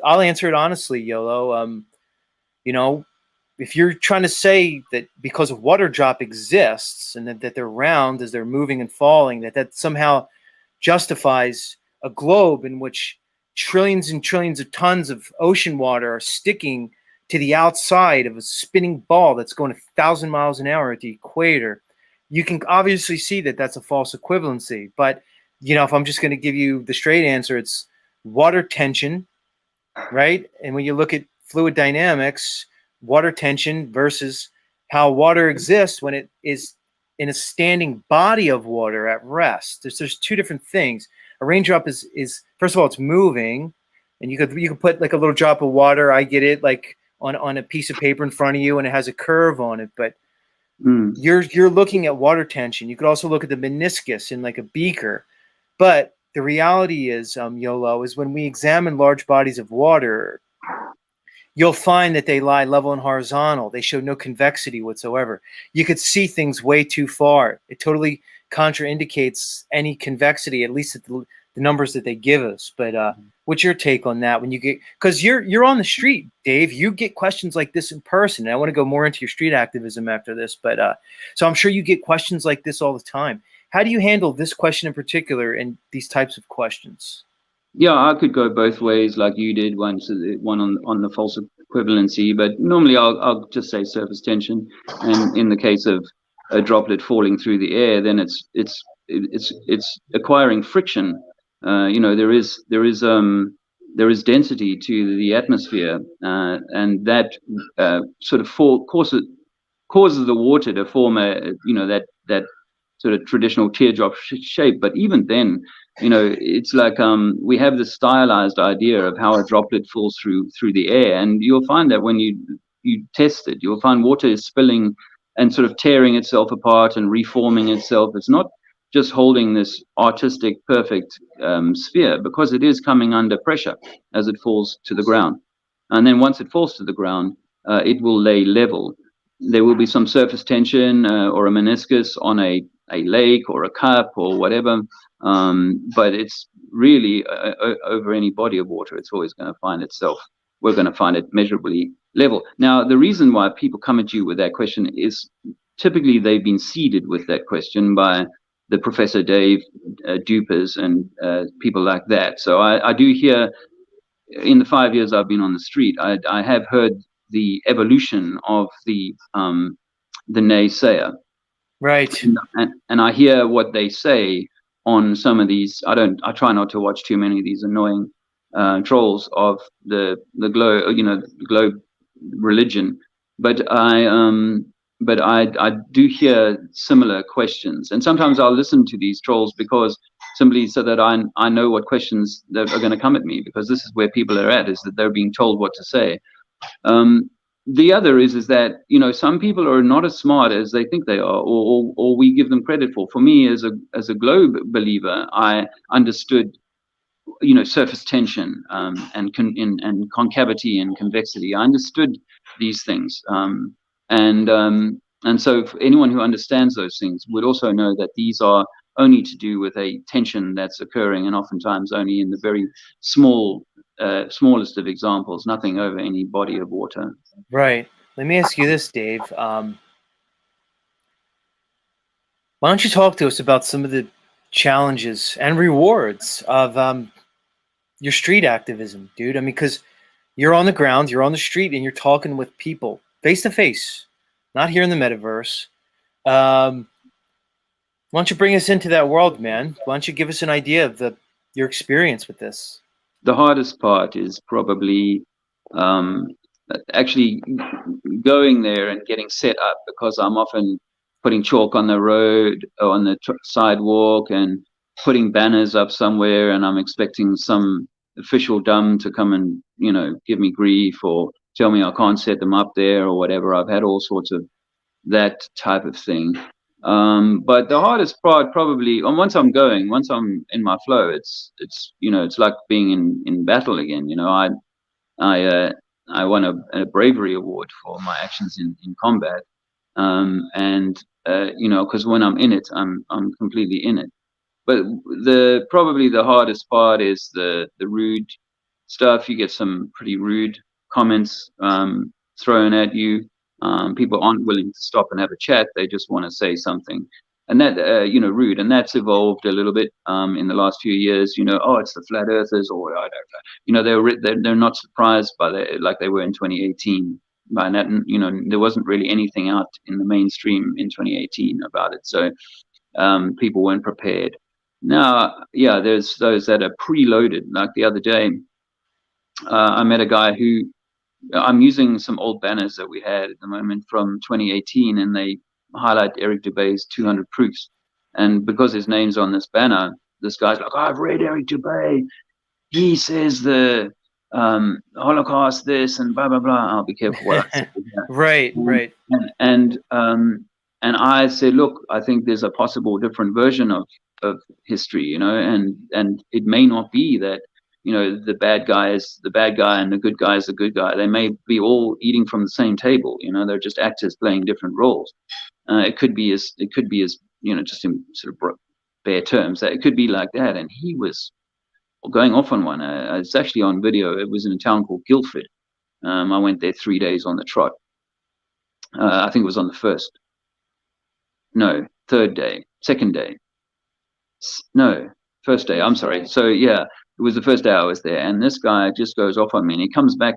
I'll answer it honestly, YOLO. If you're trying to say that because a water drop exists and that they're round as they're moving and falling, that somehow justifies a globe in which trillions and trillions of tons of ocean water are sticking to the outside of a spinning ball that's going 1,000 miles an hour at the equator, you can obviously see that that's a false equivalency. But, if I'm just going to give you the straight answer, it's water tension, right? And when you look at fluid dynamics, water tension versus how water exists when it is in a standing body of water at rest. There's two different things. A raindrop is first of all, it's moving, and you could put like a little drop of water. I get it, like on a piece of paper in front of you, and it has a curve on it. But you're looking at water tension. You could also look at the meniscus in like a beaker. But the reality is, YOLO, is when we examine large bodies of water, you'll find that they lie level and horizontal. They show no convexity whatsoever. You could see things way too far. It totally contraindicates any convexity, at least at the numbers that they give us. But what's your take on that? When you get, because you're on the street, Dave, you get questions like this in person. And I want to go more into your street activism after this, but so I'm sure you get questions like this all the time. How do you handle this question in particular and these types of questions? Yeah, I could go both ways, like you did, one on the false equivalency, but normally I'll just say surface tension. And in the case of a droplet falling through the air, then it's acquiring friction. There is density to the atmosphere, and that sort of causes the water to form that sort of traditional teardrop shape. But even then, it's like we have this stylized idea of how a droplet falls through the air, and you'll find that when you test it, you'll find water is spilling and sort of tearing itself apart and reforming itself. It's not just holding this artistic, perfect sphere, because it is coming under pressure as it falls to the ground. And then once it falls to the ground, it will lay level. There will be some surface tension or a meniscus on a lake or a cup or whatever, but it's really over any body of water, it's always going to find itself. We're going to find it measurably level. Now, the reason why people come at you with that question is typically they've been seeded with that question by the Professor Dave Dupers and people like that. So I do hear, in the 5 years I've been on the street, I have heard the evolution of the naysayer. Right. And I hear what they say on some of these. I try not to watch too many of these annoying trolls of the globe religion, but I do hear similar questions, and sometimes I'll listen to these trolls because simply so that I know what questions that are going to come at me, because this is where people are at, is that they're being told what to say. the other is that, you know, some people are not as smart as they think they are, or we give them credit for. For me, as a globe believer, I understood, you know, surface tension, and concavity and convexity. I understood these things, and so for anyone who understands those things would also know that these are only to do with a tension that's occurring, and oftentimes only in the very smallest of examples, nothing over any body of water. Right. Let me ask you this, Dave. Why don't you talk to us about some of the challenges and rewards of your street activism, dude? I mean, because you're on the ground, you're on the street, and you're talking with people face to face, not here in the metaverse. Why don't you bring us into that world, man? Why don't you give us an idea of your experience with this? The hardest part is probably actually going there and getting set up, because I'm often putting chalk on the road or on the sidewalk and putting banners up somewhere, and I'm expecting some official dumb to come and, you know, give me grief or tell me I can't set them up there or whatever. I've had all sorts of that type of thing. But the hardest part probably, once I'm in my flow, it's you know, it's like being in battle again. You know, I won a bravery award for my actions in combat, and you know, because when I'm in it, I'm completely in it. But probably the hardest part is the rude stuff. You get some pretty rude comments thrown at you. People aren't willing to stop and have a chat. They just want to say something, and that you know, rude. And that's evolved a little bit in the last few years. You know, oh, it's the flat earthers, or I don't know. You know, they're not surprised by that, like they were in 2018. By that, you know, there wasn't really anything out in the mainstream in 2018 about it, so people weren't prepared. Now, yeah, there's those that are preloaded. Like the other day, I met a guy who, I'm using some old banners that we had at the moment from 2018, and they highlight Eric Dubay's 200 Proofs. And because his name's on this banner, this guy's like, oh, I've read Eric Dubay. He says the Holocaust this and blah, blah, blah. I'll be careful what I say. Right, right. And I said, look, I think there's a possible different version of history, you know, and it may not be that, you know, the bad guy is the bad guy and the good guy is the good guy. They may be all eating from the same table, you know. They're just actors playing different roles. It could be as you know, just in sort of bare terms, that it could be like that. And he was going off on one. It's actually on video. It was in a town called Guildford. I went there 3 days on the trot. I think it was on the second day. No, first day. I'm sorry. So yeah, it was the first day I was there, and this guy just goes off on me, and he comes back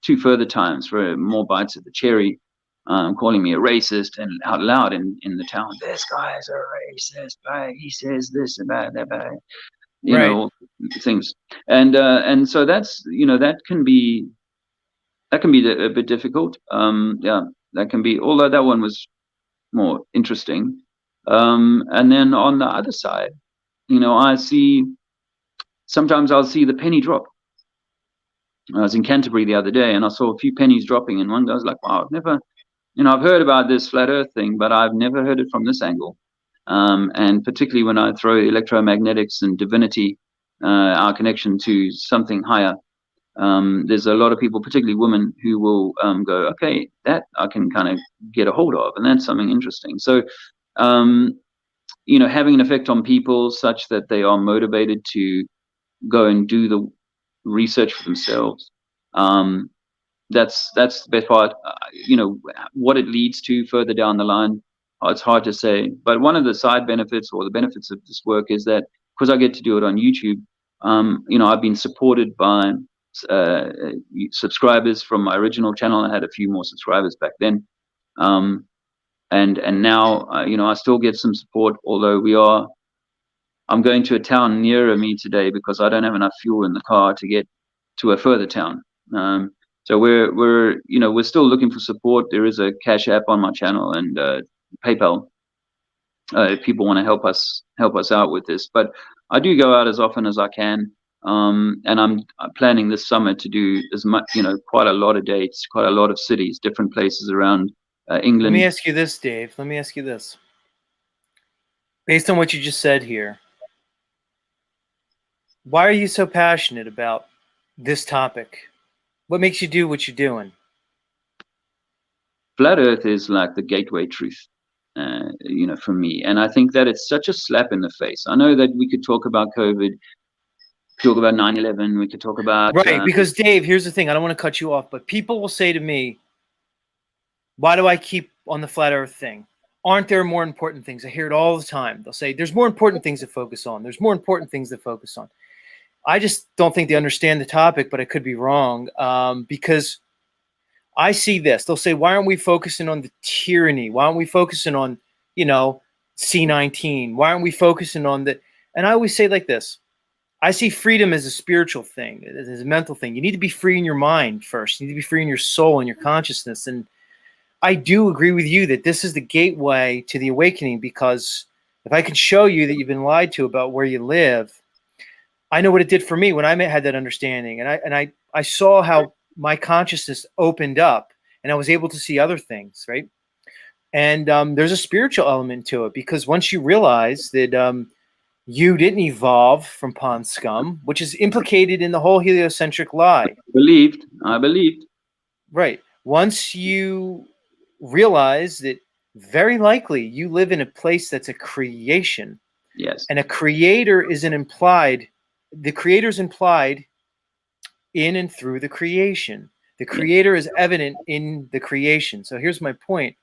2 further times for more bites of the cherry, calling me a racist, and out loud in the town, this guy's a racist, right? He says this about that, you know, things, and so that's, you know, that can be a bit difficult. Yeah, that can be. Although that one was more interesting. And then on the other side, you know, sometimes I'll see the penny drop. I was in Canterbury the other day, and I saw a few pennies dropping, and one guy was like, wow, I've never, you know, I've heard about this flat earth thing, but I've never heard it from this angle. And particularly when I throw electromagnetics and divinity, our connection to something higher, there's a lot of people, particularly women, who will go, okay, that I can kind of get a hold of, and that's something interesting. So, you know, having an effect on people such that they are motivated to go and do the research for themselves. That's the best part. You know, what it leads to further down the line, it's hard to say. But one of the side benefits, or the benefits of this work, is that because I get to do it on YouTube, you know, I've been supported by subscribers from my original channel. I had a few more subscribers back then. And now, you know, I still get some support, although I'm going to a town nearer me today because I don't have enough fuel in the car to get to a further town. So we're you know, we're still looking for support. There is a Cash App on my channel, and PayPal, if people want to help us out with this. But I do go out as often as I can. And I'm planning this summer to do as much, quite a lot of dates, quite a lot of cities, different places around England. Let me ask you this, Dave. Let me ask you this. Based on what you just said here, why are you so passionate about this topic? What makes you do what you're doing? Flat Earth is like the gateway truth, for me. And I think that it's such a slap in the face. I know that we could talk about COVID, talk about 9/11, we could talk about... Right, because Dave, here's the thing. I don't want to cut you off, but people will say to me, why do I keep on the flat Earth thing? Aren't there more important things? I hear it all the time. They'll say, there's more important things to focus on. There's more important things to focus on. I just don't think they understand the topic, but I could be wrong, because I see this. They'll say, why aren't we focusing on the tyranny? Why aren't we focusing on, C-19? Why aren't we focusing on the... And I always say like this. I see freedom as a spiritual thing, as a mental thing. You need to be free in your mind first. You need to be free in your soul and your consciousness. And I do agree with you that this is the gateway to the awakening, because if I can show you that you've been lied to about where you live, I know what it did for me when I had that understanding. And I saw how my consciousness opened up and I was able to see other things, right? And there's a spiritual element to it, because once you realize that you didn't evolve from pond scum, which is implicated in the whole heliocentric lie. I believed. Right. Once you realize that very likely you live in a place that's a creation. Yes. And a creator is the creator's implied in and through the creation. The creator is evident in the creation. So here's my point.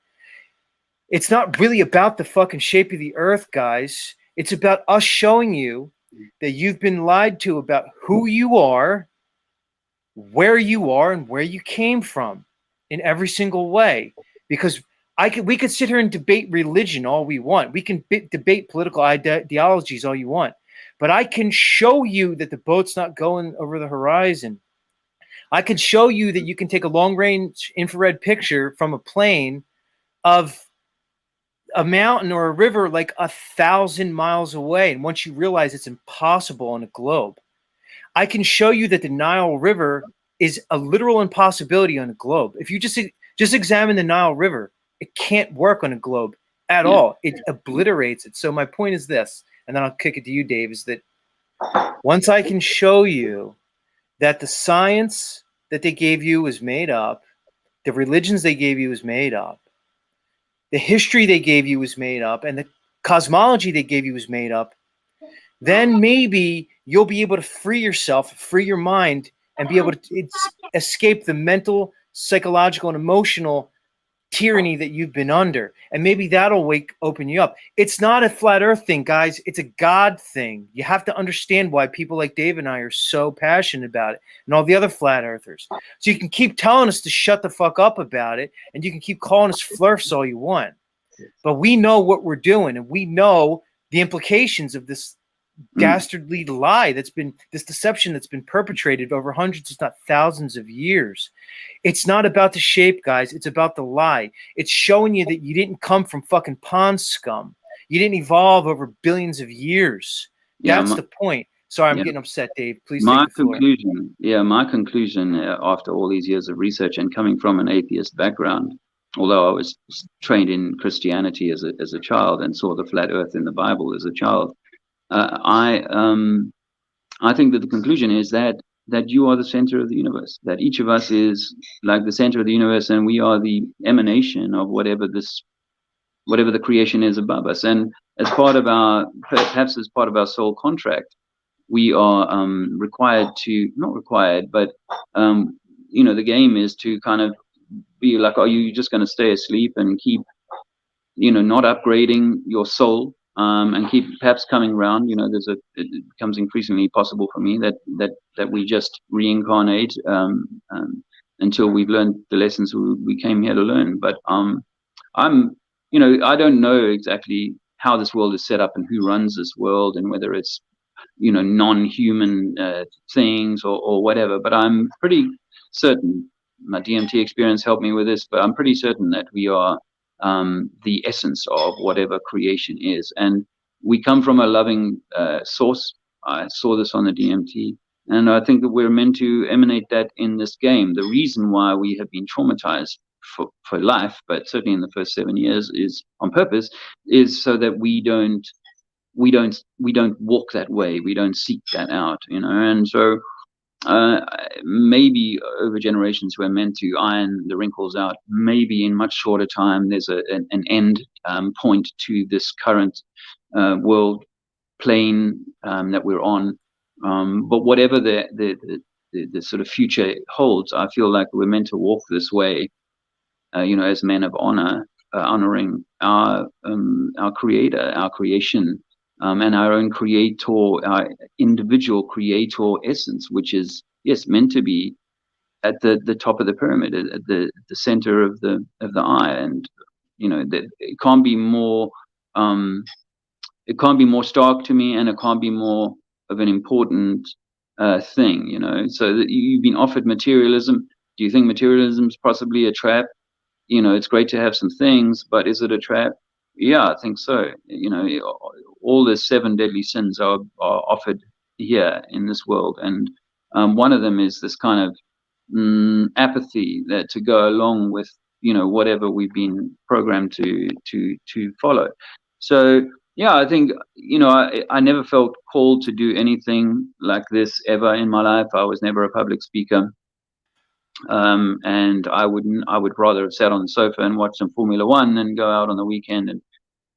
It's not really about the fucking shape of the earth, guys. It's about us showing you that you've been lied to about who you are, where you are, and where you came from in every single way. Because we could sit here and debate religion all we want. We can debate political ideologies all you want. But I can show you that the boat's not going over the horizon. I can show you that you can take a long-range infrared picture from a plane of a mountain or a river like 1,000 miles away. And once you realize it's impossible on a globe, I can show you that the Nile River is a literal impossibility on a globe. If you just examine the Nile River, it can't work on a globe at all. It obliterates it. So my point is this, and then I'll kick it to you, Dave, is that once I can show you that the science that they gave you is made up, the religions they gave you is made up, the history they gave you is made up, and the cosmology they gave you is made up, then maybe you'll be able to free yourself, free your mind, and be able to escape the mental, psychological, and emotional tyranny that you've been under. And maybe that'll open you up. It's not a flat earth thing, guys. It's a God thing. You have to understand why people like Dave and I are so passionate about it, and all the other flat earthers. So you can keep telling us to shut the fuck up about it, and you can keep calling us flirts all you want. But we know what we're doing, and we know the implications of this dastardly lie this deception that's been perpetrated over hundreds, if not thousands of years. It's not about the shape, guys. It's about the lie. It's showing you that you didn't come from fucking pond scum. You didn't evolve over billions of years. That's the point. Sorry, I'm getting upset, Dave. Please take the floor. My conclusion after all these years of research and coming from an atheist background, although I was trained in Christianity as a child and saw the flat earth in the Bible as a child, I think that the conclusion is that you are the center of the universe, that each of us is like the center of the universe, and we are the emanation of whatever the creation is above us. And as part of perhaps as part of our soul contract, we are not required, but the game is to kind of be like, are you just going to stay asleep and keep, not upgrading your soul? And keep perhaps coming around. It becomes increasingly possible for me that we just reincarnate until we've learned the lessons we came here to learn. But I don't know exactly how this world is set up and who runs this world, and whether it's non-human things or whatever. But I'm pretty certain, my DMT experience helped me with this, but I'm pretty certain that we are the essence of whatever creation is, and we come from a loving source. I saw this on the DMT. And I think that we're meant to emanate that in this game. The reason why we have been traumatized for life, but certainly in the first 7 years, is on purpose, is so that we don't walk that way. We don't seek that out, And so maybe over generations we're meant to iron the wrinkles out. Maybe in much shorter time there's an end point to this current world plane that we're on. But whatever the sort of future holds, I feel like we're meant to walk this way, as men of honor, honoring our creator, our creation, and our own creator, our individual creator essence, which is, yes, meant to be at the top of the pyramid, at the center of the eye. And that it can't be more stark to me, and it can't be more of an important thing, so that you've been offered materialism. Do you think materialism is possibly a trap? It's great to have some things, but is it a trap? Yeah, I think so. All the 7 deadly sins are offered here in this world, and one of them is this kind of apathy that to go along with whatever we've been programmed to follow. So yeah, I think I never felt called to do anything like this ever in my life. I was never a public speaker. And I would rather have sat on the sofa and watched some Formula One than go out on the weekend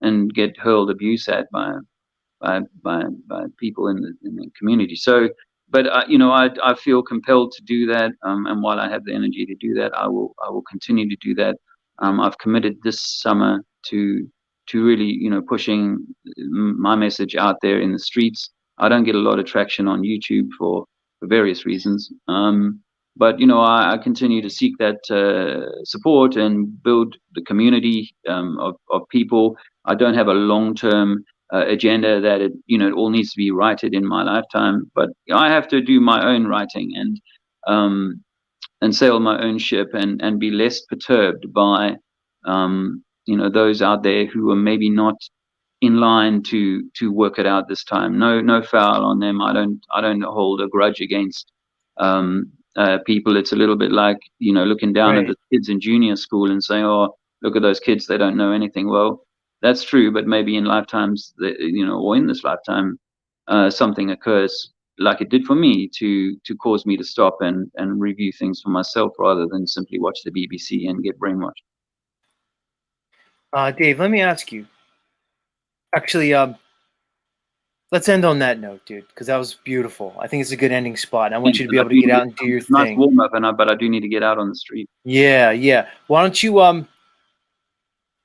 and get hurled abuse at by people in the community. So, but I feel compelled to do that. And while I have the energy to do that, I will continue to do that. I've committed this summer to really pushing my message out there in the streets. I don't get a lot of traction on YouTube for various reasons. But I continue to seek that support and build the community of people. I don't have a long-term agenda that it all needs to be righted in my lifetime, but I have to do my own writing and sail my own ship and be less perturbed by those out there who are maybe not in line to work it out this time. No foul on them. I don't hold a grudge against people. It's a little bit like looking down at the kids in junior school and saying, oh, look at those kids, they don't know anything. Well, that's true, but maybe in lifetimes or in this lifetime something occurs like it did for me to cause me to stop and review things for myself rather than simply watch the BBC and get brainwashed. Dave, let me ask you, actually, let's end on that note, dude, because that was beautiful. I think it's a good ending spot. And I want you to be able to get out and do your thing. Nice warm up, but I do need to get out on the street. Yeah. Why don't you?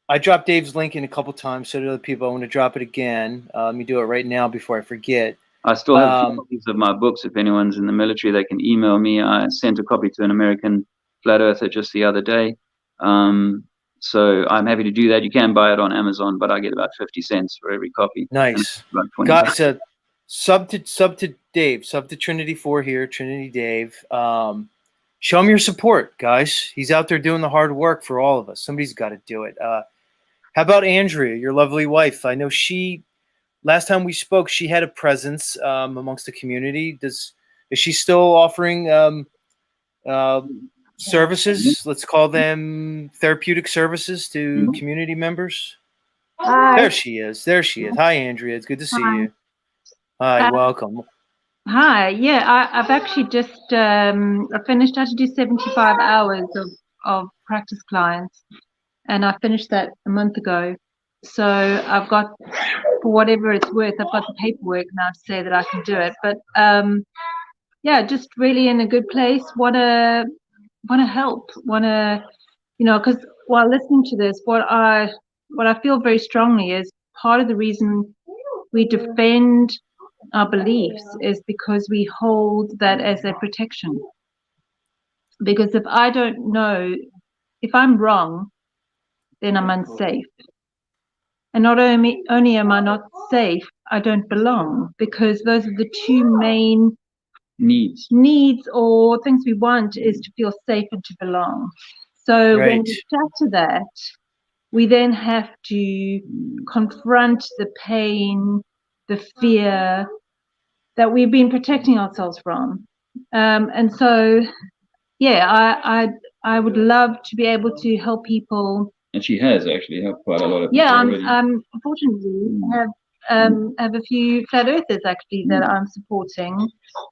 I dropped Dave's link in a couple times, so did other people. I want to drop it again. Let me do it right now before I forget. I still have copies of my books. If anyone's in the military, they can email me. I sent a copy to an American flat earther just the other day. So I'm happy to do that. You can buy it on Amazon, but I get about 50 cents for every copy. Nice. Guys, sub to Dave, sub to Trinity 4 here, Trinity Dave. Show him your support, guys. He's out there doing the hard work for all of us. Somebody's got to do it. How about Andrea, your lovely wife? I know last time we spoke, she had a presence amongst the community. Is she still offering services? Let's call them therapeutic services to community members. Hi. There she is. Hi, Andrea. It's good to see you. Hi, welcome. Hi. Yeah, I've actually just I finished. I had to do 75 hours of practice clients, and I finished that a month ago. So I've got, for whatever it's worth, I've got the paperwork now to say that I can do it. But yeah, just really in a good place. Want to help. Because while listening to this, what I feel very strongly is part of the reason we defend our beliefs is because we hold that as a protection. Because if I don't know, if I'm wrong, then I'm unsafe. And not only am I not safe, I don't belong, because those are the two main needs or things we want, is to feel safe and to belong. So when we shatter that, we then have to confront the pain, the fear, that we've been protecting ourselves from. And so, yeah, I would love to be able to help people. And she has actually helped quite a lot of people. Yeah, already. unfortunately have a few flat earthers actually that I'm supporting.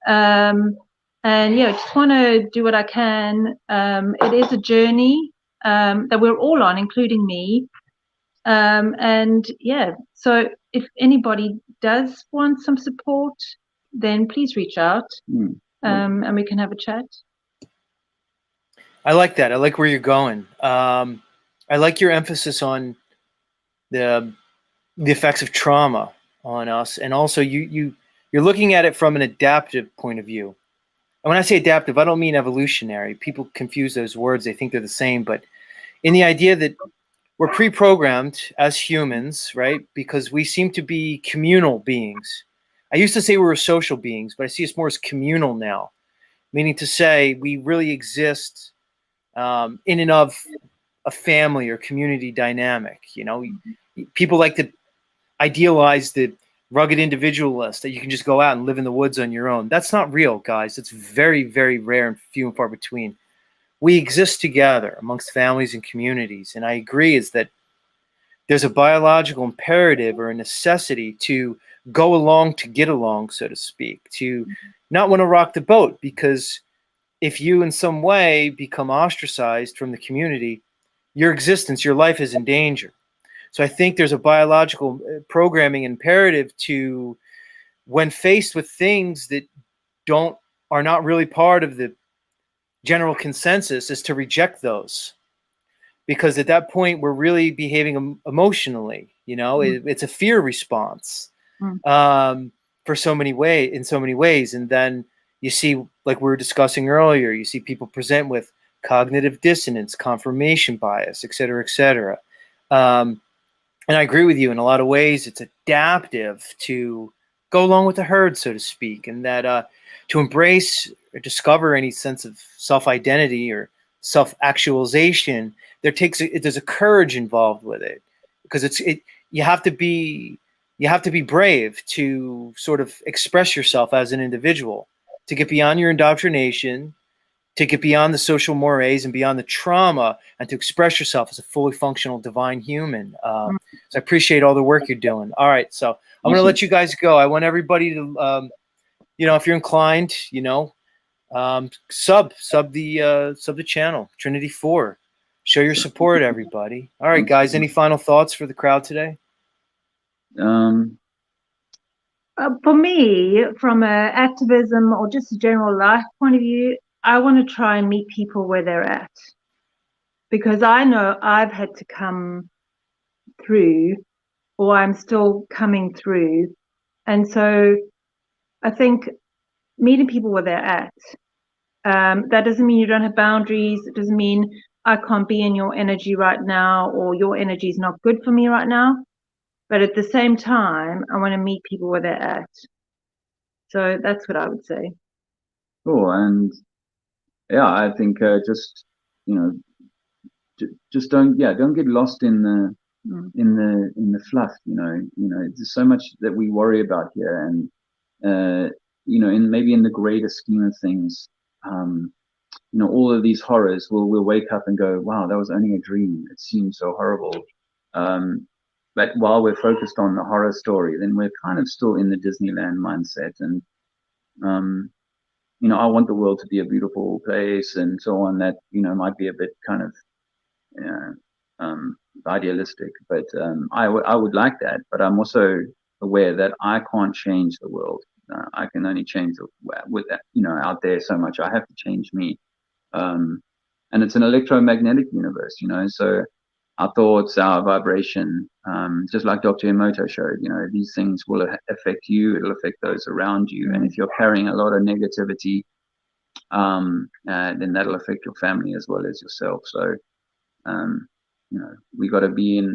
And yeah, just want to do what I can. It is a journey that we're all on, including me. And yeah, so if anybody does want some support, then please reach out, and we can have a chat. I like that. I like where you're going. I like your emphasis on the effects of trauma on us, and also you're looking at it from an adaptive point of view. And when I say adaptive, I don't mean evolutionary. People confuse those words; they think they're the same. But in the idea that we're pre-programmed as humans, right? Because we seem to be communal beings. I used to say we were social beings, but I see us more as communal now, meaning to say we really exist in and of a family or community dynamic. You know, people like to idealize the rugged individualist that you can just go out and live in the woods on your own. That's not real, guys. It's very, very rare and few and far between. We exist together amongst families and communities. And I agree is that there's a biological imperative or a necessity to go along to get along, so to speak, to not want to rock the boat, because if you in some way become ostracized from the community, your existence, your life is in danger. So I think there's a biological programming imperative to, when faced with things that are not really part of the general consensus, is to reject those, because at that point we're really behaving emotionally. You know, it's a fear response for so many ways. And then you see, like we were discussing earlier, you see people present with cognitive dissonance, confirmation bias, et cetera, et cetera. And I agree with you in a lot of ways. It's adaptive to go along with the herd, so to speak, and that to embrace or discover any sense of self-identity or self-actualization, there's a courage involved with it, because you have to be brave to sort of express yourself as an individual, to get beyond your indoctrination, to get beyond the social mores and beyond the trauma, and to express yourself as a fully functional divine human. So I appreciate all the work you're doing. All right, so I'm going to let you guys go. I want everybody to, if you're inclined, sub the channel, Trinity 4. Show your support, everybody. All right, guys, any final thoughts for the crowd today? For me, from an activism or just a general life point of view, I want to try and meet people where they're at, because I know I've had to come through, or I'm still coming through. And so I think meeting people where they're at, that doesn't mean you don't have boundaries. It doesn't mean I can't be in your energy right now, or your energy is not good for me right now. But at the same time, I want to meet people where they're at. So that's what I would say. Cool. And yeah, I think just don't get lost in the fluff. There's so much that we worry about here, and maybe in the greater scheme of things, all of these horrors, we'll wake up and go, wow, that was only a dream. It seems so horrible. But while we're focused on the horror story, then we're kind of still in the Disneyland mindset, and I want the world to be a beautiful place and so on. That might be a bit kind of idealistic, but I would like that. But I'm also aware that I can't change the world. I can only change with that, out there so much. I have to change me, and it's an electromagnetic universe, so our thoughts, our vibration, just like Dr. Emoto showed, these things will affect you. It'll affect those around you. And if you're carrying a lot of negativity, then that'll affect your family as well as yourself. So, we got to be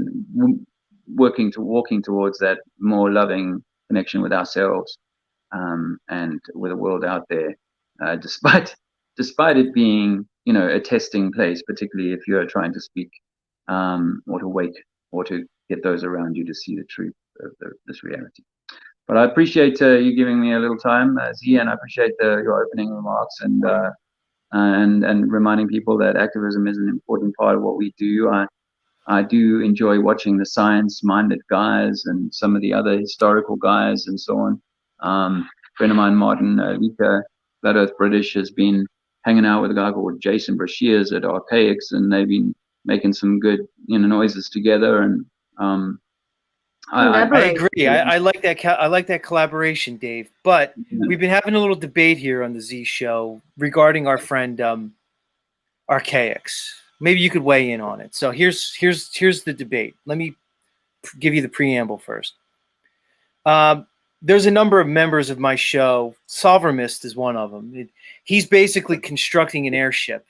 walking towards that more loving connection with ourselves, and with the world out there, despite it being, a testing place, particularly if you're trying to speak, or to wake, or to get those around you to see the truth of this reality. But I appreciate you giving me a little time, Z, and I appreciate your opening remarks and reminding people that activism is an important part of what we do. I do enjoy watching the science-minded guys and some of the other historical guys and so on. Friend of mine, Martin Lika, Flat Earth British, has been hanging out with a guy called Jason Brashears at Archaics, and they've been making some good noises together. And I agree. I like that. I like that collaboration, Dave. But we've been having a little debate here on the Z Show regarding our friend Archaics. Maybe you could weigh in on it. So here's the debate. Let me give you the preamble first. There's a number of members of my show. Solvermist is one of them. He's basically constructing an airship,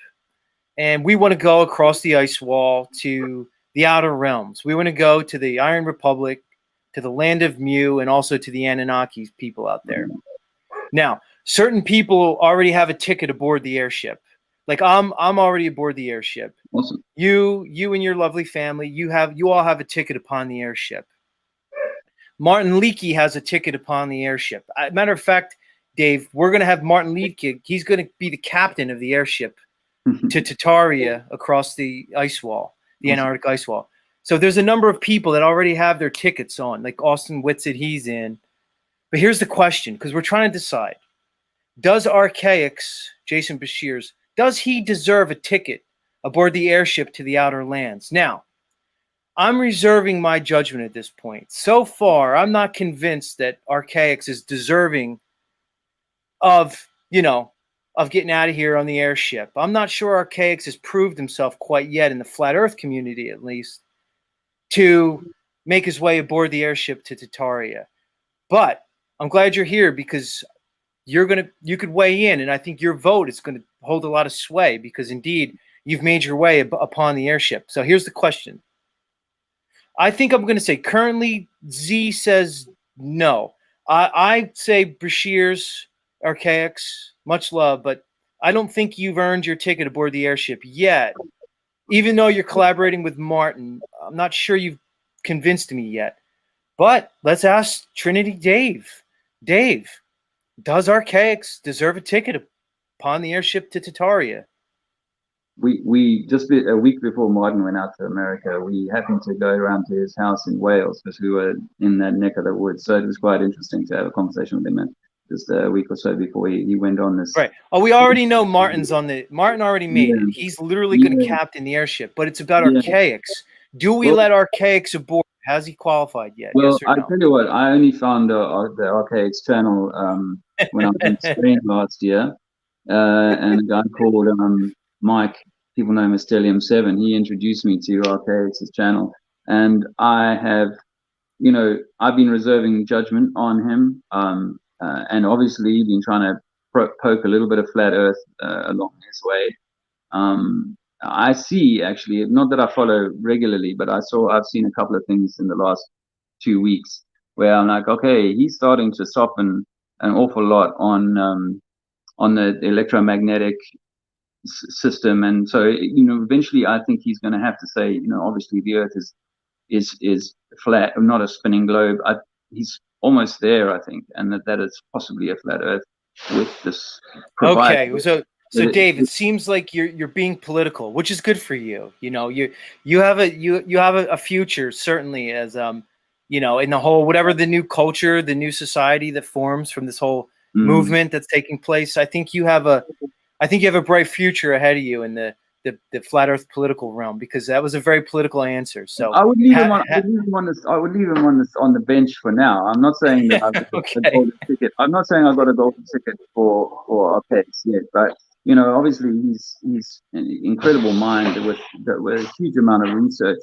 and we want to go across the ice wall to the outer realms. We want to go to the Iron Republic, to the land of Mu, and also to the Anunnaki people out there. Now, certain people already have a ticket aboard the airship. Like I'm already aboard the airship. Awesome. You and your lovely family, you all have a ticket upon the airship. Martin Leakey has a ticket upon the airship. Matter of fact, Dave, we're going to have Martin Leakey. He's going to be the captain of the airship to Tataria across the ice wall, the Antarctic ice wall. So there's a number of people that already have their tickets on, like Austin Whitsitt, he's in. But here's the question, because we're trying to decide. Does Archaics, Jason Brashears, does he deserve a ticket aboard the airship to the outer lands? Now, I'm reserving my judgment at this point. So far, I'm not convinced that Archaics is deserving of getting out of here on the airship. I'm not sure Archaics has proved himself quite yet in the flat Earth community, at least, to make his way aboard the airship to Tataria. But I'm glad you're here because you could weigh in, and I think your vote is going to hold a lot of sway because indeed you've made your way upon the airship. So here's the question. I think I'm going to say currently Z says no. I say Brashears, Archaics, much love, but I don't think you've earned your ticket aboard the airship yet. Even though you're collaborating with Martin, I'm not sure you've convinced me yet. But let's ask Trinity Dave. Dave, does Archaics deserve a ticket upon the airship to Tataria? We just a week before Martin went out to America, we happened to go around to his house in Wales because we were in that neck of the woods. So it was quite interesting to have a conversation with him just a week or so before he went on this. Right. Oh, we already know Martin already made it. He's literally going to captain the airship, but it's about Archaics. Do we let Archaics aboard? Has he qualified yet? Well, yes or no? I tell you what, I only found the Archaics channel when I was in Spain last year, and a guy called Mike, people know him as Stellium 7, he introduced me to Archaics' channel, and I have, I've been reserving judgment on him, and obviously been trying to poke a little bit of flat Earth along his way. I see, actually, not that I follow regularly, but I've seen a couple of things in the last 2 weeks where I'm like, okay, he's starting to soften an awful lot on the electromagnetic system, and so eventually I think he's going to have to say, obviously the Earth is flat, not a spinning globe. He's almost there, I think, and that it's possibly a flat Earth with this. Okay, so Dave, it seems like you're being political, which is good for you. You have a future certainly as in the whole whatever the new culture, the new society that forms from this whole movement that's taking place. I think you have a bright future ahead of you in the flat Earth political realm because that was a very political answer. So I would leave him on the bench for now. I'm not saying that I've got a golden ticket. I'm not saying I've got a golden ticket for Archaics yet, but obviously he's an incredible mind with a huge amount of research.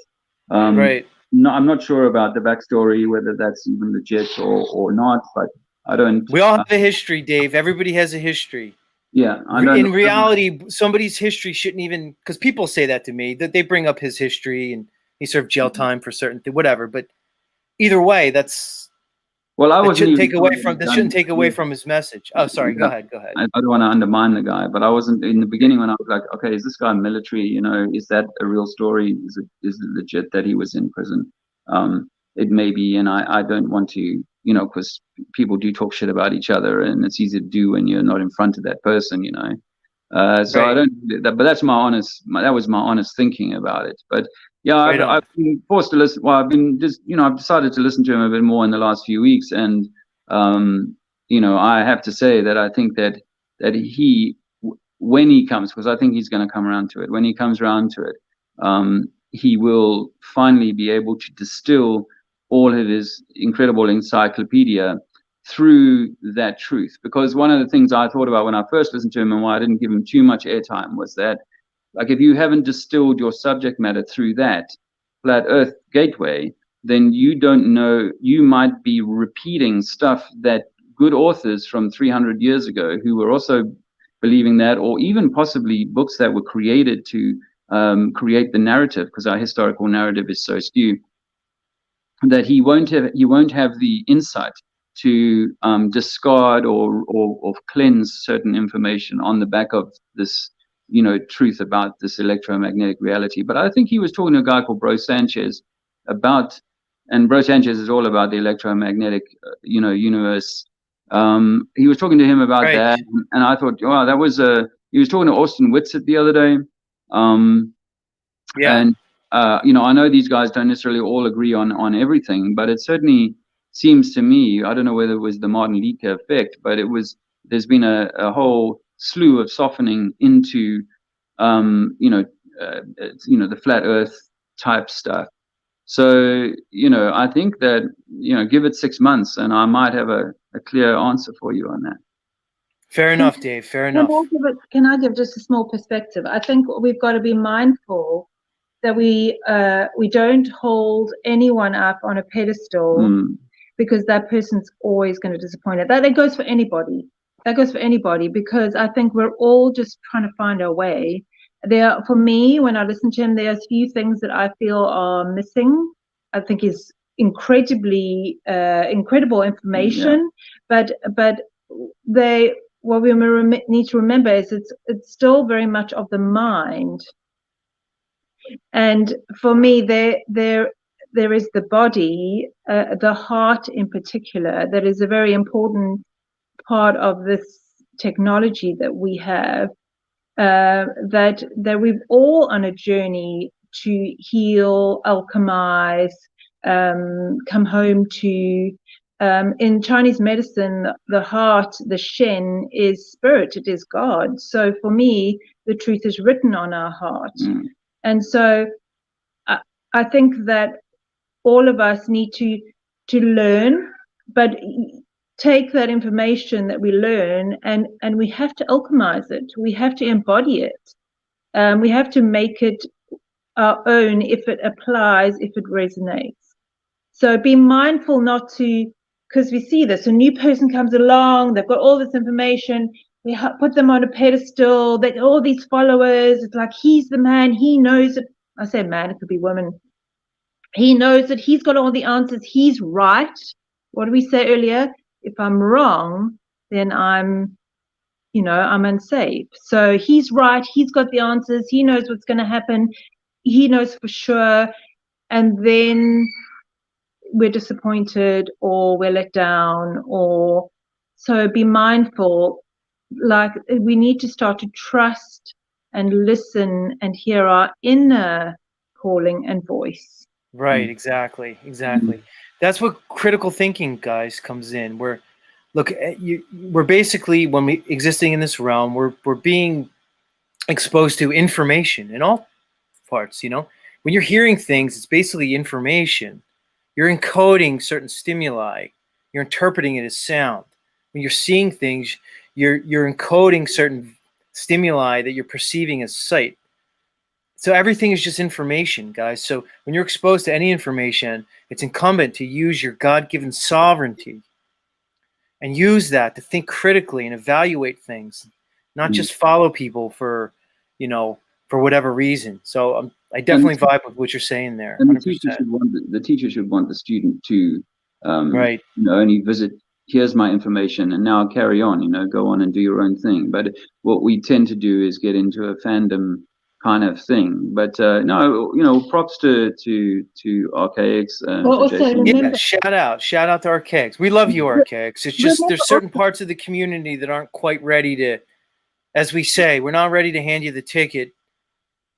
Right. No, I'm not sure about the backstory, whether that's even legit or not, but I don't. We all have a history, Dave. Everybody has a history. Yeah. In reality, somebody's history shouldn't even, because people say that to me, that they bring up his history and he served jail time for certain thing, whatever. But either way, shouldn't take away from his message. Oh, sorry. Go ahead. I don't want to undermine the guy, but I wasn't in the beginning when I was like, okay, is this guy military? Is that a real story? Is it legit that he was in prison? It may be, and I don't want to because people do talk shit about each other, and it's easy to do when you're not in front of that person, So Right. I don't, but that's that was my honest thinking about it. But yeah, Right on. I've been forced to listen. Well, I've been just, I've decided to listen to him a bit more in the last few weeks, and I have to say that I think that he, when he comes, because I think he's going to come around to it. When he comes around to it, he will finally be able to distill all of his incredible encyclopedia through that truth. Because one of the things I thought about when I first listened to him, and why I didn't give him too much airtime, was that, like, if you haven't distilled your subject matter through that flat earth gateway, then you don't know, you might be repeating stuff that good authors from 300 years ago who were also believing that, or even possibly books that were created to create the narrative, because our historical narrative is so skewed, that he won't have the insight to discard or cleanse certain information on the back of this, truth about this electromagnetic reality. But I think he was talking to a guy called Bro Sanchez about, and Bro Sanchez is all about the electromagnetic, universe. He was talking to him about Right. that, and I thought, wow, that was he was talking to Austin Whitsitt the other day. Yeah. And I know these guys don't necessarily all agree on everything, but it certainly seems to me, I don't know whether it was the Martin Luther effect, but there's been a whole slew of softening into, the flat earth type stuff. So, I think that, give it 6 months and I might have a clear answer for you on that. Fair enough, Dave. Fair enough. Can I give just a small perspective? I think we've got to be mindful that we don't hold anyone up on a pedestal because that person's always going to disappoint us. That goes for anybody. That goes for anybody, because I think we're all just trying to find our way. For me, when I listen to him, there's a few things that I feel are missing. I think is incredibly incredible information, but what we need to remember is it's still very much of the mind. And for me, there is the body, the heart in particular, that is a very important part of this technology that we have. That we're all on a journey to heal, alchemize, come home to. In Chinese medicine, the heart, the Shen, is spirit, it is God. So for me, the truth is written on our heart. And so I think that all of us need to learn, but take that information that we learn and we have to alchemize it. We have to embody it. We have to make it our own if it applies, if it resonates. So be mindful not to, because we see this, a new person comes along, they've got all this information, we put them on a pedestal, they all these followers, it's like he's the man, he knows it. I say man, it could be women. He knows that he's got all the answers, he's right. What did we say earlier? If I'm wrong, then I'm unsafe. So he's right, he's got the answers, he knows what's going to happen, he knows for sure, and then we're disappointed or we're let down. Or so be mindful, like we need to start to trust and listen and hear our inner calling and voice. Right, exactly. That's what critical thinking, guys, comes in. We're basically, when we existing in this realm, we're being exposed to information in all parts. When you're hearing things, it's basically information. You're encoding certain stimuli. You're interpreting it as sound. When you're seeing things, you're encoding certain stimuli that you're perceiving as sight. So everything is just information, guys. So when you're exposed to any information, it's incumbent to use your God-given sovereignty and use that to think critically and evaluate things, not just follow people for whatever reason. So I definitely vibe with what you're saying there. And 100%. the teacher should want the student to right. Only visit, here's my information and now carry on, go on and do your own thing. But what we tend to do is get into a fandom kind of thing. But no, props to Archaics. Well, to also Jason. Yeah, remember, shout out to Archaics. We love you, Archaics. It's just there's remember certain parts of the community that aren't quite ready to, as we say, we're not ready to hand you the ticket,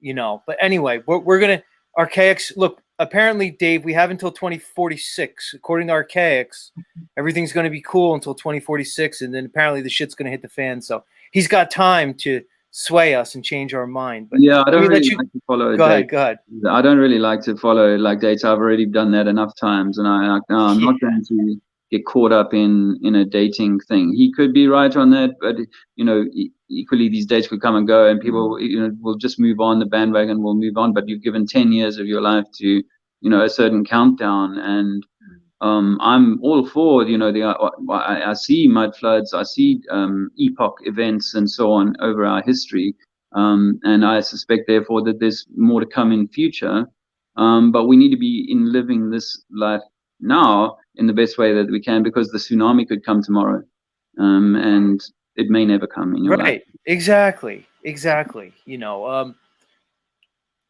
But anyway, we're gonna Archaics. Look, apparently, Dave, we have until 2046. According to Archaics, everything's gonna be cool until 2046, and then apparently the shit's gonna hit the fan. So he's got time to sway us and change our mind. But Yeah, I don't let really you like to follow go dates. ahead. I don't really like to follow like dates. I've already done that enough times, and I'm not going to get caught up in a dating thing. He could be right on that, but equally these dates could come and go, and people will just move on. The bandwagon will move on, but you've given 10 years of your life to a certain countdown, and I'm all for I see mud floods, I see epoch events and so on over our history, and I suspect therefore that there's more to come in future, but we need to be in living this life now in the best way that we can, because the tsunami could come tomorrow, and it may never come in your life. Right, exactly.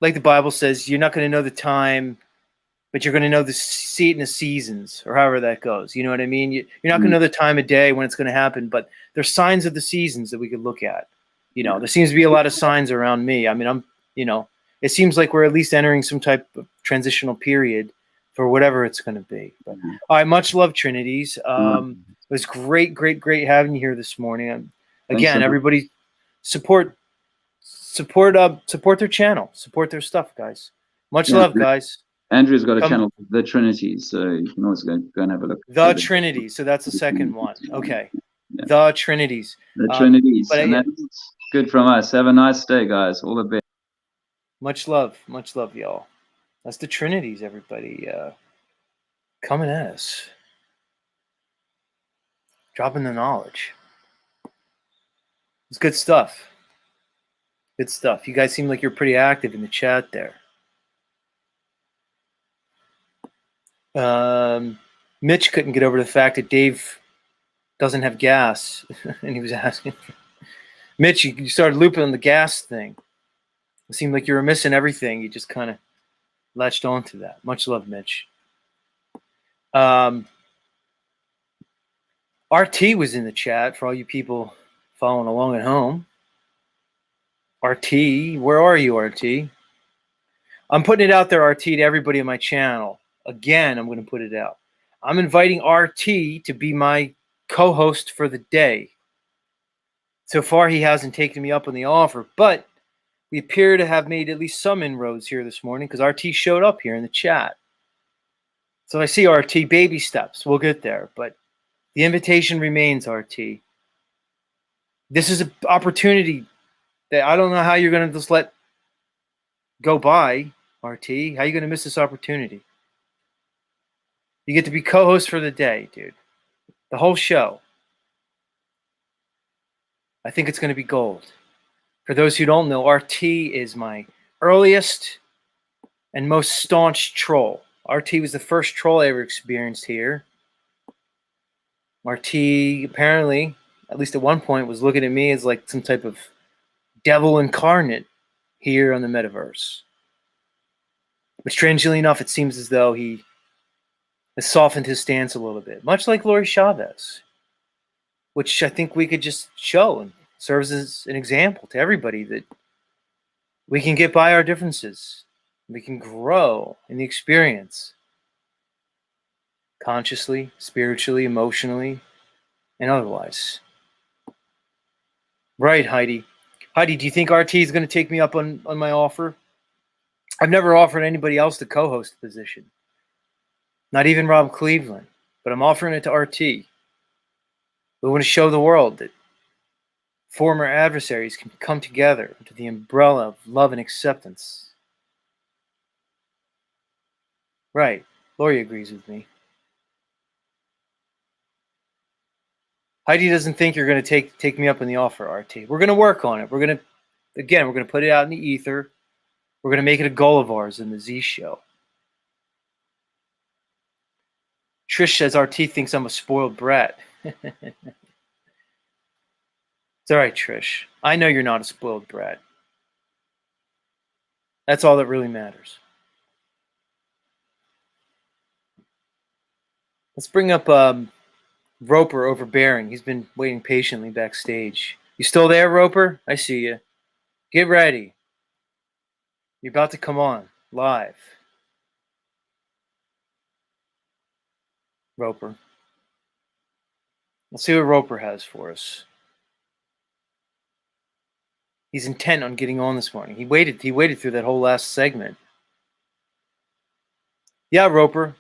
Like the Bible says, you're not going to know the time, but you're going to know see it in the seasons, or however that goes. You know what I mean? You're not going to know the time of day when it's going to happen, but there's signs of the seasons that we could look at. There seems to be a lot of signs around me. I mean, it seems like we're at least entering some type of transitional period for whatever it's going to be. But all right, much love, Trinities. It was great having you here this morning. Again, everybody support their channel, support their stuff, guys. Much love, guys. Andrew's got a channel, The Trinities, so you can always go and have a look. The Trinities, so that's the second one. Okay. Yeah. The Trinities. The Trinities. And that's good from us. Have a nice day, guys. All the best. Much love, y'all. That's the Trinities, everybody. Coming at us. Dropping the knowledge. It's good stuff. Good stuff. You guys seem like you're pretty active in the chat there. Mitch couldn't get over the fact that Dave doesn't have gas, and he was asking. Mitch, you started looping on the gas thing. It seemed like you were missing everything. You just kind of latched onto that. Much love, Mitch. RT was in the chat for all you people following along at home. RT, where are you, RT? I'm putting it out there, RT, to everybody on my channel. Again, I'm going to put it out. I'm inviting RT to be my co-host for the day. So far, he hasn't taken me up on the offer, but we appear to have made at least some inroads here this morning because RT showed up here in the chat. So I see RT, baby steps. We'll get there, but the invitation remains, RT. This is an opportunity that I don't know how you're going to just let go by, RT. How are you going to miss this opportunity? You get to be co-host for the day, dude. The whole show. I think it's going to be gold. For those who don't know, RT is my earliest and most staunch troll. RT was the first troll I ever experienced here. RT apparently, at least at one point, was looking at me as like some type of devil incarnate here on the metaverse. But strangely enough, it seems as though he has softened his stance a little bit, much like Lori Chavez, which I think we could just show and serves as an example to everybody that we can get by our differences. We can grow in the experience consciously, spiritually, emotionally, and otherwise. Right, Heidi. Heidi, do you think RT is going to take me up on my offer? I've never offered anybody else the co-host position. Not even Rob Cleveland. But I'm offering it to RT. We want to show the world that former adversaries can come together under the umbrella of love and acceptance. Right. Lori agrees with me. Heidi doesn't think you're going to take me up on the offer, RT. We're going to work on it. We're going to put it out in the ether. We're going to make it a goal of ours in the Z Show. Trish says RT thinks I'm a spoiled brat. It's all right, Trish. I know you're not a spoiled brat. That's all that really matters. Let's bring up Roper overbearing. He's been waiting patiently backstage. You still there, Roper? I see you. Get ready. You're about to come on live. Roper. Let's see what Roper has for us. He's intent on getting on this morning. He waited through that whole last segment. Yeah, Roper.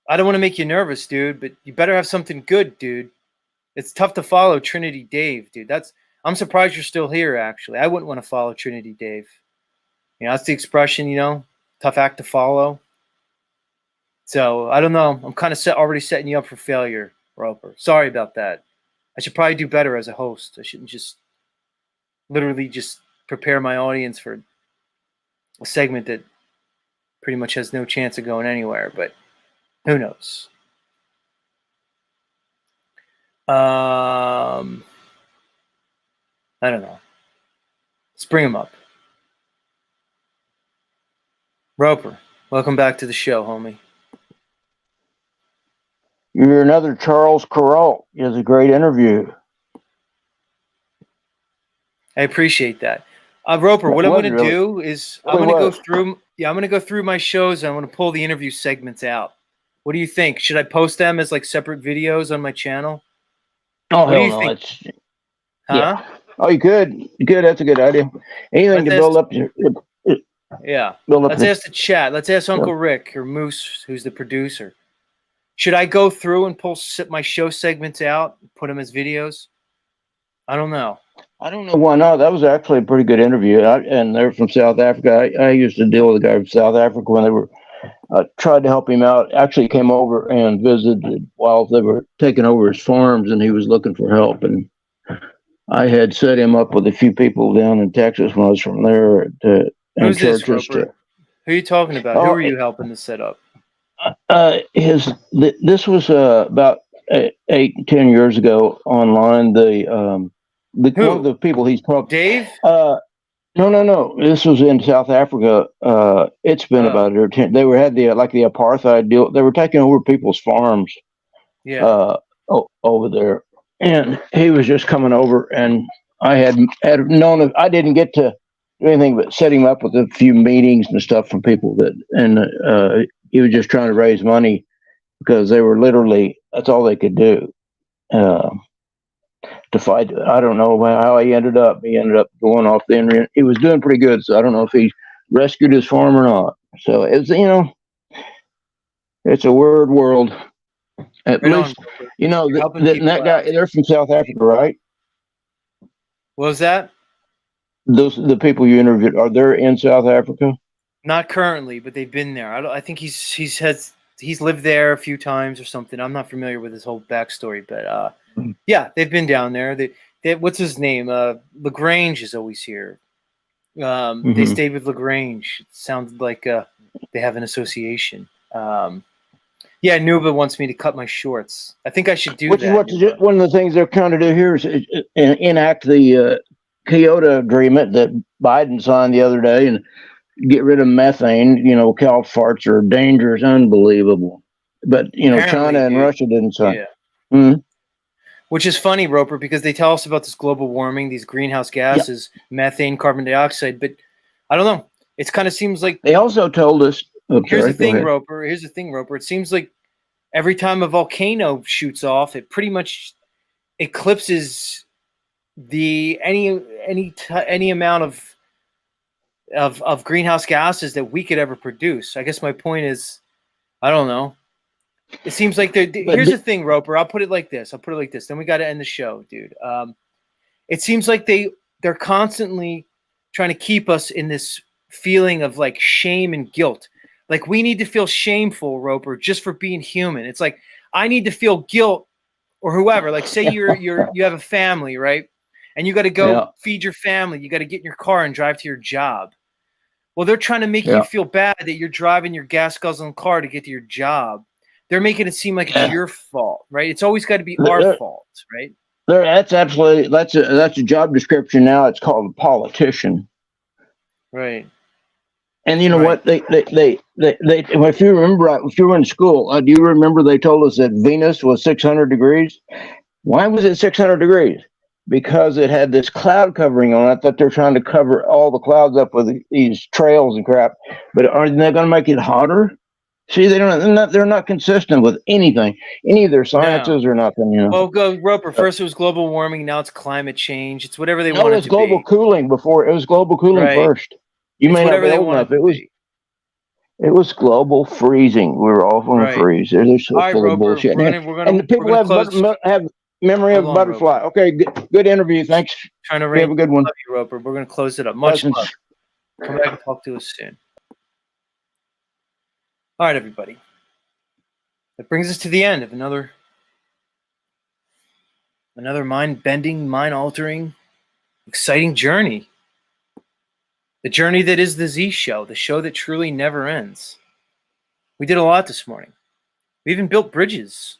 I don't want to make you nervous, dude, but you better have something good, dude. It's tough to follow Trinity Dave, dude. I'm surprised you're still here, actually. I wouldn't want to follow Trinity Dave. You know, that's the expression, you know, tough act to follow. So, I don't know. I'm kind of already setting you up for failure, Roper. Sorry about that. I should probably do better as a host. I shouldn't just literally just prepare my audience for a segment that pretty much has no chance of going anywhere, but who knows? I don't know. Let's bring him up. Roper, welcome back to the show, homie. You're another Charles Kuralt. It was a great interview. I appreciate that. Roper, what I'm going to do is I'm going to go through. Yeah, I'm going to go through my shows. And I'm going to pull the interview segments out. What do you think? Should I post them as like separate videos on my channel? Oh, what do you hell no. think? Yeah. Oh, you could. You could. That's a good idea. Anything to build up your. Yeah. Build up Let's ask the chat. Let's ask Uncle Rick or Moose, who's the producer. Should I go through and pull my show segments out, put them as videos? I don't know. I don't know why not. That was actually a pretty good interview. And they're from South Africa. I used to deal with a guy from South Africa when they were tried to help him out. Actually came over and visited while they were taking over his farms, and he was looking for help. And I had set him up with a few people down in Texas when I was from there. Who's this, Roper? Who are you talking about? Who are you helping to set up? This was about 8-10 years ago online. One of the people he's talking. Dave? No. This was in South Africa. It's been about 10. They had the apartheid deal. They were taking over people's farms. Yeah. Over there, and he was just coming over, and I had known it. I didn't get to do anything but set him up with a few meetings and stuff from people he was just trying to raise money because they were literally, that's all they could do to fight. I don't know how he ended up. He ended up going off the end. He was doing pretty good, so I don't know if he rescued his farm or not. So it's, it's a weird world. At least, that guy, they're from South Africa, right? What was that? The people you interviewed, are they in South Africa? Not currently, but they've been there. I think he's lived there a few times or something. I'm not familiar with his whole backstory, but yeah, they've been down there. They what's his name? LaGrange is always here. They stayed with LaGrange. It sounded like they have an association. Yeah, Nuba wants me to cut my shorts. I think I should do that. One of the things they're trying to do here is enact the Kyoto Agreement that Biden signed the other day and get rid of methane. Cow farts are dangerous, unbelievable. But, apparently, China and Russia didn't sign. Yeah. Mm-hmm. Which is funny, Roper, because they tell us about this global warming, these greenhouse gases, methane, carbon dioxide. But I don't know. It kind of seems like they also told us. Here's the thing, Roper. It seems like every time a volcano shoots off, it pretty much eclipses any amount of greenhouse gases that we could ever produce. I guess my point is, I don't know. It seems like here's the thing, Roper. I'll put it like this. Then we got to end the show, dude. It seems like they're constantly trying to keep us in this feeling of like shame and guilt. Like we need to feel shameful, Roper, just for being human. It's like I need to feel guilt, or whoever. Like say you have a family, right? And you got to go feed your family. You got to get in your car and drive to your job. Well, they're trying to make you feel bad that you're driving your gas guzzling car to get to your job. They're making it seem like it's your fault, right? It's always got to be our fault, right? That's a job description now. It's called a politician. Right. And you know Right. what? If you remember, if you were in school, do you remember they told us that Venus was 600 degrees? Why was it 600 degrees? Because it had this cloud covering on it. I thought they're trying to cover all the clouds up with these trails and crap. But aren't they going to make it hotter? See, they're not consistent with anything, any of their sciences or nothing. You know. Well, go Roper. First it was global warming. Now it's climate change. It's whatever they No, want it it was to global be. cooling before. It was global cooling Right. first. You It's may not whatever be they old want enough. it It to was be. it was global freezing. We were all going to Right. freeze. They're so All right, full of Roper. bullshit. We're And gonna the people have close. have memory of Hold on, butterfly. Okay, good interview. Thanks. Trying to You have rain. a good one. Love you, Roper. We're gonna close it up. Much Blessings. love. Come back and talk to us soon. All right, everybody. That brings us to the end of another mind-bending, mind-altering, exciting journey. The journey that is the Z Show, the show that truly never ends. We did a lot this morning. We even built bridges.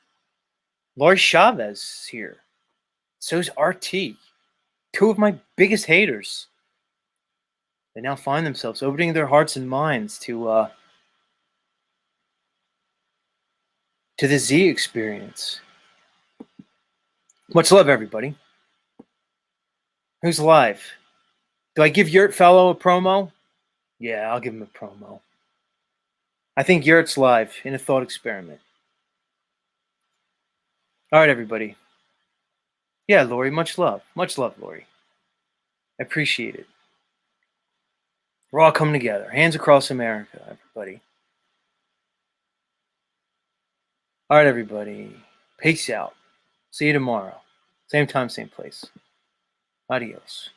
Laurie Chavez is here. So's RT. Two of my biggest haters. They now find themselves opening their hearts and minds to the Z experience. Much love, everybody. Who's live? Do I give Yurt Fellow a promo? Yeah, I'll give him a promo. I think Yurt's live in a thought experiment. All right, everybody. Yeah, Lori, much love. Much love, Lori. I appreciate it. We're all coming together. Hands across America, everybody. All right, everybody. Peace out. See you tomorrow. Same time, same place. Adios.